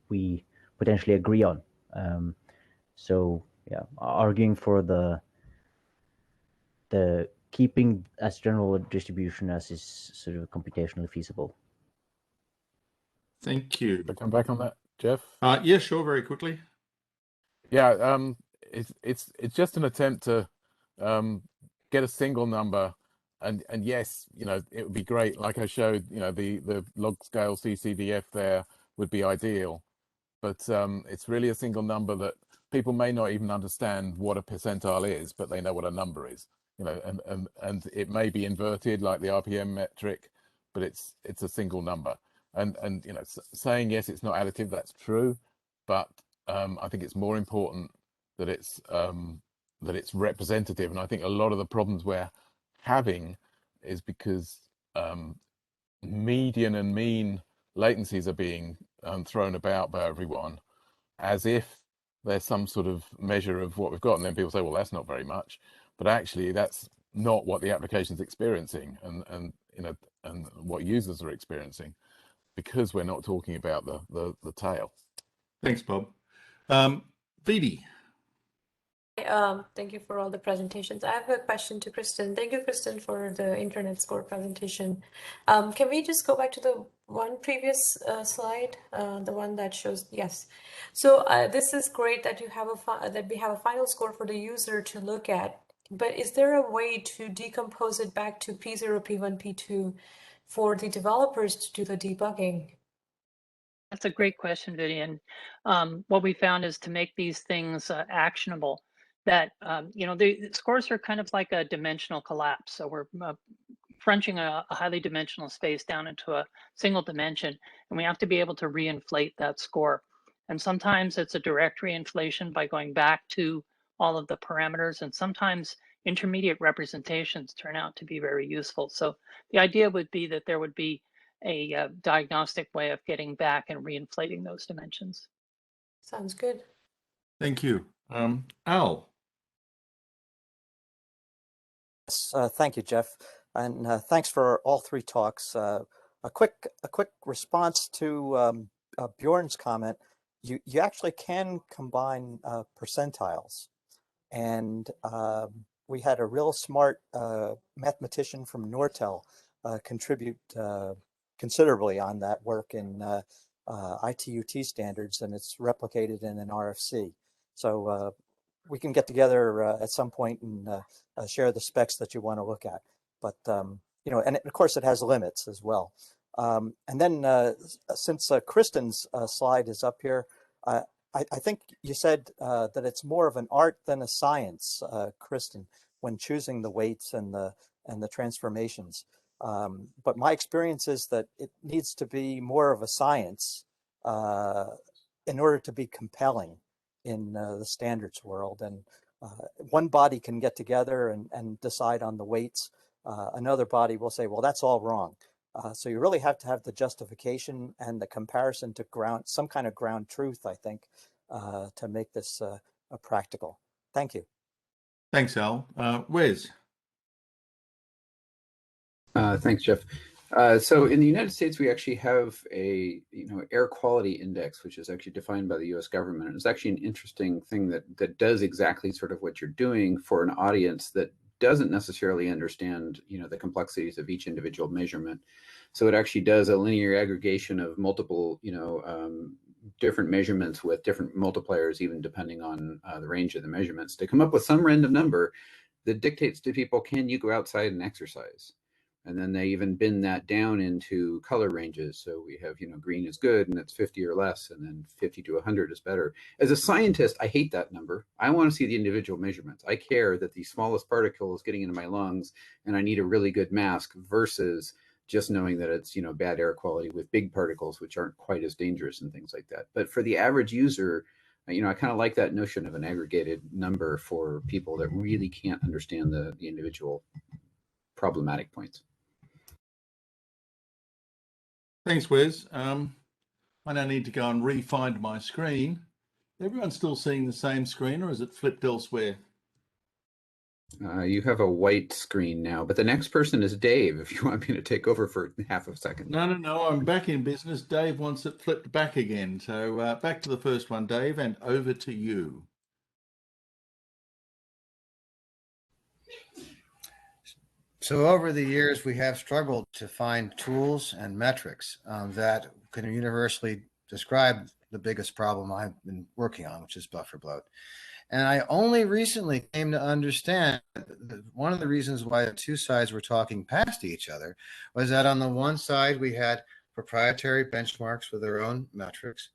we potentially agree on. So yeah, arguing for the keeping as general a distribution as is sort of computationally feasible. Thank you. But come back on that, Jeff. Yeah, sure. Very quickly. Yeah, it's just an attempt to get a single number, and yes, you know, it would be great. Like I showed, you know, the log scale CCDF there would be ideal, but it's really a single number that people may not even understand what a percentile is, but they know what a number is. You know, and it may be inverted like the RPM metric, but it's a single number. And you know, saying yes, it's not additive. That's true, but I think it's more important that it's representative. And I think a lot of the problems we're having is because median and mean latencies are being thrown about by everyone as if there's some sort of measure of what we've got, and then people say, well, that's not very much, but actually that's not what the application's experiencing, and you know, and what users are experiencing, because we're not talking about the tail. Thanks, Bob. Phoebe. Thank you for all the presentations. I have a question to Kristen. Thank you, Kristen, for the internet score presentation. Can we just go back to the one previous slide, the one that shows, yes. So this is great that you have that we have a final score for the user to look at, but is there a way to decompose it back to P0, P1, P2 for the developers to do the debugging? That's a great question, Vivian. What we found is to make these things actionable, that you know, the scores are kind of like a dimensional collapse. So we're crunching a highly dimensional space down into a single dimension, and we have to be able to reinflate that score. And sometimes it's a direct reinflation by going back to all of the parameters, and sometimes intermediate representations turn out to be very useful. So the idea would be that there would be a diagnostic way of getting back and reinflating those dimensions. Sounds good. Thank you. Al. Yes, thank you, Jeff, and thanks for all three talks. A quick response to Bjorn's comment. You actually can combine percentiles, and we had a real smart mathematician from Nortel contribute considerably on that work in ITUT standards, and it's replicated in an RFC. So we can get together at some point and share the specs that you want to look at. But, you know, and of course it has limits as well. And then since Kristen's slide is up here, I think you said that it's more of an art than a science, Kristen, when choosing the weights and the transformations. But my experience is that it needs to be more of a science in order to be compelling in the standards world. And one body can get together and decide on the weights. Another body will say, well, that's all wrong. So you really have to have the justification and the comparison to ground, some kind of ground truth, I think, to make this practical. Thank you. Thanks, Al. Wes. Thanks, Jeff. So in the United States, we actually have a air quality index, which is actually defined by the U.S. government. And it's actually an interesting thing that does exactly sort of what you're doing for an audience that doesn't necessarily understand the complexities of each individual measurement. So it actually does a linear aggregation of multiple different measurements with different multipliers, even depending on the range of the measurements, to come up with some random number that dictates to people, can you go outside and exercise? And then they even bin that down into color ranges. So we have, green is good and it's 50 or less, and then 50 to 100 is better. As a scientist, I hate that number. I want to see the individual measurements. I care that the smallest particle is getting into my lungs and I need a really good mask, versus just knowing that it's, bad air quality with big particles, which aren't quite as dangerous and things like that. But for the average user, I kind of like that notion of an aggregated number for people that really can't understand the individual problematic points. Thanks, Wes. I now need to go and re-find my screen. Everyone's still seeing the same screen, or is it flipped elsewhere? You have a white screen now, but the next person is Dave, if you want me to take over for half a second. No, I'm back in business. Dave wants it flipped back again. So back to the first one, Dave, and over to you. So over the years, we have struggled to find tools and metrics that can universally describe the biggest problem I've been working on, which is buffer bloat. And I only recently came to understand that one of the reasons why the two sides were talking past each other was that on the one side, we had proprietary benchmarks with their own metrics.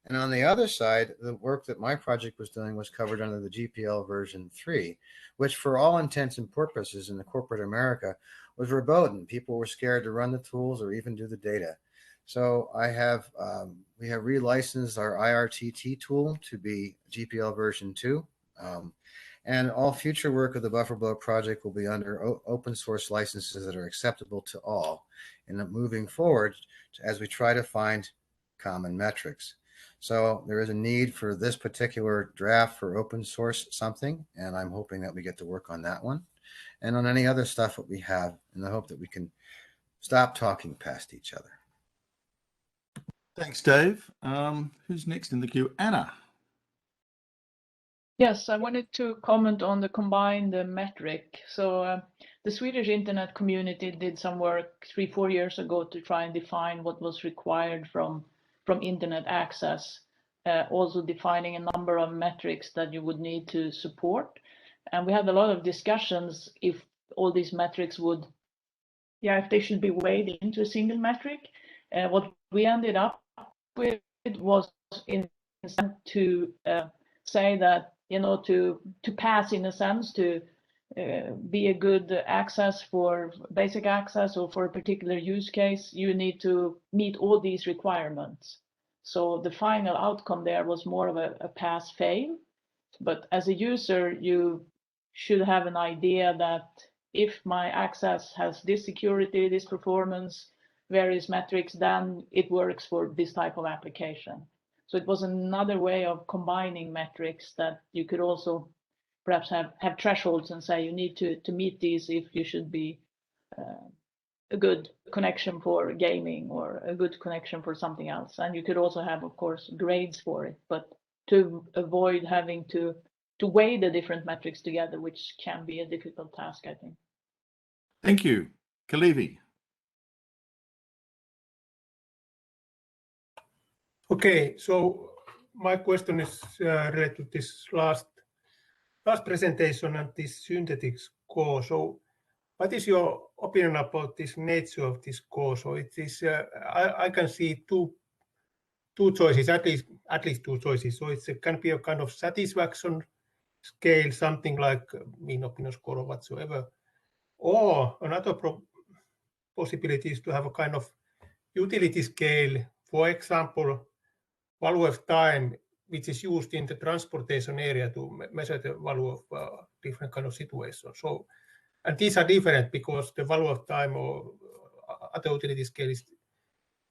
And on the other side, the work that my project was doing was covered under the GPL version 3, which for all intents and purposes in the corporate America was verboten. People were scared to run the tools or even do the data. So we have relicensed our IRTT tool to be GPL version 2. And all future work of the Buffer Bloat project will be under open source licenses that are acceptable to all. And moving forward, as we try to find common metrics. So there is a need for this particular draft for open source something, and I'm hoping that we get to work on that one and on any other stuff that we have in the hope that we can stop talking past each other. Thanks, Dave. Who's next in the queue? Anna. Yes, I wanted to comment on the combined metric. So the Swedish internet community did some work 3-4 years ago to try and define what was required from internet access, also defining a number of metrics that you would need to support. And we had a lot of discussions if all these metrics would, if they should be weighed into a single metric. What we ended up with was to say that, to pass in a sense, to be a good access for basic access or for a particular use case, you need to meet all these requirements. So the final outcome there was more of a pass fail. But as a user, you should have an idea that if my access has this security, this performance, various metrics, then it works for this type of application. So it was another way of combining metrics that you could also perhaps have thresholds and say you need to meet these if you should be a good connection for gaming or a good connection for something else. And you could also have, of course, grades for it, but to avoid having to weigh the different metrics together, which can be a difficult task, I think. Thank you. Kalevi. Okay, so my question is related to this last presentation and this synthetic score. So what is your opinion about this nature of this score? So it is, I can see two choices, at least two choices. So it can be a kind of satisfaction scale, something like mean opinion score or whatsoever. Or another possibility is to have a kind of utility scale, for example, value of time, which is used in the transportation area to measure the value of different kind of situations. So, and these are different because the value of time or other utility scale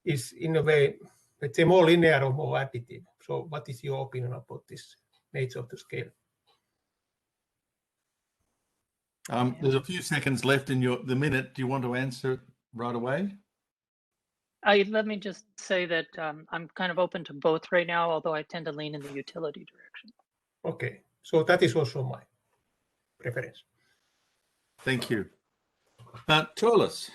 is in a way, let's say, more linear or more additive. So what is your opinion about this nature of the scale? There's a few seconds left in the minute. Do you want to answer right away? Let me just say that I'm kind of open to both right now, although I tend to lean in the utility direction. Okay, so that is also my preference. Thank you. Turles.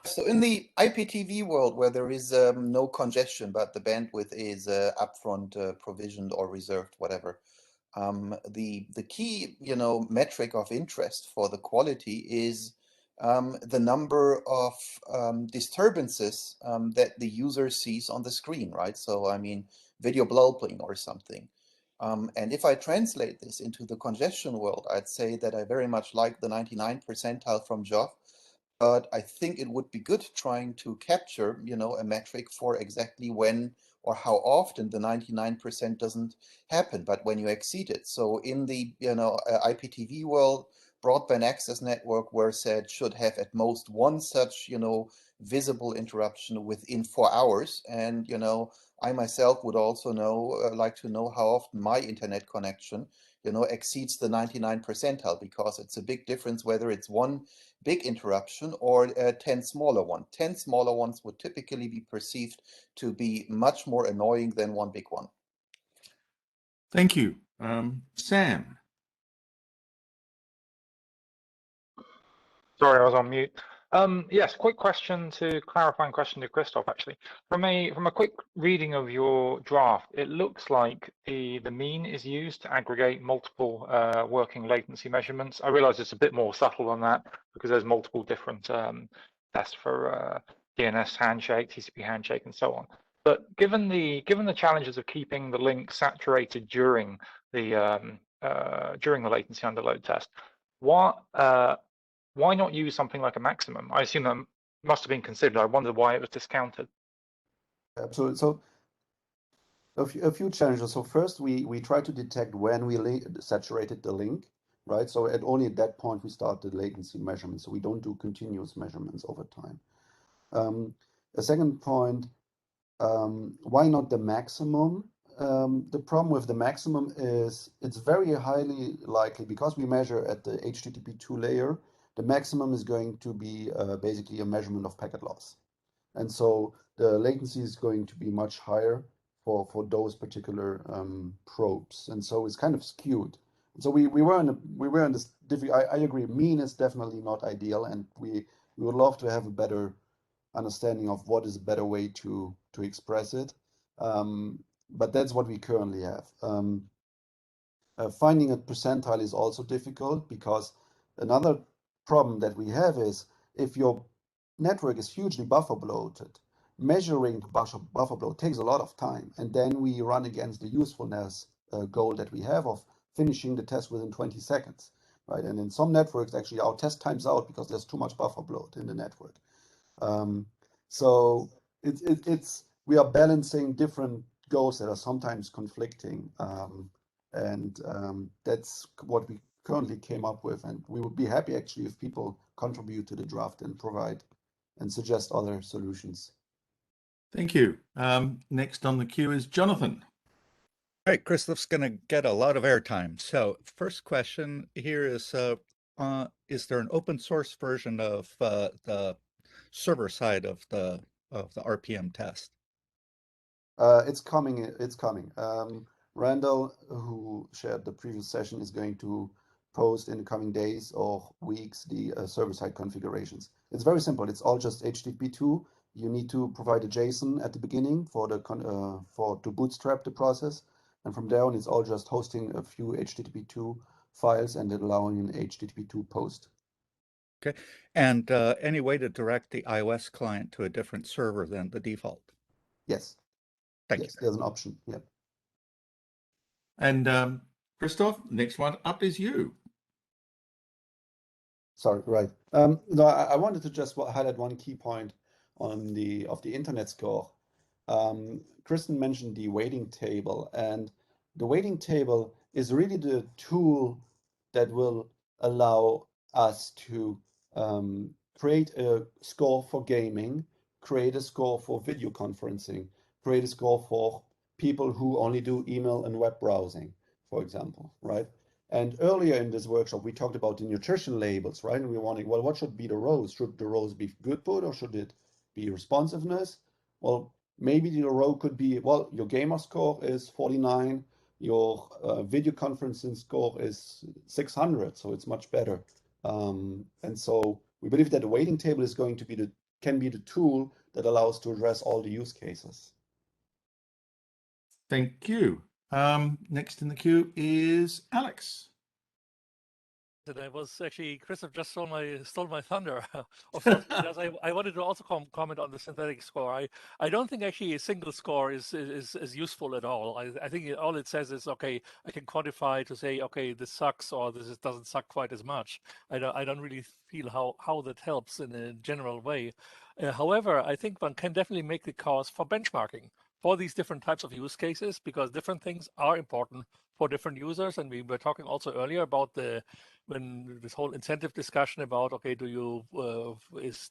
So in the IPTV world, where there is no congestion, but the bandwidth is upfront provisioned or reserved, whatever, the key metric of interest for the quality is the number of disturbances that the user sees on the screen, right? So I mean, video bloatling or something. And if I translate this into the congestion world, I'd say that I very much like the 99th percentile from Joff, but I think it would be good trying to capture, a metric for exactly when or how often the 99% doesn't happen, but when you exceed it. So in the, IPTV world, broadband access network were said should have at most one such, visible interruption within 4 hours. And, I myself would also like to know how often my internet connection, exceeds the 99th percentile, because it's a big difference whether it's one big interruption or 10 smaller ones. 10 smaller ones would typically be perceived to be much more annoying than one big one. Thank you. Sam. Sorry, I was on mute. Yes, quick question to clarifying question to Christoph, actually. From a quick reading of your draft, it looks like the mean is used to aggregate multiple working latency measurements. I realize it's a bit more subtle than that because there's multiple different tests for DNS handshake, TCP handshake, and so on. But given the challenges of keeping the link saturated during the latency underload test, why not use something like a maximum? I assume that must have been considered. I wonder why it was discounted. Absolutely. So a few challenges. So first, we try to detect when we saturated the link, right? So only at that point we start the latency measurements. So we don't do continuous measurements over time. A second point, why not the maximum? The problem with the maximum is it's very highly likely, because we measure at the HTTP2 layer, the maximum is going to be basically a measurement of packet loss. And so the latency is going to be much higher for those particular probes. And so it's kind of skewed. So we were in this I agree, mean is definitely not ideal, and we would love to have a better understanding of what is a better way to express it. But that's what we currently have. Finding a percentile is also difficult, because another problem that we have is if your network is hugely buffer bloated, measuring buffer bloat takes a lot of time, and then we run against the usefulness goal that we have of finishing the test within 20 seconds, right? And in some networks, actually, our test times out because there's too much buffer bloat in the network. So we are balancing different goals that are sometimes conflicting, and that's what we currently came up with. And we would be happy actually if people contribute to the draft and provide and suggest other solutions. Thank you. Next on the queue is Jonathan. All right, Christoph's going to get a lot of airtime. So first question here is there an open source version of the server side of the RPM test? It's coming. Randall, who shared the previous session, is going to post in the coming days or weeks the server-side configurations. It's very simple. It's all just HTTP2. You need to provide a JSON at the beginning to bootstrap the process, and from there on, it's all just hosting a few HTTP2 files and then allowing an HTTP2 post. Okay, and any way to direct the iOS client to a different server than the default? Yes. Thank you. There's an option. Yeah. And Christoph, next one up is you. Sorry, right. No, I wanted to just highlight one key point of the internet score. Kristen mentioned the weighting table, and the weighting table is really the tool that will allow us to create a score for gaming, create a score for video conferencing, create a score for people who only do email and web browsing, for example, right? And earlier in this workshop, we talked about the nutrition labels, right? And we were wondering, well, what should be the rows? Should the rows be good put, or should it be responsiveness? Well, maybe the row could be, well, your gamer score is 49, your video conferencing score is 600, so it's much better. And so we believe that the weighting table is going to can be the tool that allows to address all the use cases. Thank you. Next in the queue is Alex. And I was actually, Christoph just stole my thunder of sorts, because I wanted to also comment on the synthetic score. I don't think actually a single score is useful at all. I think all it says is, okay, I can quantify to say, okay, this sucks, or this doesn't suck quite as much. I don't really feel how that helps in a general way. However, I think one can definitely make the case for benchmarking for these different types of use cases, because different things are important for different users. And we were talking also earlier about when this whole incentive discussion about, okay, is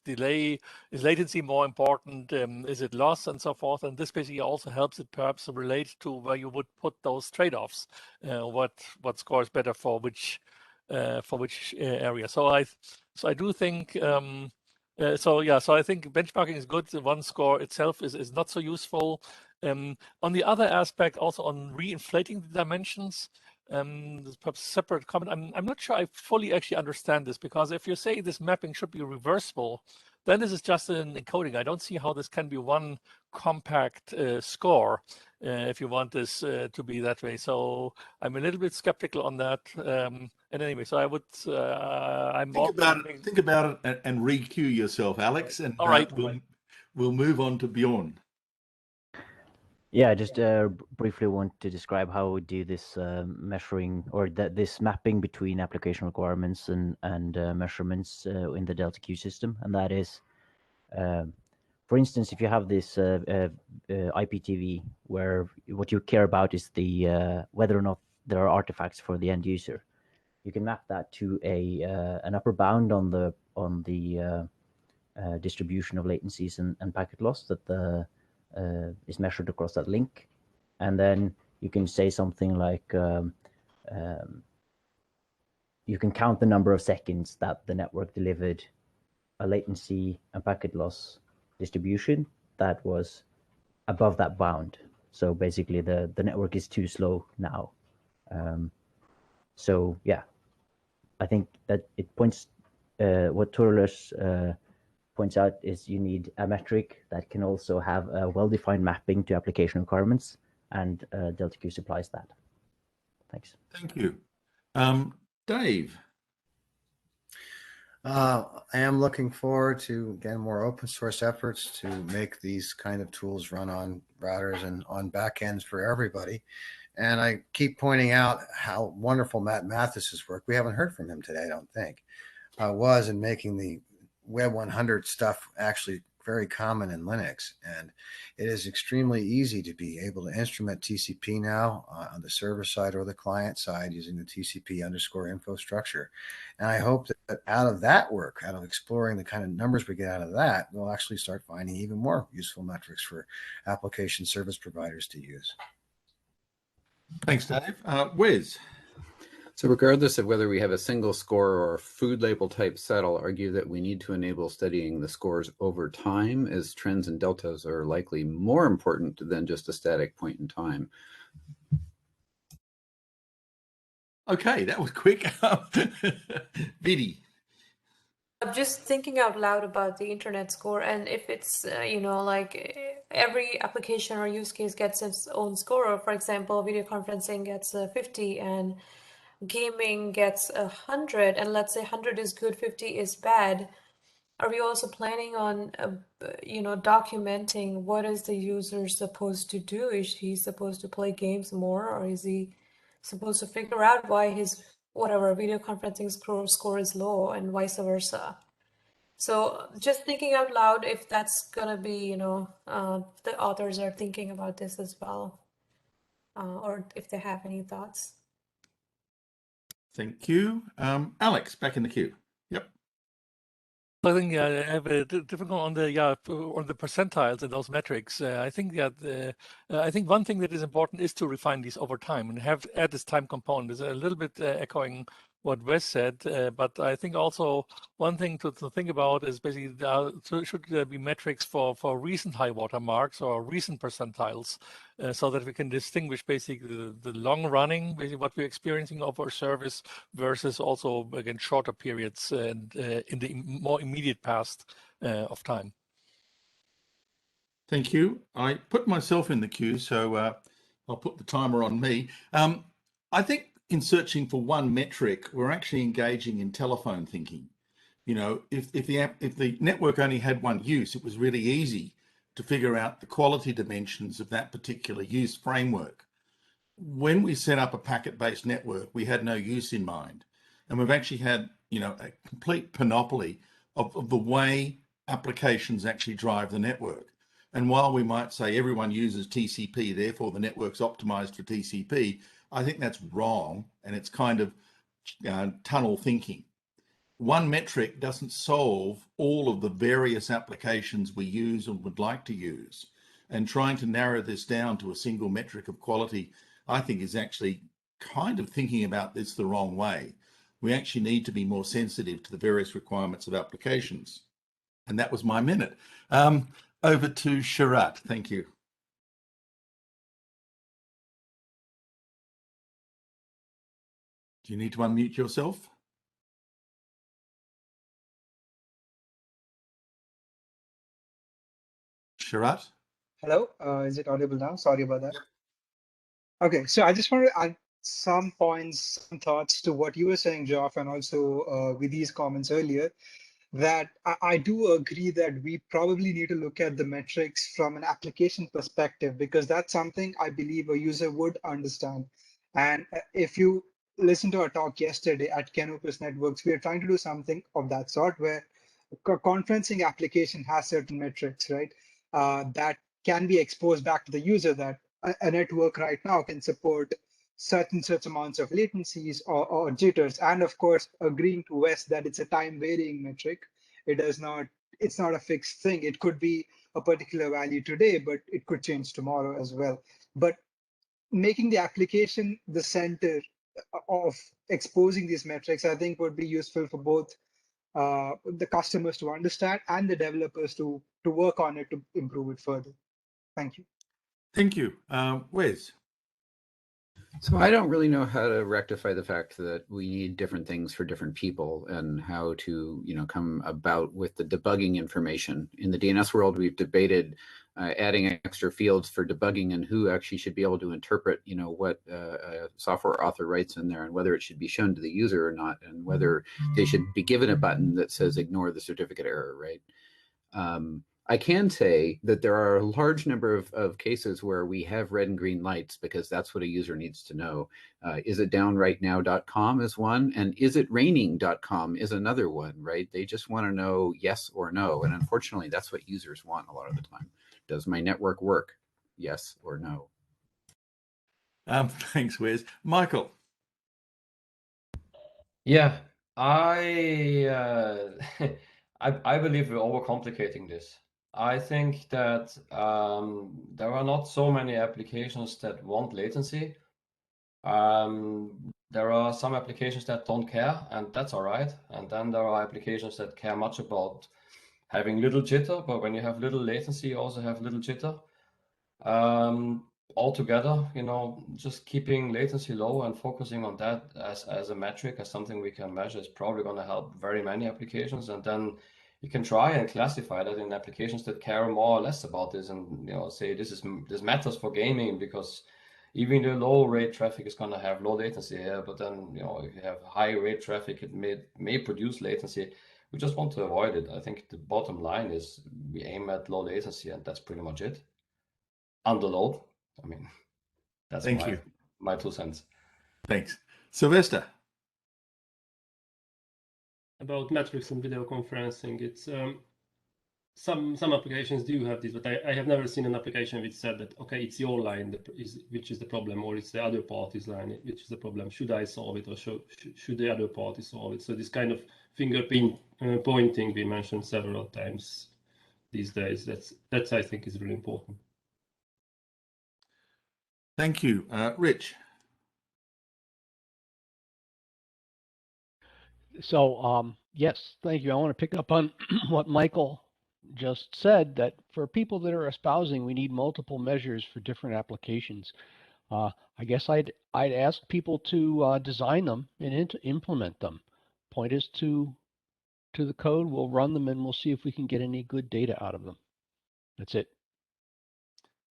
latency more important? Is it loss, and so forth? And this basically also helps it perhaps relate to where you would put those trade-offs. What score is better for which area? So I do think. So I think benchmarking is good. The one score itself is not so useful. On the other aspect, also on reinflating the dimensions, perhaps separate comment. I'm not sure I fully actually understand this, because if you say this mapping should be reversible, then this is just an encoding. I don't see how this can be one compact score if you want this to be that way. So I'm a little bit skeptical on that. And anyway, so I would, think about it and re-cue yourself, Alex, and all right. We'll move on to Bjorn. Yeah, I just briefly want to describe how we do this measuring, or this mapping between application requirements and measurements in the Delta Q system. And that is, for instance, if you have this IPTV, where what you care about is the whether or not there are artifacts for the end user, you can map that to an upper bound on the distribution of latencies and packet loss that is measured across that link. And then you can say something like, you can count the number of seconds that the network delivered a latency and packet loss distribution that was above that bound. So basically the network is too slow now. So yeah, I think that it points, what Turles points out is you need a metric that can also have a well-defined mapping to application requirements, and Delta Q supplies that. Thanks. Thank you. Dave. I am looking forward to, again, more open source efforts to make these kind of tools run on routers and on backends for everybody. And I keep pointing out how wonderful Matt Mathis's work, we haven't heard from him today, I don't think, was in making the Web 100 stuff actually very common in Linux. And it is extremely easy to be able to instrument TCP now on the server side or the client side using the TCP_info structure. And I hope that out of that work, out of exploring the kind of numbers we get out of that, we'll actually start finding even more useful metrics for application service providers to use. Thanks, Dave. Wes. So regardless of whether we have a single score or a food label type set, I'll argue that we need to enable studying the scores over time, as trends and deltas are likely more important than just a static point in time. Okay, that was quick. Viddy. I'm just thinking out loud about the internet score, and if it's, like every application or use case gets its own score, or for example, video conferencing gets 50 and gaming gets 100, and let's say 100 is good, 50 is bad. Are we also planning on, documenting what is the user supposed to do? Is he supposed to play games more, or is he supposed to figure out why his whatever video conferencing score is low, and vice versa? So just thinking out loud, if that's gonna be, the authors are thinking about this as well, or if they have any thoughts. Thank you. Alex, back in the queue. Yep. I think I have a difficult on the percentiles and those metrics. I think that I think one thing that is important is to refine these over time and add this time component. Is a little bit echoing what Wes said, but I think also one thing to think about is basically should there be metrics for recent high water marks or recent percentiles, so that we can distinguish basically the long running, basically what we're experiencing of our service versus also again shorter periods and in the more immediate past of time. Thank you. I put myself in the queue, so I'll put the timer on me. I think in searching for one metric, we're actually engaging in telephone thinking. If the network only had one use, it was really easy to figure out the quality dimensions of that particular use framework. When we set up a packet-based network, we had no use in mind, and we've actually had a complete panoply of the way applications actually drive the network. And while we might say everyone uses TCP, therefore the network's optimized for TCP, I think that's wrong, and it's kind of tunnel thinking. One metric doesn't solve all of the various applications we use and would like to use. And trying to narrow this down to a single metric of quality, I think, is actually kind of thinking about this the wrong way. We actually need to be more sensitive to the various requirements of applications. And that was my minute. Over to Sharat. Thank you. Do you need to unmute yourself? Sharat? Hello, is it audible now? Sorry about that. Okay, so I just want to add some points, some thoughts to what you were saying, Geoff, and also with these comments earlier, that I do agree that we probably need to look at the metrics from an application perspective, because that's something I believe a user would understand. And if you listen to our talk yesterday at Canopus Networks, we are trying to do something of that sort, where conferencing application has certain metrics, right? That can be exposed back to the user, that a network right now can support certain such amounts of latencies or jitters. And of course, agreeing to Wes that it's a time varying metric. It's not a fixed thing. It could be a particular value today, but it could change tomorrow as well. But making the application the center of exposing these metrics, I think would be useful for both the customers to understand and the developers to work on it to improve it further. Thank you. Thank you. Wes? So I don't really know how to rectify the fact that we need different things for different people, and how to, come about with the debugging information. In the DNS world, we've debated adding extra fields for debugging and who actually should be able to interpret, what a software author writes in there, and whether it should be shown to the user or not, and whether they should be given a button that says ignore the certificate error, right? I can say that there are a large number of cases where we have red and green lights, because that's what a user needs to know. Is it down right now.com is one, and is it raining.com is another one, right? They just want to know yes or no. And unfortunately, that's what users want a lot of the time. Does my network work? Yes or no. Thanks, Wes. Michael? Yeah, I I believe we're overcomplicating this. I think that there are not so many applications that want latency. There are some applications that don't care, and that's all right. And then there are applications that care much about having little jitter, but when you have little latency, you also have little jitter. Altogether, just keeping latency low and focusing on that as a metric, as something we can measure, is probably going to help very many applications. And then you can try and classify that in applications that care more or less about this, and say this matters for gaming, because even the low rate traffic is going to have low latency here. But then if you have high rate traffic, it may produce latency. We just want to avoid it. I think the bottom line is we aim at low latency, and that's pretty much it. Under load. I mean, that's my 2 cents. Thanks. Sylvester? About metrics and video conferencing, it's some applications do have this, but I have never seen an application which said that, okay, it's your line which is the problem, or it's the other party's line which is the problem. Should I solve it, or should the other party solve it? So this kind of fingerprint pointing we mentioned several times these days, that's I think is really important. Thank you. Rich? So, yes, thank you. I want to pick up on what Michael just said, that for people that are espousing, we need multiple measures for different applications. I guess I'd ask people to design them and implement them. Point us to the code, we'll run them, and we'll see if we can get any good data out of them. That's it.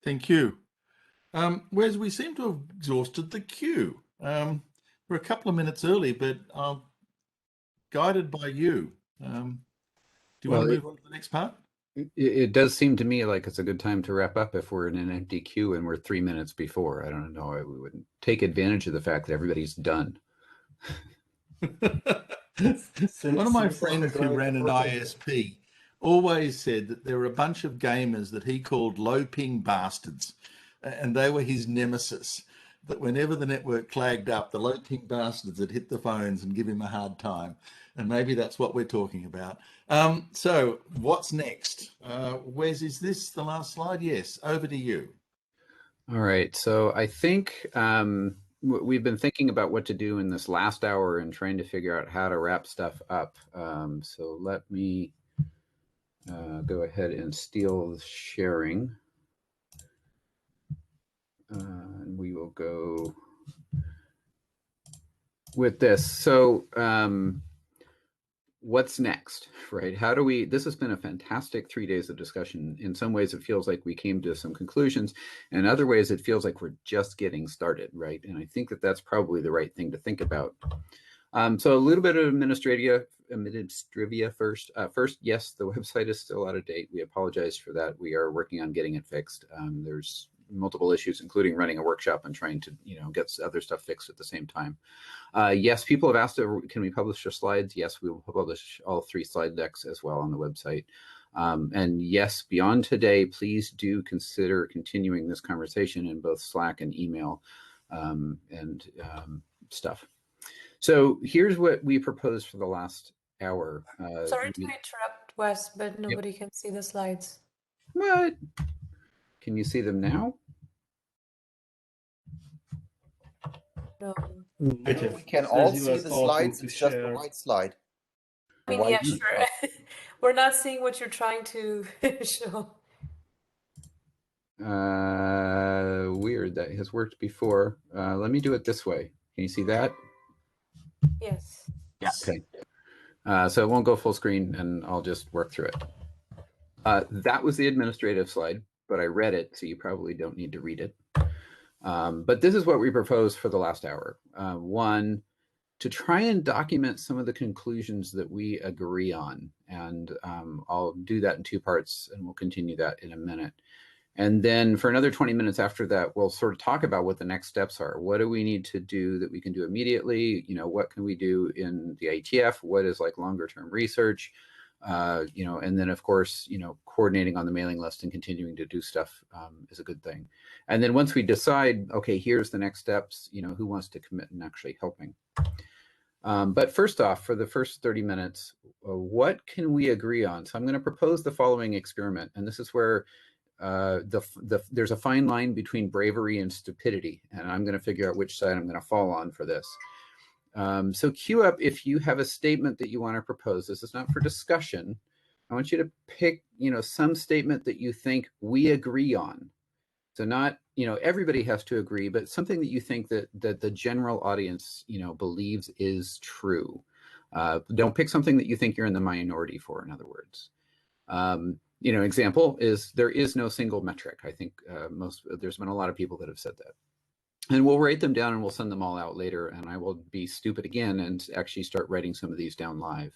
Thank you. Wes, we seem to have exhausted the queue. We're a couple of minutes early, but guided by you. Do you want to move on to the next part? It does seem to me like it's a good time to wrap up if we're in an empty queue and we're 3 minutes before. I don't know why we wouldn't take advantage of the fact that everybody's done. One of my friends who ran an ISP always said that there were a bunch of gamers that he called low ping bastards, and they were his nemesis. That whenever the network clagged up, the low ping bastards would hit the phones and give him a hard time. And maybe that's what we're talking about. So what's next? Wes, is this the last slide? Yes, over to you. All right. So I think we've been thinking about what to do in this last hour and trying to figure out how to wrap stuff up. So let me go ahead and steal sharing. And we will go with this. So what's next, right? How do we, this has been a fantastic 3 days of discussion. In some ways, it feels like we came to some conclusions. In other ways, it feels like we're just getting started, right? And I think that that's probably the right thing to think about. So a little bit of administrivia first. First, yes, the website is still out of date. We apologize for that. We are working on getting it fixed. There's multiple issues, including running a workshop and trying to, get other stuff fixed at the same time. Yes, people have asked, can we publish the slides? Yes, we will publish all 3 slide decks as well on the website. And yes, beyond today, please do consider continuing this conversation in both Slack and email and stuff. So here's what we proposed for the last hour. Sorry to interrupt, Wes, but nobody can see the slides. What? Can you see them now? No. We can all see the slides. It's just the white slide. I mean, yeah, sure. We're not seeing what you're trying to show. Weird. That has worked before. Let me do it this way. Can you see that? Yes. Okay. So it won't go full screen, and I'll just work through it. That was the administrative slide, but I read it, so you probably don't need to read it. But this is what we proposed for the last hour. One, to try and document some of the conclusions that we agree on. And I'll do that in 2 parts, and we'll continue that in a minute. And then for another 20 minutes after that, we'll sort of talk about what the next steps are. What do we need to do that we can do immediately? What can we do in the IETF? What is like longer term research? And then of course, coordinating on the mailing list and continuing to do stuff is a good thing. And then once we decide, okay, here's the next steps, who wants to commit and actually helping? But first off, for the first 30 minutes, what can we agree on? So I'm going to propose the following experiment. And this is where there's a fine line between bravery and stupidity. And I'm going to figure out which side I'm going to fall on for this. So queue up if you have a statement that you want to propose. This is not for discussion. I want you to pick, some statement that you think we agree on. So not, everybody has to agree, but something that you think that the general audience, believes is true. Don't pick something that you think you're in the minority for, in other words. Example is there is no single metric. I think there's been a lot of people that have said that. And we'll write them down and we'll send them all out later. And I will be stupid again and actually start writing some of these down live.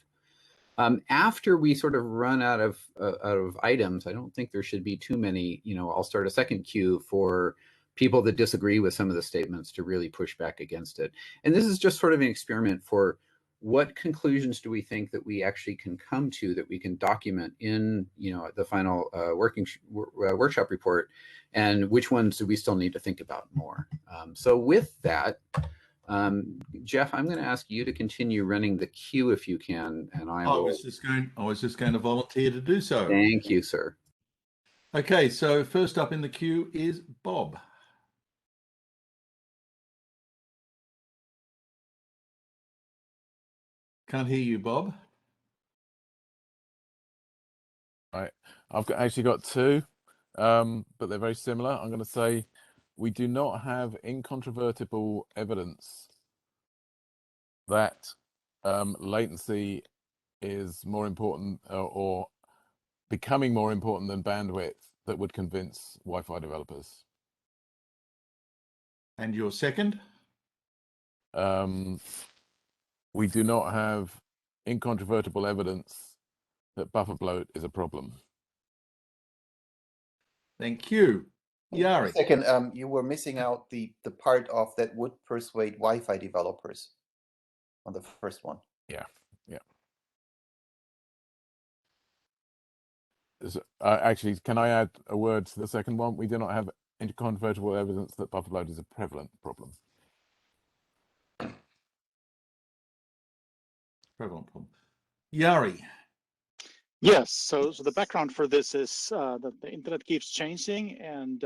After we sort of run out of items, I don't think there should be too many. I'll start a second queue for people that disagree with some of the statements to really push back against it. And this is just sort of an experiment for what conclusions do we think that we actually can come to that we can document in the final workshop report, and which ones do we still need to think about more. So with that, Jeff, I'm going to ask you to continue running the queue if you can, and I was just going to volunteer to do so. Thank you, sir. Okay, so first up in the queue is Bob. Can't hear you, Bob. Right, I've actually got 2, but they're very similar. I'm going to say we do not have incontrovertible evidence that latency is more important or becoming more important than bandwidth that would convince Wi-Fi developers. And your second? We do not have incontrovertible evidence that buffer bloat is a problem. Thank you. Jari. Second, you were missing out the part of that would persuade Wi-Fi developers on the first one. Yeah. Actually, can I add a word to the second one? We do not have incontrovertible evidence that buffer bloat is a prevalent problem. Jari. Yes, so the background for this is that the internet keeps changing, and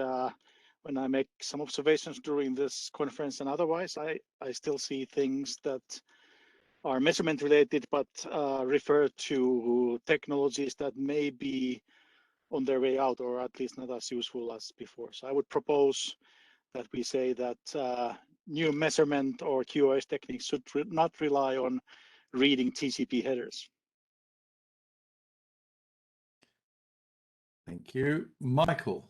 when I make some observations during this conference and otherwise, I still see things that are measurement related, but refer to technologies that may be on their way out, or at least not as useful as before. So I would propose that we say that new measurement or QoS techniques should not rely on reading TCP headers. Thank you. Michael.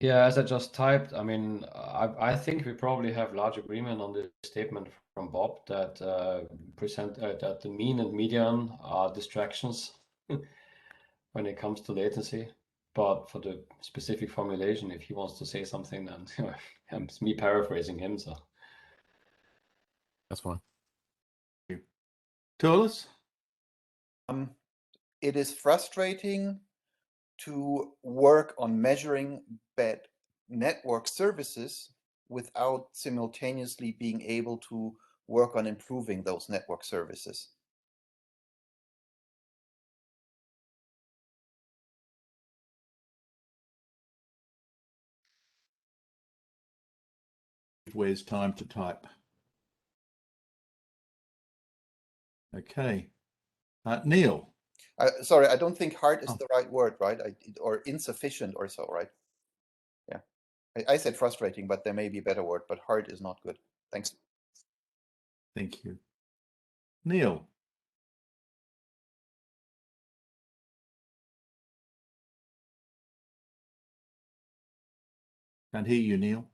Yeah, as I just typed, I mean, I think we probably have large agreement on the statement from Bob that that the mean and median are distractions when it comes to latency. But for the specific formulation, if he wants to say something, then it's me paraphrasing him. So that's fine. Tuolas? It is frustrating to work on measuring bad network services without simultaneously being able to work on improving those network services. Where's time to type? Okay. Neil. Sorry, I don't think hard is the right word, right? Or insufficient or so, right? Yeah. I said frustrating, but there may be a better word, but hard is not good. Thanks. Thank you. Neil. Can't hear you, Neil.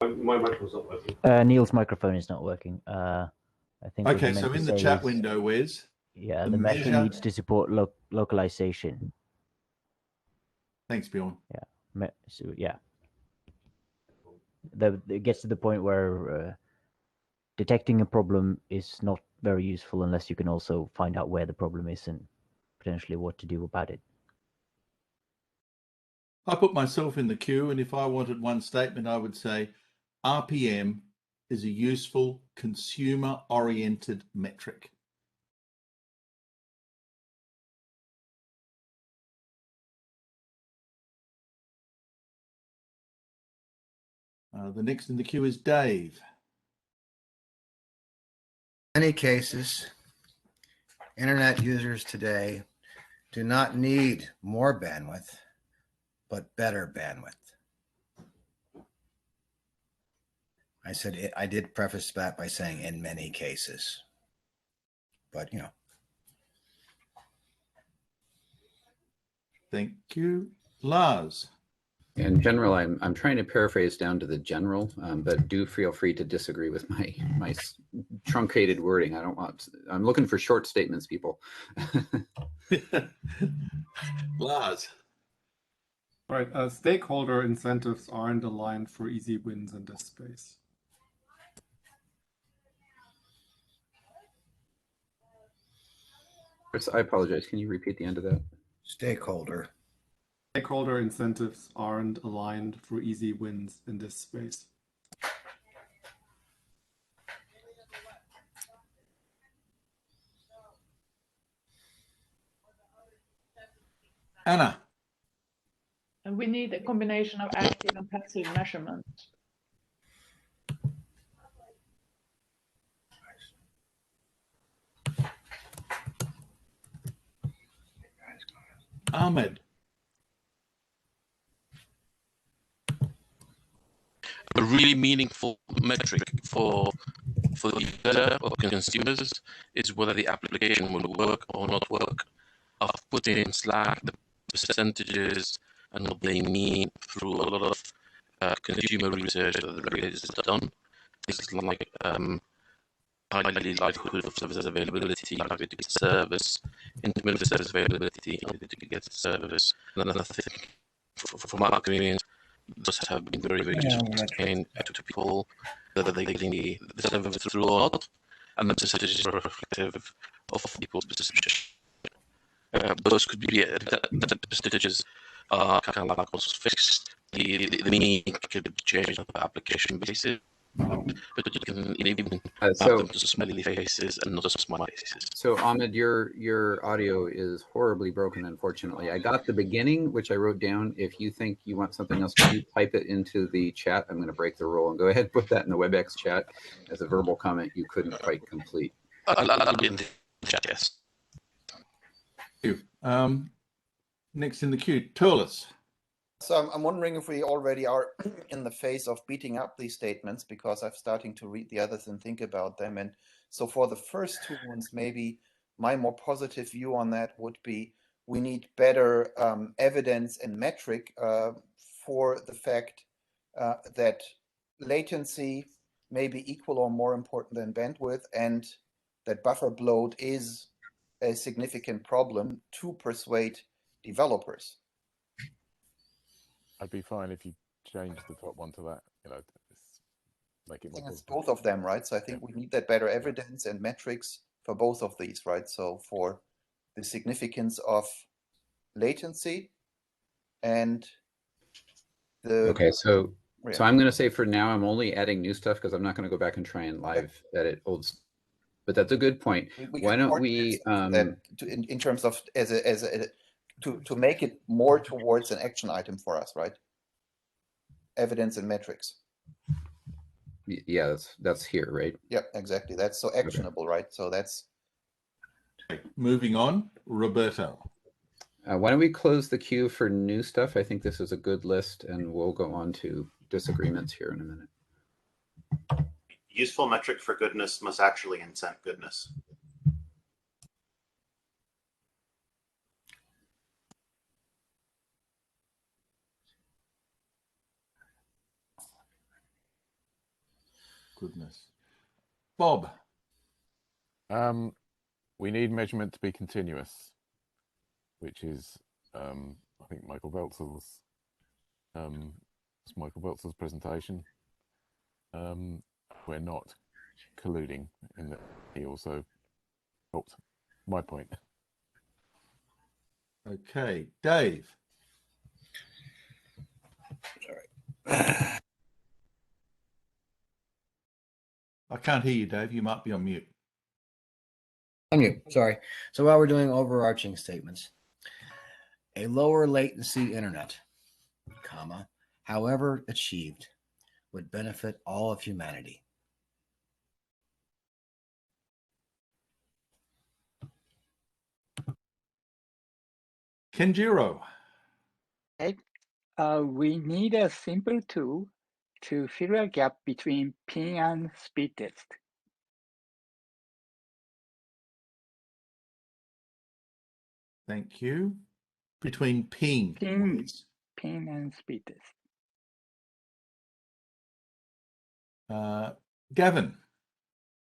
My microphone's not working. Neil's microphone is not working. I think what he Okay, meant so to in the say chat is, window, Wes, yeah, the the measure measure- needs to support localization. Thanks, Bjorn. Yeah, so yeah. It gets to the point where detecting a problem is not very useful unless you can also find out where the problem is and potentially what to do about it. I put myself in the queue, and if I wanted one statement, I would say RPM is a useful consumer-oriented metric. The next in the queue is Dave. In many cases, internet users today do not need more bandwidth, but better bandwidth. I said I did preface that by saying in many cases, but you know. Thank you. Lars. In general, I'm trying to paraphrase down to the general, but do feel free to disagree with my truncated wording. I'm looking for short statements, people. Lars. Right. Stakeholder incentives aren't aligned for easy wins in this space. Chris, I apologize. Can you repeat the end of that? Stakeholder Incentives aren't aligned for easy wins in this space. Anna. And we need a combination of active and passive measurement. Ahmed. A really meaningful metric for the user or consumers is whether the application will work or not work. I've put in Slack the percentages and what they mean through a lot of consumer research that the regulators have done. Things like highly likelihood of service availability, likely to get service, intermittent service availability, likely to get service. And I think from our experience, those have been very, very useful to explain to people whether they're getting the service through or not, and the percentages are reflective of people's perception. Those could be the percentages are kind of like also fixed. The meaning could change on an application basis, but you can even map them to smiley faces and not just smiley faces. So Ahmed, your audio is horribly broken, unfortunately. I got the beginning, which I wrote down. If you think you want something else, can you type it into the chat? I'm going to break the rule and go ahead and put that in the WebEx chat as a verbal comment you couldn't quite complete. I'll be in the chat, yes. Thank you. Next in the queue, Tuolas. So I'm wondering if we already are in the phase of beating up these statements, because I'm starting to read the others and think about them. And so for the first two ones, maybe my more positive view on that would be we need better evidence and metric for the fact that latency may be equal or more important than bandwidth, and that buffer bloat is a significant problem to persuade developers. I'd be fine if you change the top one to that. Make it I think more it's positive. both of them, right? So I think we need that better evidence and metrics for both of these, right? So for the significance of latency and the Okay, so yeah. I'm going to say for now I'm only adding new stuff because I'm not going to go back and try and live edit old. But that's a good point. Why don't we? In terms of to make it more towards an action item for us, right? Evidence and metrics. Yeah, that's here, right? Yep, exactly. That's so actionable, right? So that's moving on. Roberto. Why don't we close the queue for new stuff? I think this is a good list, and we'll go on to disagreements here in a minute. Useful metric for goodness must actually incent goodness. Goodness. Bob. We need measurement to be continuous, which is, I think, Michael Beltzer's presentation. We're not colluding in that he also helped my point. Okay, Dave. Sorry. I can't hear you, Dave. You might be on mute. Unmute, sorry. So while we're doing overarching statements, a lower latency internet, comma, however achieved, would benefit all of humanity. Kenjiro. Okay. We need a simple tool to fill a gap between ping and speed test. Thank you. Between ping and speed test. Gavin.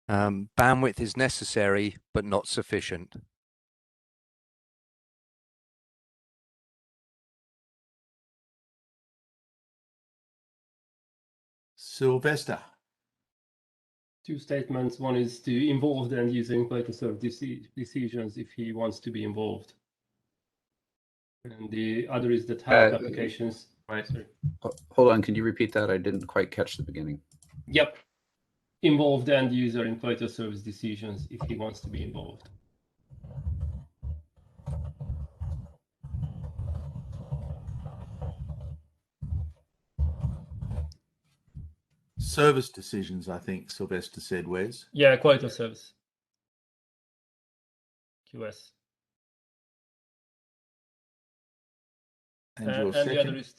Bandwidth is necessary, but not sufficient. Sylvester. Two statements. One is to involve the end user in serve decisions if he wants to be involved. And the other is that help applications. Right. Hold on. Can you repeat that? I didn't quite catch the beginning. Yep. Involve the end user in quality of service decisions if he wants to be involved. Service decisions, I think Sylvester said, Wes. Yeah, quality of service. QS. And the other is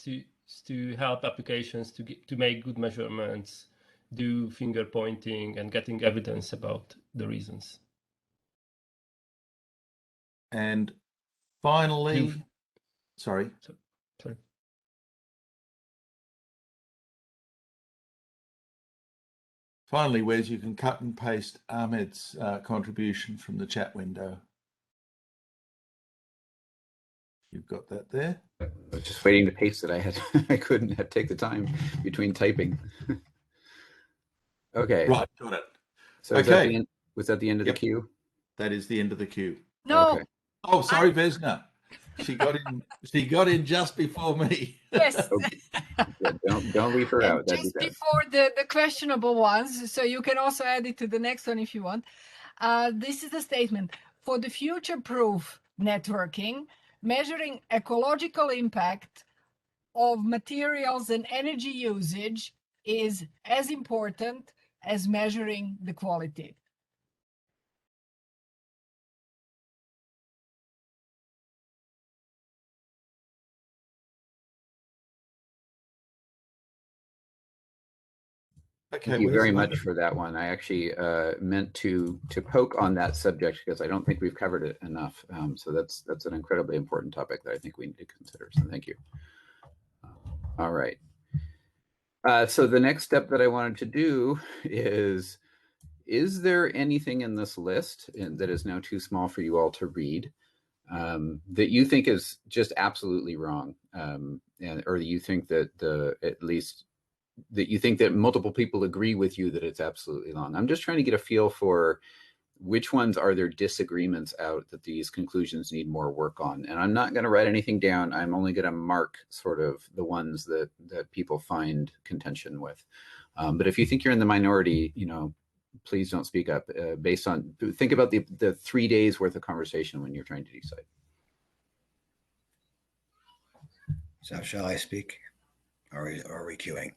to help applications to make good measurements, do finger pointing, and getting evidence about the reasons. And finally, sorry. Finally, Wes, you can cut and paste Ahmed's contribution from the chat window. You've got that there. I was just waiting to paste it. I couldn't take the time between typing. Okay. Right, got it. So okay. Was that the end of the queue? That is the end of the queue. No. Okay. Oh, sorry, Vesna. She got in just before me. Yes. Don't leave her out. Just before the questionable ones, so you can also add it to the next one if you want. This is the statement. For the future-proof networking, measuring ecological impact of materials and energy usage is as important as measuring the quality. Okay, Thank you where's very the much button? for that one. I actually meant to poke on that subject because I don't think we've covered it enough. So that's an incredibly important topic that I think we need to consider. So thank you. All right. So the next step that I wanted to do is there anything in this list that is now too small for you all to read that you think is just absolutely wrong, or you think that at least that you think that multiple people agree with you that it's absolutely wrong? I'm just trying to get a feel for which ones are there disagreements out that these conclusions need more work on. And I'm not going to write anything down. I'm only going to mark sort of the ones that people find contention with. But if you think you're in the minority, please don't speak up. Think about the 3 days worth of conversation when you're trying to decide. So shall I speak? Or are we queuing?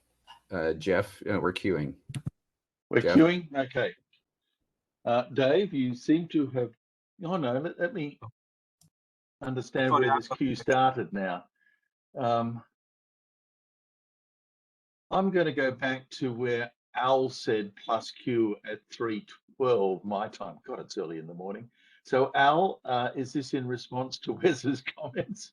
Jeff, we're queuing. We're Jeff? queuing? Okay. Dave, you seem to have... Oh, no, let me understand where this queue started now. I'm going to go back to where Al said plus Q at 3:12 my time. God, it's early in the morning. So Al, is this in response to Wes's comments?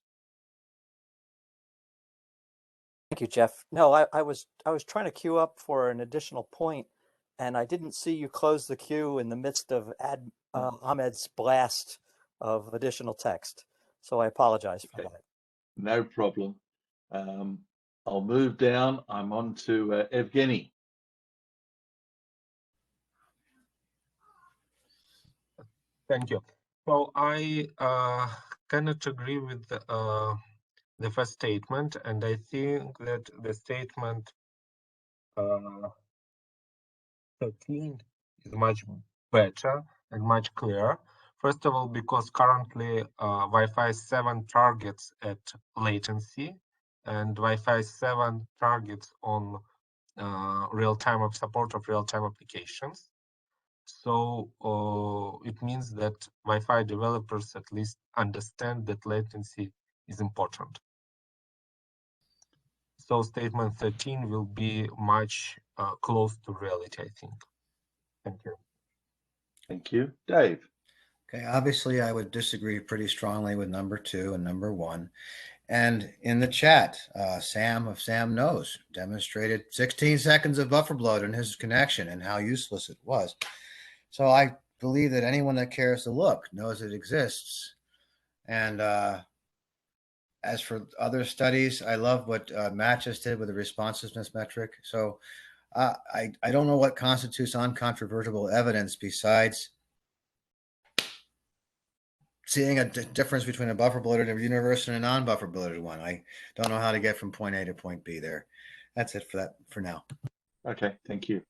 Thank you, Jeff. No, I was trying to queue up for an additional point, and I didn't see you close the queue in the midst of Ahmed's blast of additional text. So I apologize for that. No problem. I'll move down. I'm on to Evgeny. Thank you. So I cannot agree with the first statement, and I think that the statement 13 is much better and much clearer. First of all, because currently Wi-Fi 7 targets at latency, and Wi-Fi 7 targets on real-time support of real-time applications. So it means that Wi-Fi developers at least understand that latency is important. So statement 13 will be much close to reality, I think. Thank you. Thank you. Dave. Okay, obviously I would disagree pretty strongly with number 2 and number 1. And in the chat, Sam of Sam Knows demonstrated 16 seconds of buffer bloat in his connection and how useless it was. So I believe that anyone that cares to look knows it exists. And as for other studies, I love what Matt just did with the responsiveness metric. So I don't know what constitutes uncontrovertible evidence besides seeing a difference between a buffer bloated universe and a non-buffer bloated one. I don't know how to get from point A to point B there. That's it for now. Okay, thank you.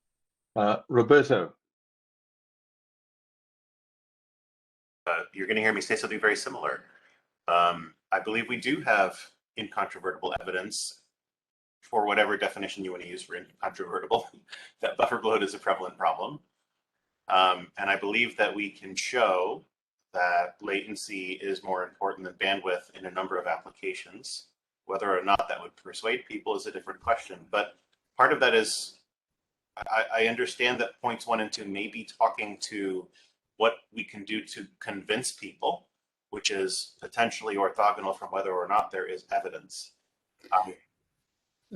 Roberto. You're going to hear me say something very similar. I believe we do have incontrovertible evidence, for whatever definition you want to use for incontrovertible, that buffer bloat is a prevalent problem. And I believe that we can show that latency is more important than bandwidth in a number of applications. Whether or not that would persuade people is a different question. But part of that is, I understand that points 1 and 2 may be talking to what we can do to convince people, which is potentially orthogonal from whether or not there is evidence.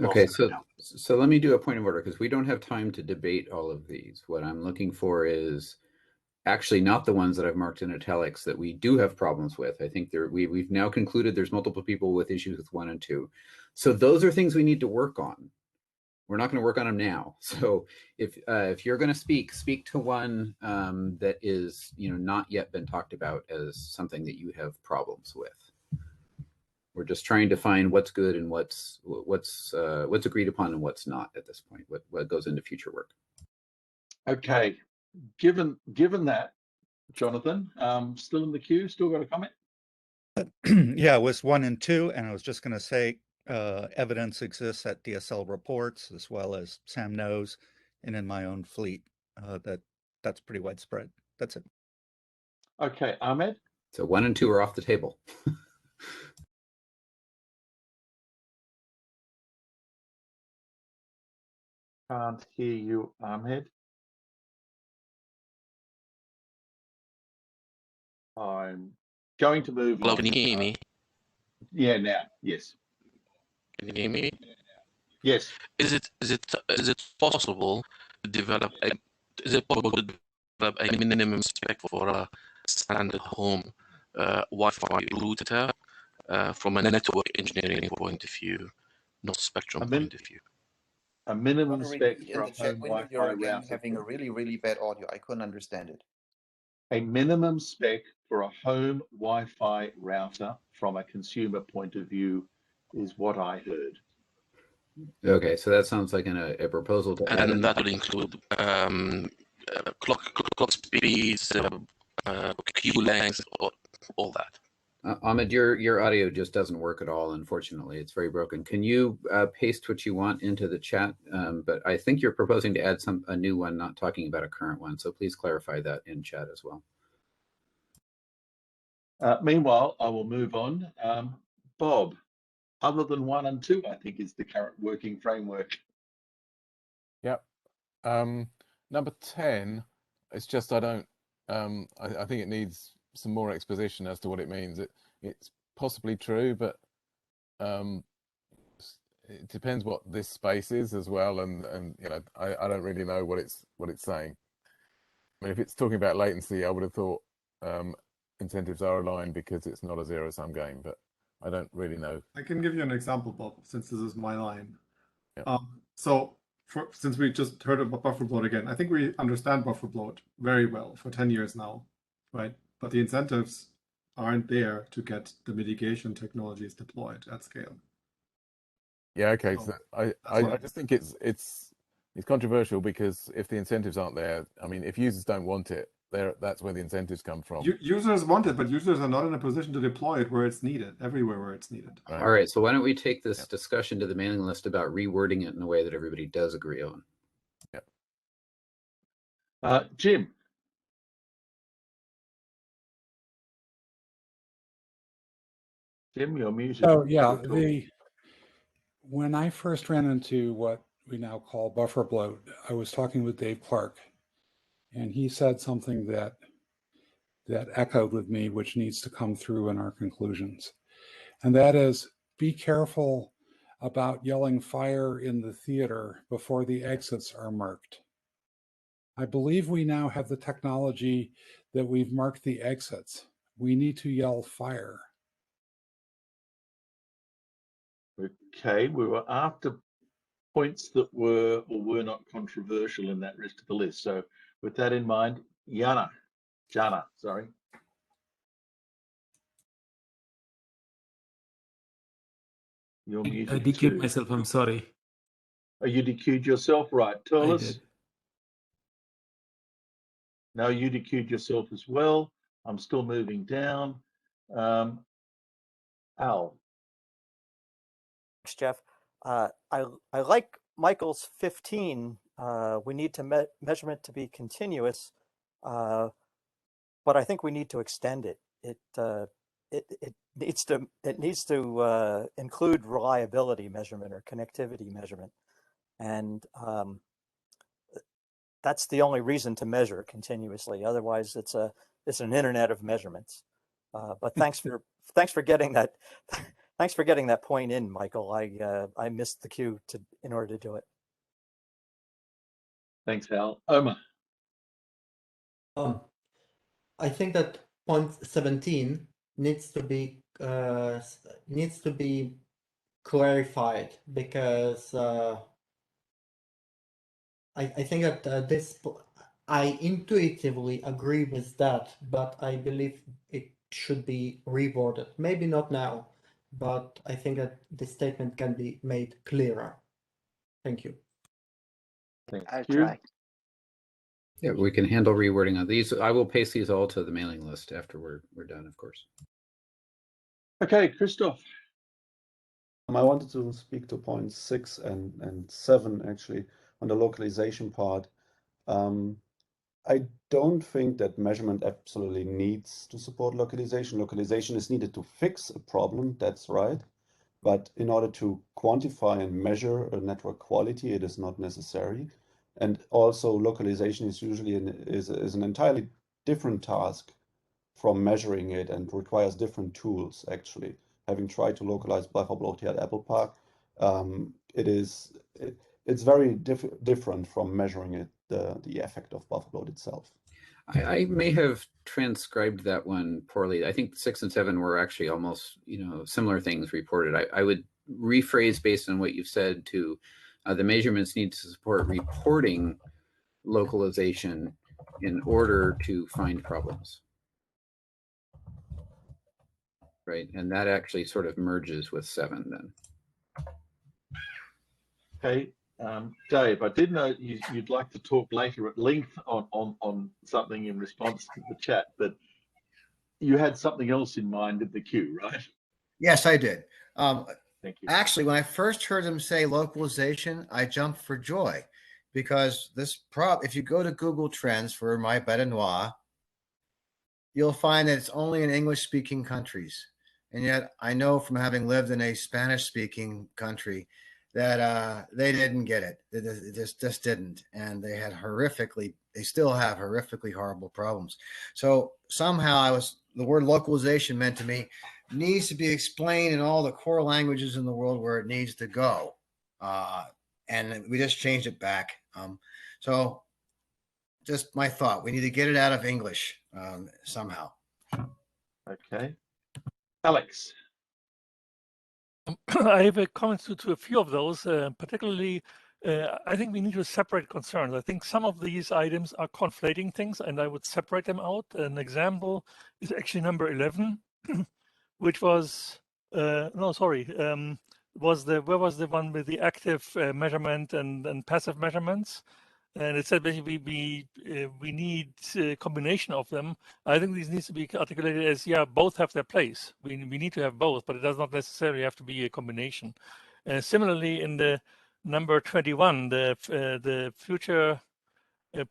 Okay, so let me do a point of order because we don't have time to debate all of these. What I'm looking for is actually not the ones that I've marked in italics that we do have problems with. I think we've now concluded there's multiple people with issues with 1 and 2. So those are things we need to work on. We're not going to work on them now. So if you're going to speak to one that is not yet been talked about as something that you have problems with. We're just trying to find what's good and what's agreed upon and what's not at this point. What goes into future work. Okay, given that, Jonathan, still in the queue, still got a comment? Yeah, it was 1 and 2, and I was just going to say evidence exists at DSL reports as well as Sam Knows and in my own fleet. That's pretty widespread. That's it. Okay, Ahmed? So 1 and 2 are off the table. can't hear you, Ahmed. I'm going to move Hello, on. can you hear me? Yeah, now, yes. Can you hear me? Yes. Is it possible to develop a minimum spec for a standard home Wi-Fi router from a network engineering point of view, not spectrum point of view? A minimum Want to spec repeat for in a the chat home window? Wi-Fi You're again router. having a really, really bad audio. I couldn't understand it. A minimum spec for a home Wi-Fi router from a consumer point of view is what I heard. Okay, so that sounds like a proposal to add. And that would include clock speeds, queue lengths, all that. Ahmed, your audio just doesn't work at all, unfortunately. It's very broken. Can you paste what you want into the chat? But I think you're proposing to add a new one, not talking about a current one. So please clarify that in chat as well. Meanwhile, I will move on. Bob, other than 1 and 2, I think is the current working framework. Yep. Number 10, it's just I don't. I think it needs some more exposition as to what it means. It's possibly true, but it depends what this space is as well, and you know, I don't really know what it's saying. I mean, if it's talking about latency, I would have thought incentives are aligned because it's not a zero-sum game, but I don't really know. I can give you an example, Bob, since this is my line. Yeah. Since we just heard about buffer bloat again, I think we understand buffer bloat very well for 10 years now, right? But the incentives aren't there to get the mitigation technologies deployed at scale. Yeah, okay. So I just think it's controversial because if the incentives aren't there, I mean, if users don't want it, that's where the incentives come from. Users want it, but users are not in a position to deploy it where it's needed, everywhere where it's needed. Right. All right, so why don't we take this discussion to the mailing list about rewording it in a way that everybody does agree on? Yeah. Jim. Jim, you're muted. Oh yeah, when I first ran into what we now call buffer bloat, I was talking with Dave Clark, and he said something that echoed with me, which needs to come through in our conclusions. And that is, be careful about yelling fire in the theater before the exits are marked. I believe we now have the technology that we've marked the exits. We need to yell fire. Okay, we were after points that were or were not controversial in that rest of the list. So with that in mind, Jana, sorry. You're muted. I dequeued myself, I'm sorry. Oh, you dequeued yourself, right. Turles? No, you dequeued yourself as well. I'm still moving down. Al. Thanks, Jeff. I like Michael's 15. We need to measurement to be continuous, but I think we need to extend it. It needs to include reliability measurement or connectivity measurement, and that's the only reason to measure continuously. Otherwise, it's an internet of measurements. But thanks for getting that. Thanks for getting that point in, Michael. I missed the cue in order to do it. Thanks, Al. Omar. I think that point 17 needs to be clarified because I think that I intuitively agree with that, but I believe it should be reworded. Maybe not now, but I think that the statement can be made clearer. Thank you. Thank you. Yeah, we can handle rewording on these. I will paste these all to the mailing list after we're done, of course. Okay, Christoph. I wanted to speak to points 6 and 7 actually on the localization part. I don't think that measurement absolutely needs to support localization. Localization is needed to fix a problem, that's right. But in order to quantify and measure a network quality, it is not necessary. And also localization is usually is an entirely different task from measuring it and requires different tools, actually. Having tried to localize buffer bloat here at Apple Park, it's very different from measuring it, the effect of buffer bloat itself. I may have transcribed that one poorly. I think 6 and 7 were actually almost, similar things reported. I would rephrase based on what you've said to the measurements need to support reporting localization in order to find problems. Right, and that actually sort of merges with 7 then. Okay, Dave, I did know you'd like to talk later at length on something in response to the chat, but you had something else in mind at the queue, right? Yes, I did. Thank you. Actually, when I first heard him say localization, I jumped for joy because if you go to Google Trends for my bête noire, you'll find that it's only in English-speaking countries. And yet I know from having lived in a Spanish-speaking country that they didn't get it. It just didn't. And they still have horrifically horrible problems. So somehow the word localization meant to me needs to be explained in all the core languages in the world where it needs to go. And we just changed it back. So just my thought, we need to get it out of English somehow. Okay. Alex. I have a comments to a few of those, particularly I think we need to separate concerns. I think some of these items are conflating things and I would separate them out. An example is actually number 11, which was, where was the one with the active measurement and passive measurements? And it said basically we need a combination of them. I think these needs to be articulated as, both have their place. We need to have both, but it does not necessarily have to be a combination. Similarly, in the number 21, the future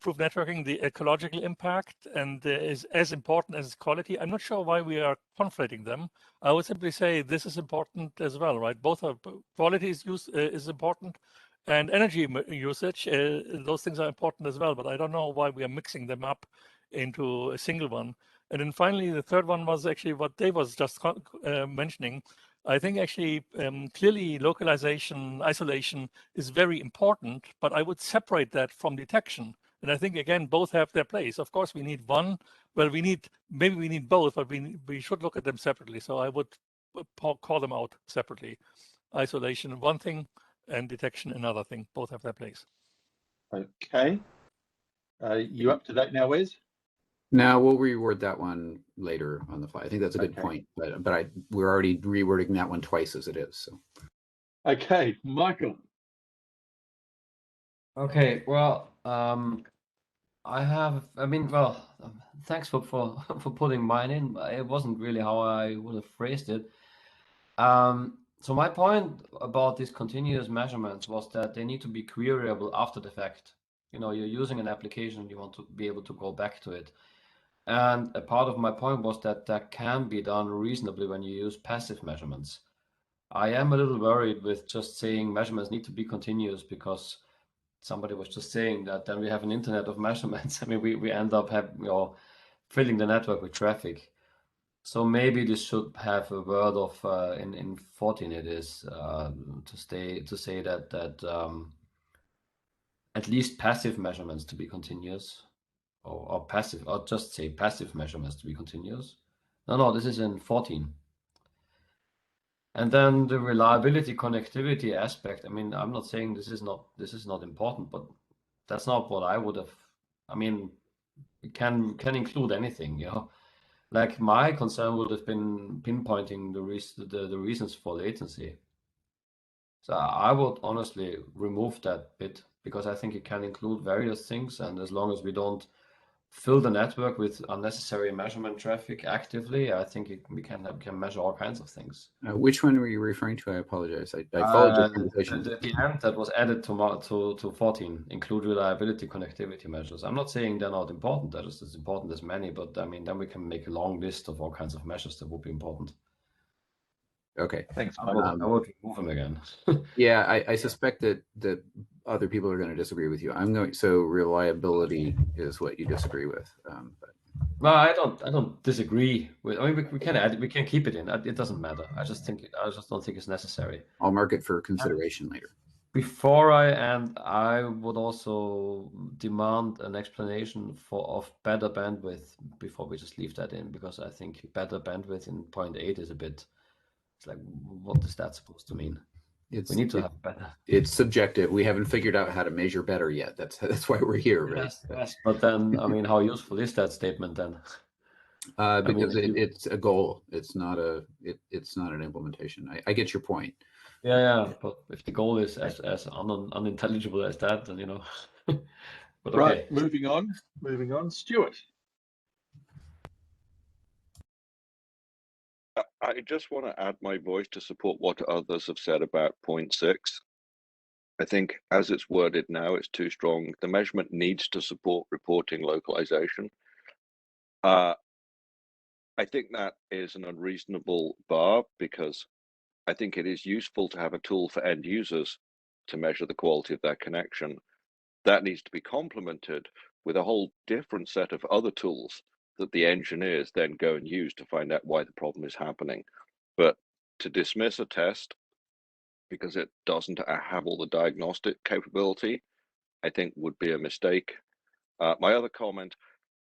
proof networking, the ecological impact, and is as important as quality. I'm not sure why we are conflating them. I would simply say this is important as well, right? Both are quality is important, and energy usage. Those things are important as well. But I don't know why we are mixing them up into a single one. And then finally, the third one was actually what Dave was just mentioning. I think actually clearly localization, isolation is very important, but I would separate that from detection. And I think, again, both have their place. Of course, we need one. Well, maybe we need both, but we should look at them separately. So I would call them out separately. Isolation, one thing, and detection, another thing. Both have their place. Okay. You up to date now, Wes? Now we'll reword that one later on the fly. I think that's a good point, but we're already rewording that one twice as it is. So. Okay, Michael. Okay, well, thanks for putting mine in. It wasn't really how I would have phrased it. So my point about these continuous measurements was that they need to be queryable after the fact. You're using an application, you want to be able to go back to it. And a part of my point was that can be done reasonably when you use passive measurements. I am a little worried with just saying measurements need to be continuous because somebody was just saying that then we have an internet of measurements. I mean, we end up filling the network with traffic. So maybe this should have a word of in 14 it is to say that at least passive measurements to be continuous, or passive, or just say passive measurements to be continuous. No, this is in 14. And then the reliability connectivity aspect. I mean, I'm not saying this is not important, but that's not what I would have. I mean, it can include anything, Like my concern would have been pinpointing the reasons for latency. So I would honestly remove that bit because I think it can include various things, and as long as we don't fill the network with unnecessary measurement traffic actively, I think we can measure all kinds of things. Which one were you referring to? I apologize. I followed your conversation. At the end, that was added to 14, include reliability connectivity measures. I'm not saying they're not important. They're just as important as many, but I mean, then we can make a long list of all kinds of measures that would be important. Okay. Thanks, I Michael. would remove him again. Yeah, I suspect that other people are going to disagree with you. So reliability is what you disagree with. But No, I don't disagree with. I mean, we can add it. We can keep it in. It doesn't matter. I just don't think it's necessary. I'll mark it for consideration later. Before I end, I would also demand an explanation of better bandwidth before we just leave that in, because I think better bandwidth in 0.8 is a bit. It's like, what is that supposed to mean? We need to have better. It's subjective. We haven't figured out how to measure better yet. That's why we're here, right? Yes, but then I mean, how useful is that statement then? Because it's a goal. It's not an implementation. I get your point. Yeah. But if the goal is as unintelligible as that, then But okay. Right, moving on. Stewart. I just want to add my voice to support what others have said about 0.6. I think as it's worded now, it's too strong. The measurement needs to support reporting localization. I think that is an unreasonable bar, because I think it is useful to have a tool for end users to measure the quality of their connection. That needs to be complemented with a whole different set of other tools that the engineers then go and use to find out why the problem is happening. But to dismiss a test because it doesn't have all the diagnostic capability, I think would be a mistake. My other comment,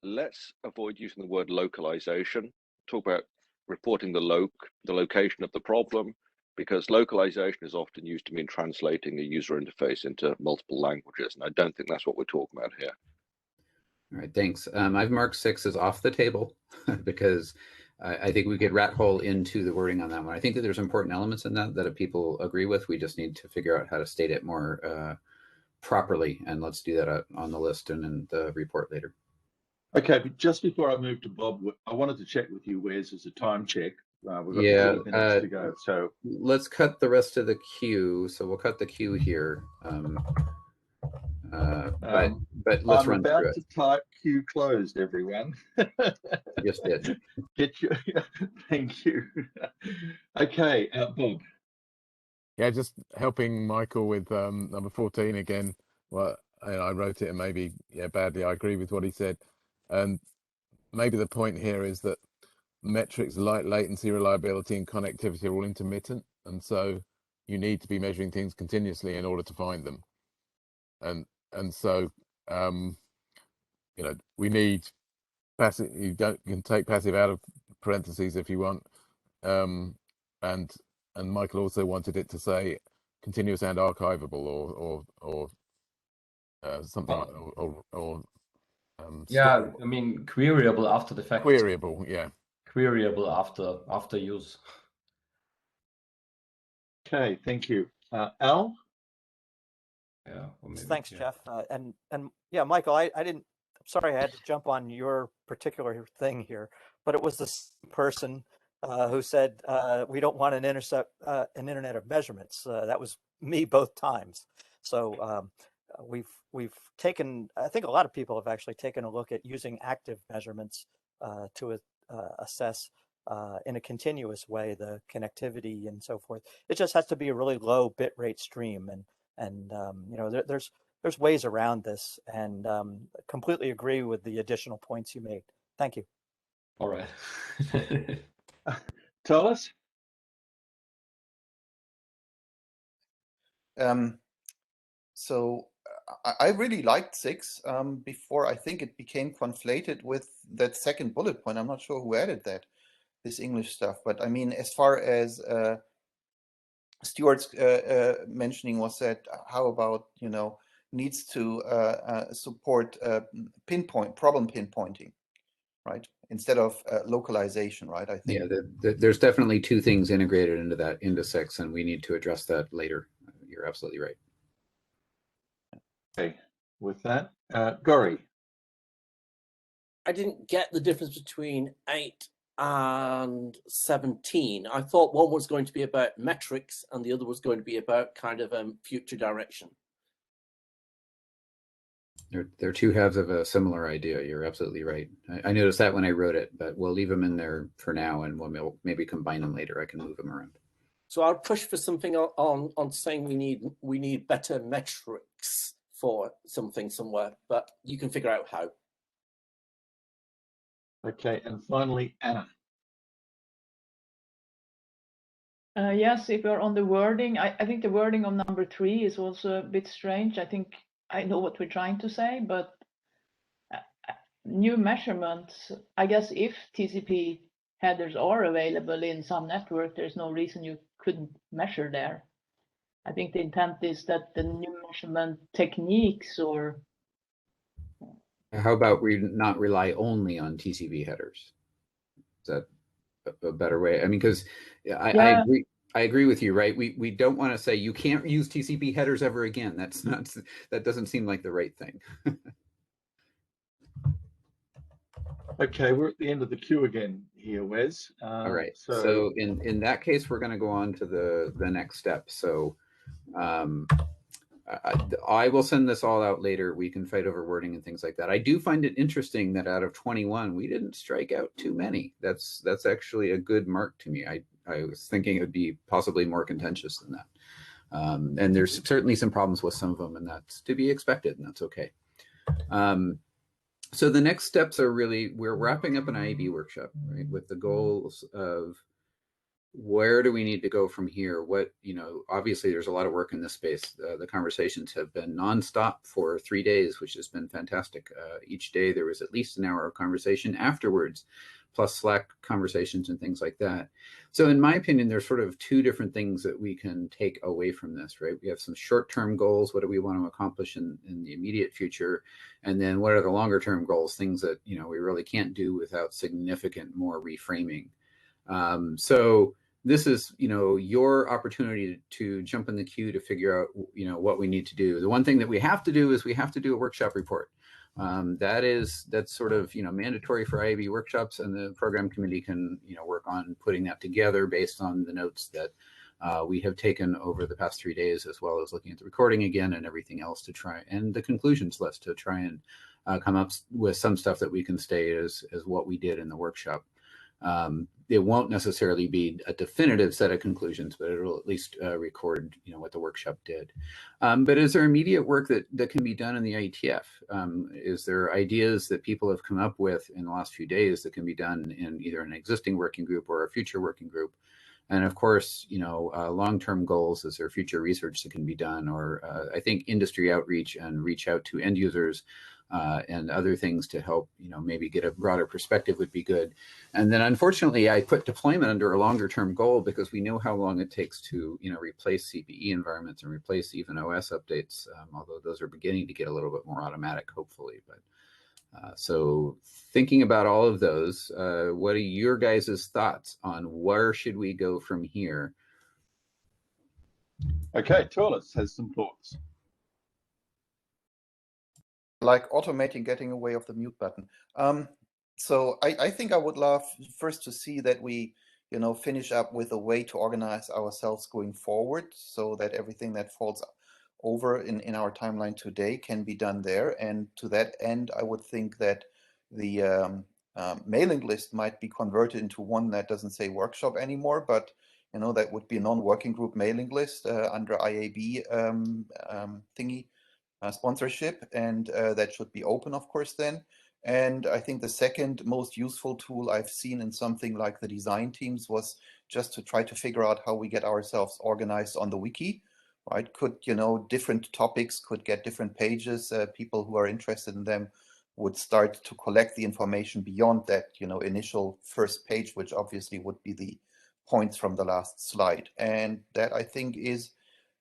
let's avoid using the word localization. Talk about reporting the location of the problem, because localization is often used to mean translating a user interface into multiple languages, and I don't think that's what we're talking about here. All right, thanks. I've marked 6 as off the table because I think we could rat hole into the wording on that one. I think that there's important elements in that people agree with. We just need to figure out how to state it more properly, and let's do that on the list and in the report later. Okay, but just before I move to Bob, I wanted to check with you, Wes, as a time check. We've got 30 minutes to go. So let's cut the rest of the queue. So we'll cut the queue here. But let's I'm run about through it. to type queue closed, everyone. You just did. Thank you. Okay, Bob. Yeah, just helping Michael with number 14 again. Well, I wrote it and maybe badly. I agree with what he said. And maybe the point here is that metrics like latency, reliability, and connectivity are all intermittent. And so you need to be measuring things continuously in order to find them. And so, we need passive. You can take passive out of parentheses if you want. And Michael also wanted it to say continuous and archivable or something like, or yeah, I mean, queryable after the fact. Queryable, yeah. Queryable after use. Okay, thank you. Al? Yeah. Thanks, Jeff. And yeah, Michael, I didn't. Sorry, I had to jump on your particular thing here, but it was this person who said we don't want an internet of measurements. That was me both times. So we've taken. I think a lot of people have actually taken a look at using active measurements to assess in a continuous way the connectivity and so forth. It just has to be a really low bit rate stream, and there's ways around this, and completely agree with the additional points you made. Thank you. All right. Thomas? So I really liked 6 before I think it became conflated with that second bullet point. I'm not sure who added that, this English stuff. But I mean, as far as Stewart's mentioning was that, how about, needs to support problem pinpointing, right? Instead of localization, right? I think. Yeah, there's definitely 2 things integrated into 6, and we need to address that later. You're absolutely right. Okay, with that, Gori. I didn't get the difference between 8 and 17. I thought one was going to be about metrics and the other was going to be about kind of future direction. They're 2 halves of a similar idea. You're absolutely right. I noticed that when I wrote it, but we'll leave them in there for now, and we'll maybe combine them later. I can move them around. So I'll push for something on saying we need better metrics for something somewhere, but you can figure out how. Okay, and finally, Anna. Yes, if you're on the wording, I think the wording of number 3 is also a bit strange. I think I know what we're trying to say, but new measurements, I guess if TCP headers are available in some network, there's no reason you couldn't measure there. I think the intent is that the new measurement techniques or... How about we not rely only on TCP headers? Is that a better way? I mean, because I agree with you, right? We don't want to say you can't use TCP headers ever again. That doesn't seem like the right thing. Okay, we're at the end of the queue again here, Wes. All right. So in that case, we're going to go on to the next step. So I will send this all out later. We can fight over wording and things like that. I do find it interesting that out of 21, we didn't strike out too many. That's actually a good mark to me. I was thinking it would be possibly more contentious than that. And there's certainly some problems with some of them, and that's to be expected, and that's okay. So the next steps are really, we're wrapping up an IAB workshop, right, with the goals of where do we need to go from here? What, obviously there's a lot of work in this space. The conversations have been nonstop for 3 days, which has been fantastic. Each day there was at least an hour of conversation afterwards, plus Slack conversations and things like that. So in my opinion, there's sort of 2 different things that we can take away from this, right? We have some short-term goals. What do we want to accomplish in the immediate future? And then what are the longer-term goals, things that, we really can't do without significant more reframing. So this is, your opportunity to jump in the queue to figure out, what we need to do. The one thing that we have to do is we have to do a workshop report. That's sort of, mandatory for IAB workshops, and the program committee can, work on putting that together based on the notes that we have taken over the past 3 days, as well as looking at the recording again and everything else to try, and the conclusions list to try and come up with some stuff that we can state as what we did in the workshop. It won't necessarily be a definitive set of conclusions, but it'll at least record, what the workshop did. But is there immediate work that can be done in the IETF? Is there ideas that people have come up with in the last few days that can be done in either an existing working group or a future working group? And of course, long-term goals, is there future research that can be done? Or I think industry outreach and reach out to end users and other things to help, maybe get a broader perspective would be good. And then unfortunately, I put deployment under a longer term goal because we know how long it takes to, replace CPE environments and replace even OS updates, although those are beginning to get a little bit more automatic, hopefully. But so thinking about all of those, what are your guys' thoughts on where should we go from here? Okay, Torlis has some thoughts. Like automating getting away of the mute button. So I think I would love first to see that we, finish up with a way to organize ourselves going forward, so that everything that falls over in our timeline today can be done there. And to that end, I would think that the mailing list might be converted into one that doesn't say workshop anymore, but that would be a non-working group mailing list under IAB thingy. Sponsorship, and that should be open, of course, then. And I think the second most useful tool I've seen in something like the design teams was just to try to figure out how we get ourselves organized on the wiki, right? Could, different topics could get different pages. People who are interested in them would start to collect the information beyond that, initial first page, which obviously would be the points from the last slide. And that, I think, is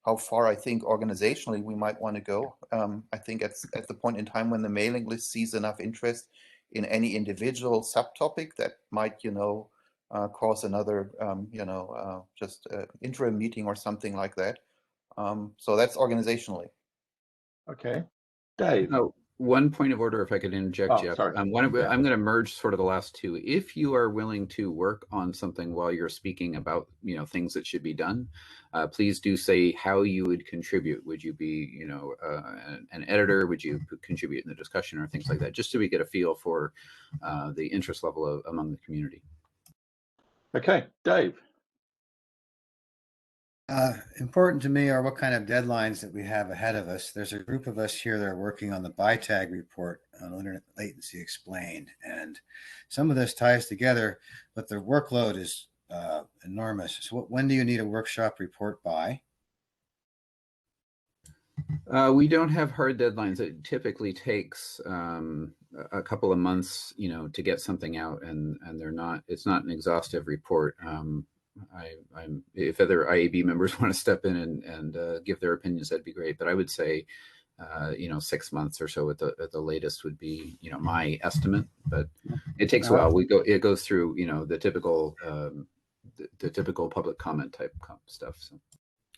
how far I think organizationally we might want to go. I think at the point in time when the mailing list sees enough interest in any individual subtopic that might, cause another, just interim meeting or something like that. So that's organizationally. Okay, Dave. Oh, one point of order, if I could interject, Jeff. Sorry. I'm going to merge sort of the last 2. If you are willing to work on something while you're speaking about, things that should be done, please do say how you would contribute. Would you be, an editor? Would you contribute in the discussion or things like that? Just so we get a feel for the interest level among the community. Okay, Dave. Important to me are what kind of deadlines that we have ahead of us. There's a group of us here that are working on the BITAG report on internet latency explained, and some of this ties together, but the workload is enormous. So when do you need a workshop report by? We don't have hard deadlines. It typically takes a couple of months, to get something out, and it's not an exhaustive report. If other IAB members want to step in and give their opinions, that'd be great. But I would say, 6 months or so at the latest would be, my estimate. But it takes a while. It goes through, the typical public comment type stuff. So.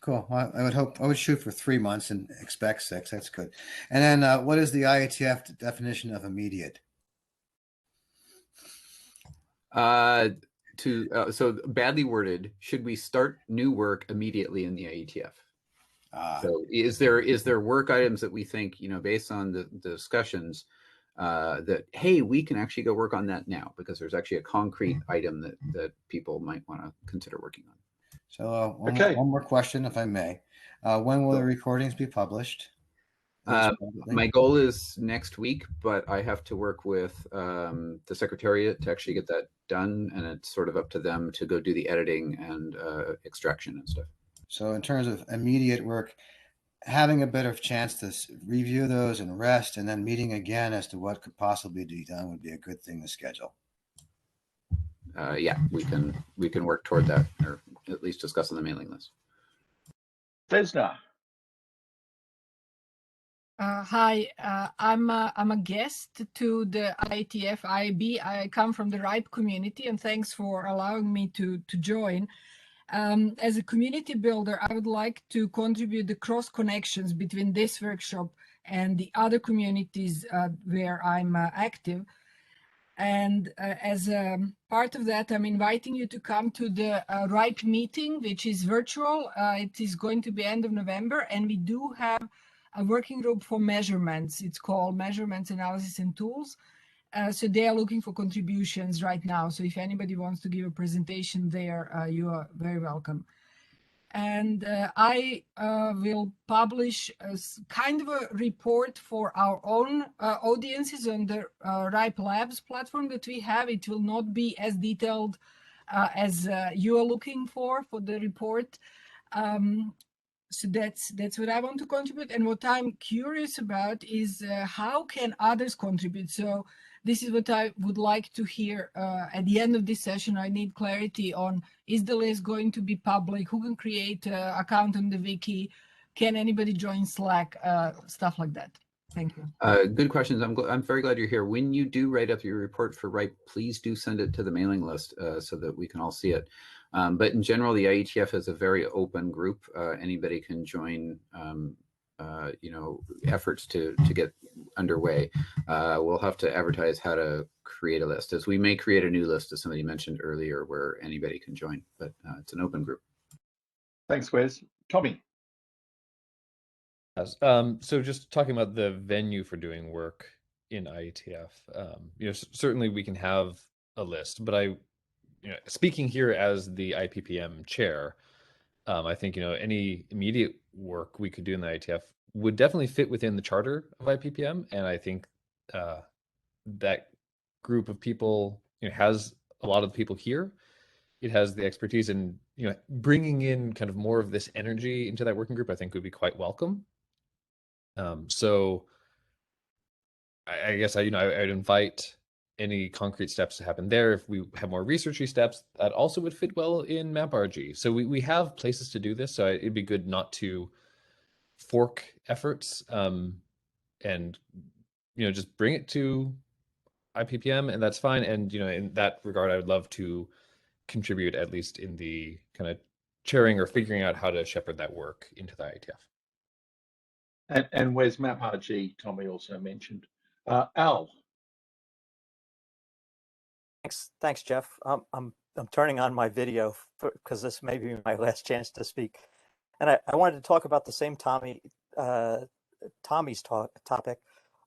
Cool. Well, I would shoot for 3 months and expect 6. That's good. And then what is the IETF definition of immediate? So badly worded, should we start new work immediately in the IETF? So is there work items that we think, based on the discussions, that, hey, we can actually go work on that now, because there's actually a concrete item that people might want to consider working on. So one more question, if I may. When will the recordings be published? My goal is next week, but I have to work with the Secretariat to actually get that done, and it's sort of up to them to go do the editing and extraction and stuff. So in terms of immediate work, having a bit of chance to review those and rest, and then meeting again as to what could possibly be done would be a good thing to schedule. Yeah, we can work toward that, or at least discuss on the mailing list. Vesna. Hi, I'm a guest to the IETF IAB. I come from the RIPE community, and thanks for allowing me to join. As a community builder, I would like to contribute the cross connections between this workshop and the other communities where I'm active. And as a part of that, I'm inviting you to come to the RIPE meeting, which is virtual. It is going to be end of November, and we do have a working group for measurements. It's called Measurements, Analysis and Tools. So they are looking for contributions right now. So if anybody wants to give a presentation there, you are very welcome. And I will publish kind of a report for our own audiences on the RIPE Labs platform that we have. It will not be as detailed as you are looking for the report. So that's what I want to contribute. And what I'm curious about is how can others contribute? So this is what I would like to hear at the end of this session. I need clarity on, is the list going to be public? Who can create an account on the wiki? Can anybody join Slack? Stuff like that. Thank you. Good questions. I'm very glad you're here. When you do write up your report for RIPE, please do send it to the mailing list so that we can all see it. But in general, the IETF is a very open group. Anybody can join, efforts to get underway. We'll have to advertise how to create a list, as we may create a new list, as somebody mentioned earlier, where anybody can join, but it's an open group. Thanks, Wes. Tommy. So just talking about the venue for doing work in IETF, certainly we can have a list, but speaking here as the IPPM chair, I think, any immediate work we could do in the IETF would definitely fit within the charter of IPPM. And I think that group of people has a lot of the people here. It has the expertise, and bringing in kind of more of this energy into that working group, I think would be quite welcome. So I guess I'd invite any concrete steps to happen there. If we have more researchy steps, that also would fit well in MapRG. So we have places to do this. So it'd be good not to fork efforts and just bring it to IPPM, and that's fine. And in that regard, I would love to contribute, at least in the kind of chairing or figuring out how to shepherd that work into the IETF. And where's MapRG, Tommy also mentioned. Al. Thanks, Jeff. I'm turning on my video because this may be my last chance to speak, and I wanted to talk about the same Tommy's topic.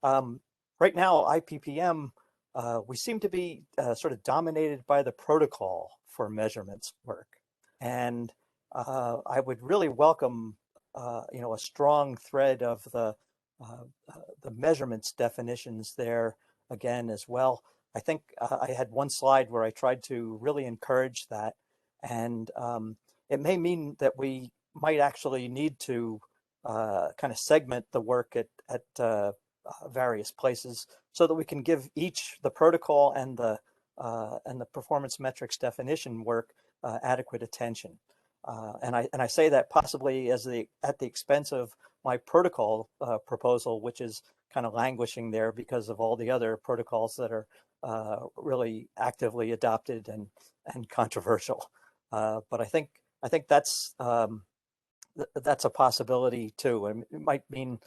Right now, IPPM, we seem to be sort of dominated by the protocol for measurements work, and I would really welcome, a strong thread of the measurements definitions there again as well. I think I had one slide where I tried to really encourage that, and it may mean that we might actually need to kind of segment the work at various places so that we can give each the protocol and the performance metrics definition work adequate attention. And I say that possibly at the expense of my protocol proposal, which is kind of languishing there because of all the other protocols that are really actively adopted and controversial. But I think that's a possibility too. And it might mean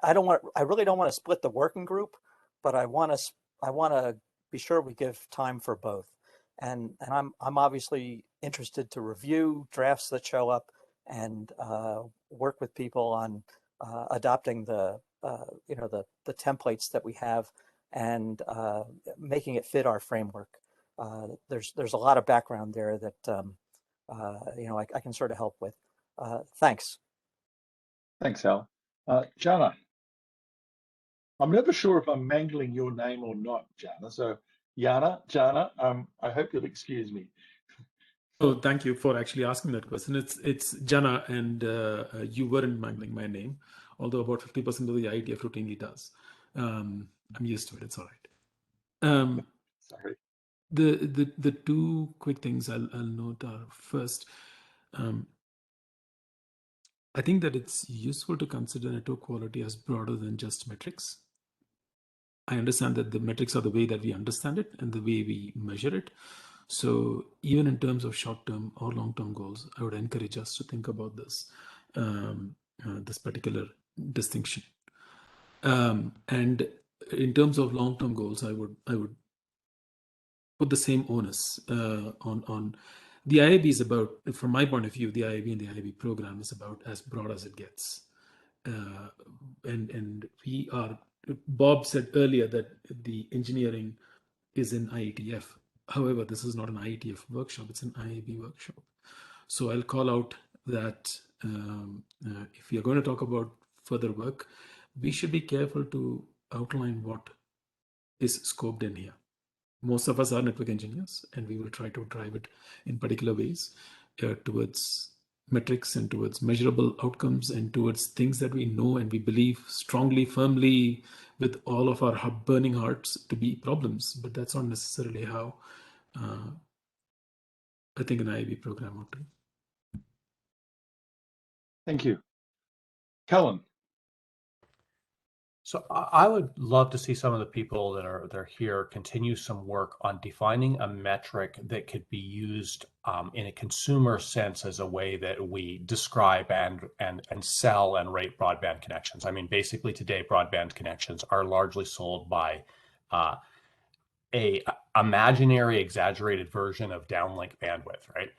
I really don't want to split the working group, but I want to be sure we give time for both. And I'm obviously interested to review drafts that show up and work with people on adopting the templates that we have and making it fit our framework. There's a lot of background there that I can sort of help with. Thanks. Thanks, Al. Jonah, I'm never sure if I'm mangling your name or not, Jana. So, Jana, I hope you'll excuse me. Oh, thank you for actually asking that question. It's Jana, and you weren't mangling my name, although about 50% of the IETF routinely does. I'm used to it. It's all right. Sorry. The two quick things I'll note are first, I think that it's useful to consider network quality as broader than just metrics. I understand that the metrics are the way that we understand it and the way we measure it. So even in terms of short-term or long-term goals, I would encourage us to think about this, this particular distinction. And in terms of long-term goals, I would put the same onus on the IAB is about, from my point of view, the IAB and the IAB program is about as broad as it gets. And we are, Bob said earlier that the engineering is in IETF. However, this is not an IETF workshop, it's an IAB workshop. So I'll call out that if we are going to talk about further work, we should be careful to outline what is scoped in here. Most of us are network engineers, and we will try to drive it in particular ways towards metrics and towards measurable outcomes and towards things that we know and we believe strongly, firmly, with all of our burning hearts to be problems. But that's not necessarily how I think an IAB program would do. Thank you. Callum. So I would love to see some of the people that are here continue some work on defining a metric that could be used in a consumer sense as a way that we describe and sell and rate broadband connections. I mean, basically today broadband connections are largely sold by a imaginary exaggerated version of downlink bandwidth, right?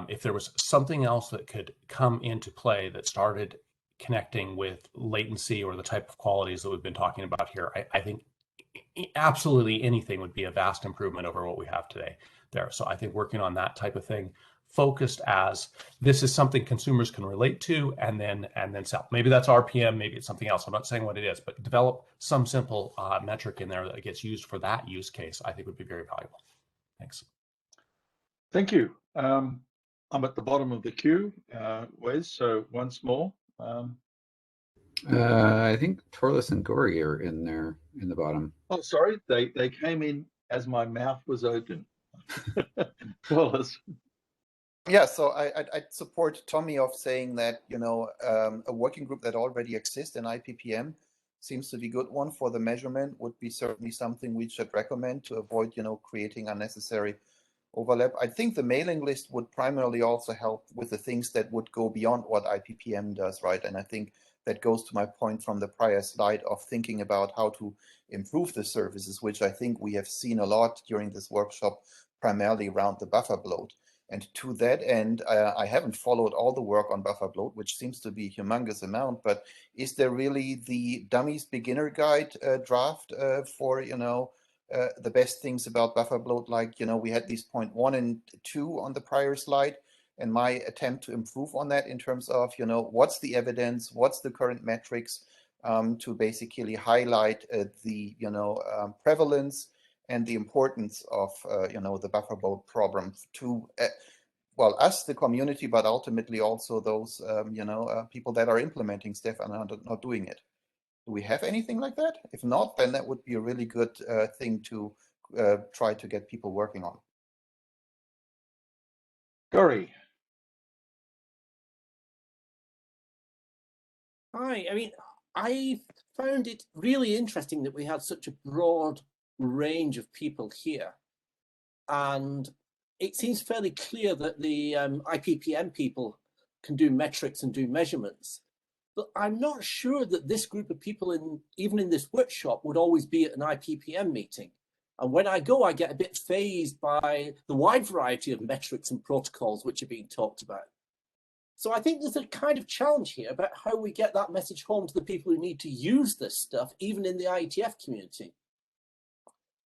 If there was something else that could come into play that started connecting with latency or the type of qualities that we've been talking about here, I think absolutely anything would be a vast improvement over what we have today there. So I think working on that type of thing, focused as this is something consumers can relate to and then sell. Maybe that's RPM, maybe it's something else. I'm not saying what it is, but develop some simple metric in there that gets used for that use case, I think would be very valuable. Thanks. Thank you. I'm at the bottom of the queue, Wes, so once more. I think Torlis and Gori are in there in the bottom. Oh, sorry, they came in as my mouth was open. Torlis. Yeah, so I'd support Tommy of saying that, a working group that already exists in IPPM seems to be a good one for the measurement, would be certainly something we should recommend to avoid, creating unnecessary overlap. I think the mailing list would primarily also help with the things that would go beyond what IPPM does, right? And I think that goes to my point from the prior slide of thinking about how to improve the services, which I think we have seen a lot during this workshop, primarily around the buffer bloat. And to that end, I haven't followed all the work on buffer bloat, which seems to be a humongous amount, but is there really the dummies beginner guide draft for, the best things about buffer bloat? Like, we had these point 1 and 2 on the prior slide, and my attempt to improve on that in terms of, you know, what's the evidence, what's the current metrics, to basically highlight the, you know, prevalence and the importance of, you know, the buffer bloat problem to, well, us, the community, but ultimately also those, you know, people that are implementing stuff and are not doing it. Do we have anything like that? If not, then that would be a really good thing to try to get people working on. Gary. Hi, I mean, I found it really interesting that we had such a broad range of people here. And it seems fairly clear that the IPPM people can do metrics and do measurements. But I'm not sure that this group of people, even in this workshop, would always be at an IPPM meeting. And when I go, I get a bit fazed by the wide variety of metrics and protocols which are being talked about. So I think there's a kind of challenge here about how we get that message home to the people who need to use this stuff, even in the IETF community.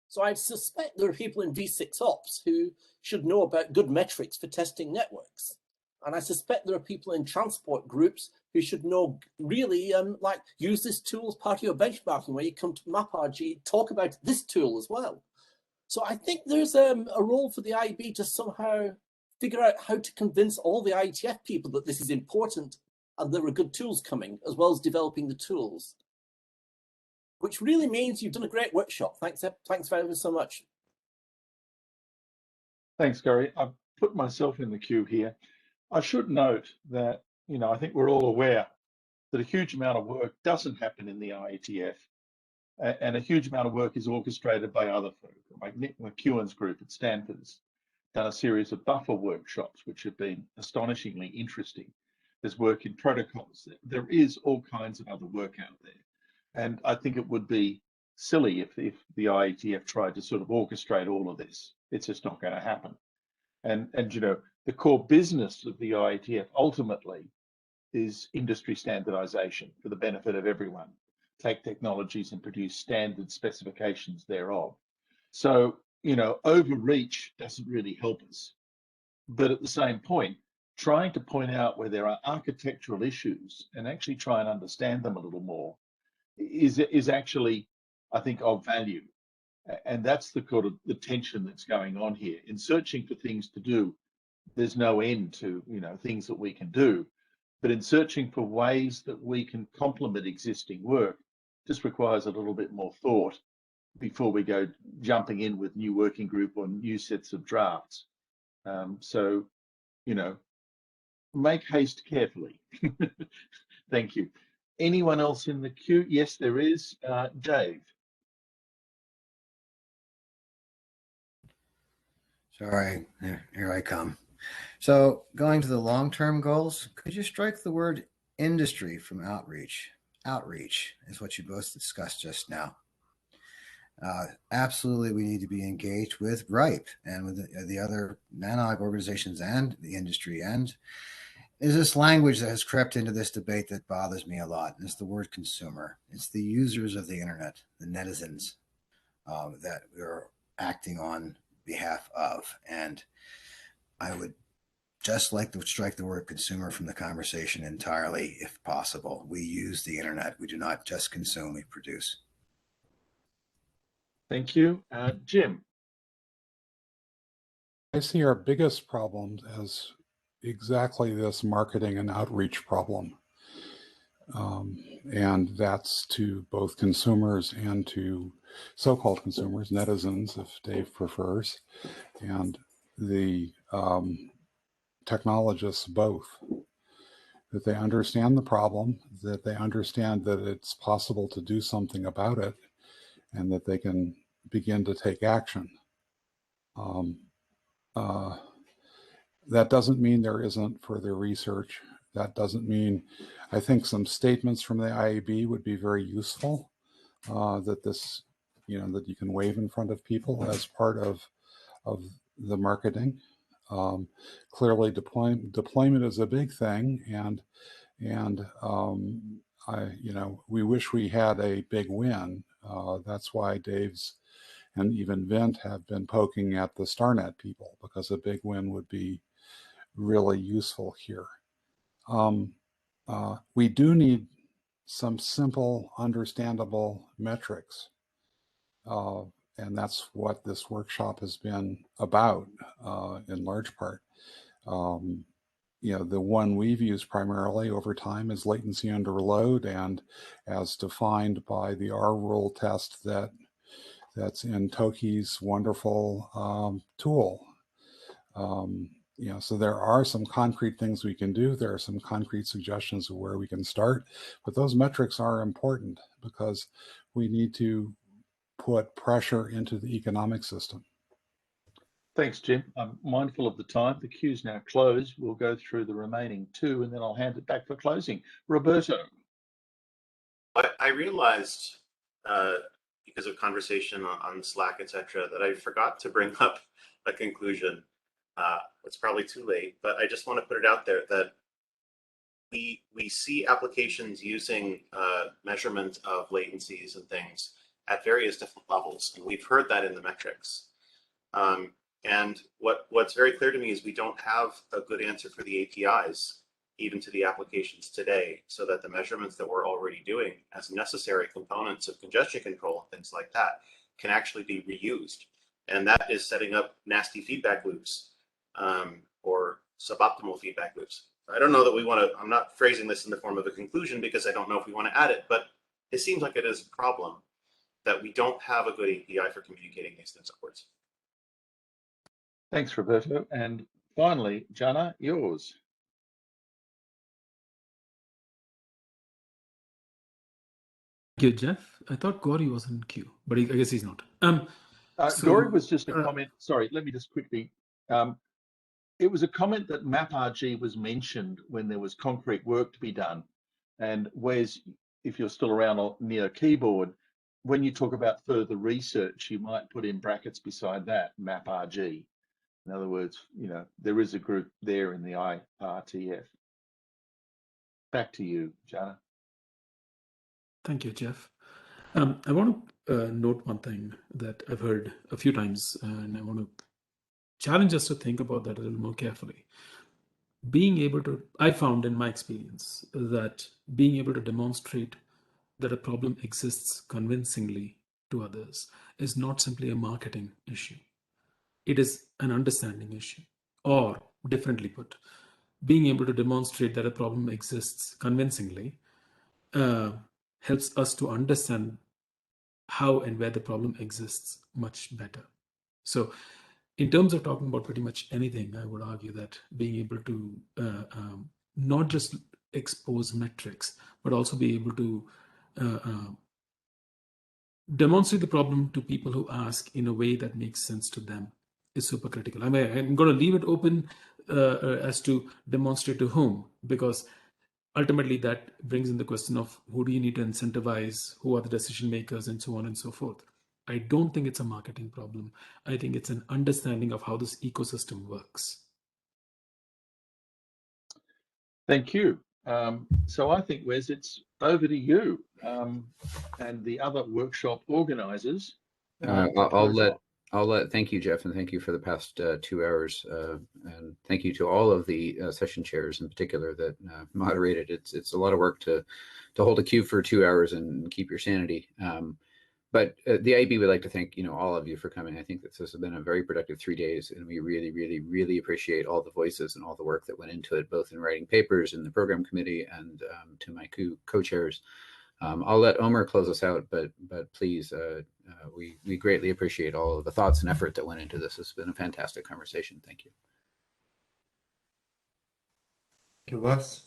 So I suspect there are people in V6 Ops who should know about good metrics for testing networks. And I suspect there are people in transport groups who should know really, like, use this tool as part of your benchmarking. Where you come to MapRG, talk about this tool as well. So I think there's a role for the IEB to somehow figure out how to convince all the IETF people that this is important and there are good tools coming, as well as developing the tools. Which really means you've done a great workshop. Thanks very so much. Thanks, Gary. I've put myself in the queue here. I should note that, you know, I think we're all aware that a huge amount of work doesn't happen in the IETF, and a huge amount of work is orchestrated by other folk. Like Nick McEwen's group at Stanford has done a series of buffer workshops, which have been astonishingly interesting. There's work in protocols. There is all kinds of other work out there. And I think it would be silly if the IETF tried to sort of orchestrate all of this. It's just not going to happen. And you know, the core business of the IETF ultimately is industry standardization for the benefit of everyone. Take technologies and produce standard specifications thereof. So, you know, overreach doesn't really help us. But at the same point, trying to point out where there are architectural issues and actually try and understand them a little more is actually, I think, of value. And that's the kind of the tension that's going on here. In searching for things to do, there's no end to, you know, things that we can do. But in searching for ways that we can complement existing work, just requires a little bit more thought before we go jumping in with new working group or new sets of drafts. So, you know, make haste carefully. Thank you. Anyone else in the queue? Yes, there is. Dave. Sorry, here I come. So going to the long-term goals, could you strike the word industry from outreach? Outreach is what you both discussed just now. Absolutely, we need to be engaged with RIPE and with the other analog organizations and the industry. And is this language that has crept into this debate that bothers me a lot. And it's the word consumer. It's the users of the internet, the netizens, that we're acting on behalf of. And I would just like to strike the word consumer from the conversation entirely, if possible. We use the internet. We do not just consume, we produce. Thank you. Jim. I see our biggest problems as exactly this marketing and outreach problem. And that's to both consumers and to so-called consumers, netizens, if Dave prefers, and the technologists both. That they understand the problem, that they understand that it's possible to do something about it, and that they can begin to take action. That doesn't mean there isn't further research. That doesn't mean, I think some statements from the IAB would be very useful, that this, you know, that you can wave in front of people as part of the marketing. Clearly deployment is a big thing, and you know, we wish we had a big win. That's why Dave's and even Vint have been poking at the StarNet people, because a big win would be really useful here. We do need some simple, understandable metrics. And that's what this workshop has been about in large part. The one we've used primarily over time is latency under load, and as defined by the R rule test that's in Toki's wonderful tool. So there are some concrete things we can do. There are some concrete suggestions of where we can start, but those metrics are important because we need to put pressure into the economic system. Thanks, Jim. I'm mindful of the time. The queue's now closed. We'll go through the remaining two and then I'll hand it back for closing. Roberto. I realized because of conversation on Slack, etc., that I forgot to bring up a conclusion. It's probably too late, but I just want to put it out there that we see applications using measurement of latencies and things at various different levels, and we've heard that in the metrics. And what's very clear to me is we don't have a good answer for the APIs, even to the applications today, so that the measurements that we're already doing as necessary components of congestion control and things like that can actually be reused. And that is setting up nasty feedback loops or suboptimal feedback loops. I don't know that we want to, I'm not phrasing this in the form of a conclusion because I don't know if we want to add it, but it seems like it is a problem that we don't have a good API for communicating these things upwards. Thanks, Roberto. And finally, Jonah, yours. Thank you, Jeff. I thought Corey was in queue, but I guess he's not. Gory was just a comment. Sorry, let me just quickly. It was a comment that MapRG was mentioned when there was concrete work to be done. And Wes, if you're still around or near a keyboard, when you talk about further research, you might put in brackets beside that, MapRG. In other words, there is a group there in the IETF. Back to you, Jonah. Thank you, Jeff. I want to note one thing that I've heard a few times, and I want to challenge us to think about that a little more carefully. I found in my experience that being able to demonstrate that a problem exists convincingly to others is not simply a marketing issue. It is an understanding issue. Or, differently put, being able to demonstrate that a problem exists convincingly helps us to understand how and where the problem exists much better. So in terms of talking about pretty much anything, I would argue that being able to not just expose metrics, but also be able to demonstrate the problem to people who ask in a way that makes sense to them is super critical. I mean, I'm going to leave it open as to demonstrate to whom, because ultimately that brings in the question of who do you need to incentivize, who are the decision makers, and so on and so forth. I don't think it's a marketing problem. I think it's an understanding of how this ecosystem works. Thank you. So I think, Wes, it's over to you and the other workshop organizers. Thank you, Jeff, and thank you for the past 2 hours, and thank you to all of the session chairs in particular that moderated. It's a lot of work to hold a queue for 2 hours and keep your sanity. But the IB would like to thank all of you for coming. I think that this has been a very productive 3 days, and we really, really, really appreciate all the voices and all the work that went into it, both in writing papers in the program committee and to my co-chairs. I'll let Omer close us out, but please, we greatly appreciate all of the thoughts and effort that went into this. It's been a fantastic conversation. Thank you. Thank you, Wes.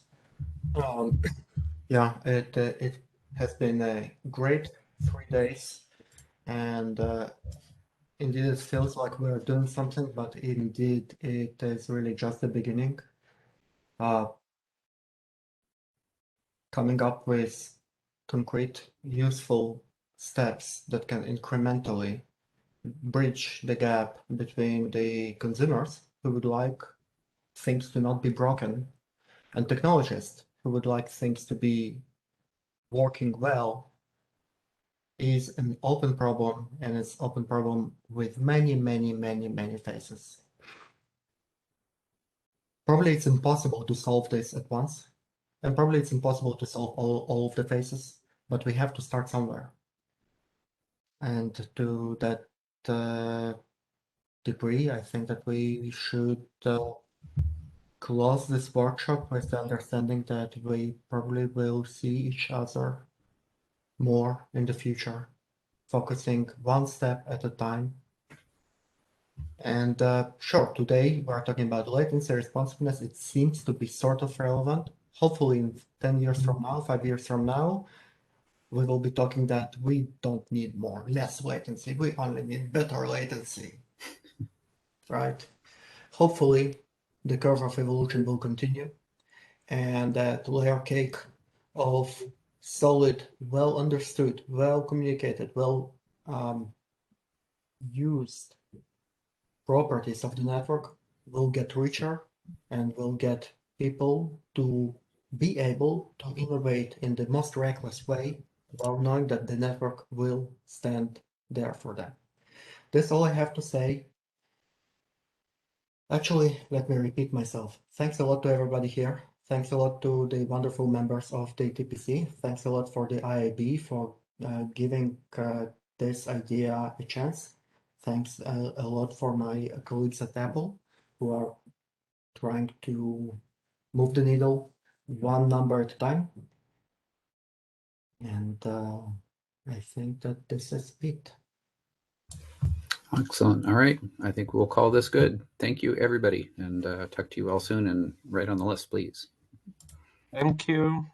Yeah, it has been a great 3 days, and indeed it feels like we're doing something, but indeed it is really just the beginning. Coming up with concrete, useful steps that can incrementally bridge the gap between the consumers who would like things to not be broken and technologists who would like things to be working well is an open problem, and it's open problem with many, many, many, many faces. Probably it's impossible to solve this at once, and probably it's impossible to solve all of the phases, but we have to start somewhere. And to that degree, I think that we should close this workshop with the understanding that we probably will see each other more in the future, focusing one step at a time. And sure, today we're talking about latency responsiveness. It seems to be sort of relevant. Hopefully in 10 years from now, 5 years from now, we will be talking that we don't need less latency. We only need better latency, right? Hopefully the curve of evolution will continue, and that layer cake of solid, well understood, well communicated, well used properties of the network will get richer and will get people to be able to innovate in the most reckless way while knowing that the network will stand there for them. That's all I have to say. Actually, let me repeat myself. Thanks a lot to everybody here. Thanks a lot to the wonderful members of the TPC. Thanks a lot for the IAB for giving this idea a chance. Thanks a lot for my colleagues at Apple who are trying to move the needle one number at a time. And I think that this is it. Excellent. All right. I think we'll call this good. Thank you, everybody. And talk to you all soon and right on the list, please. Thank you.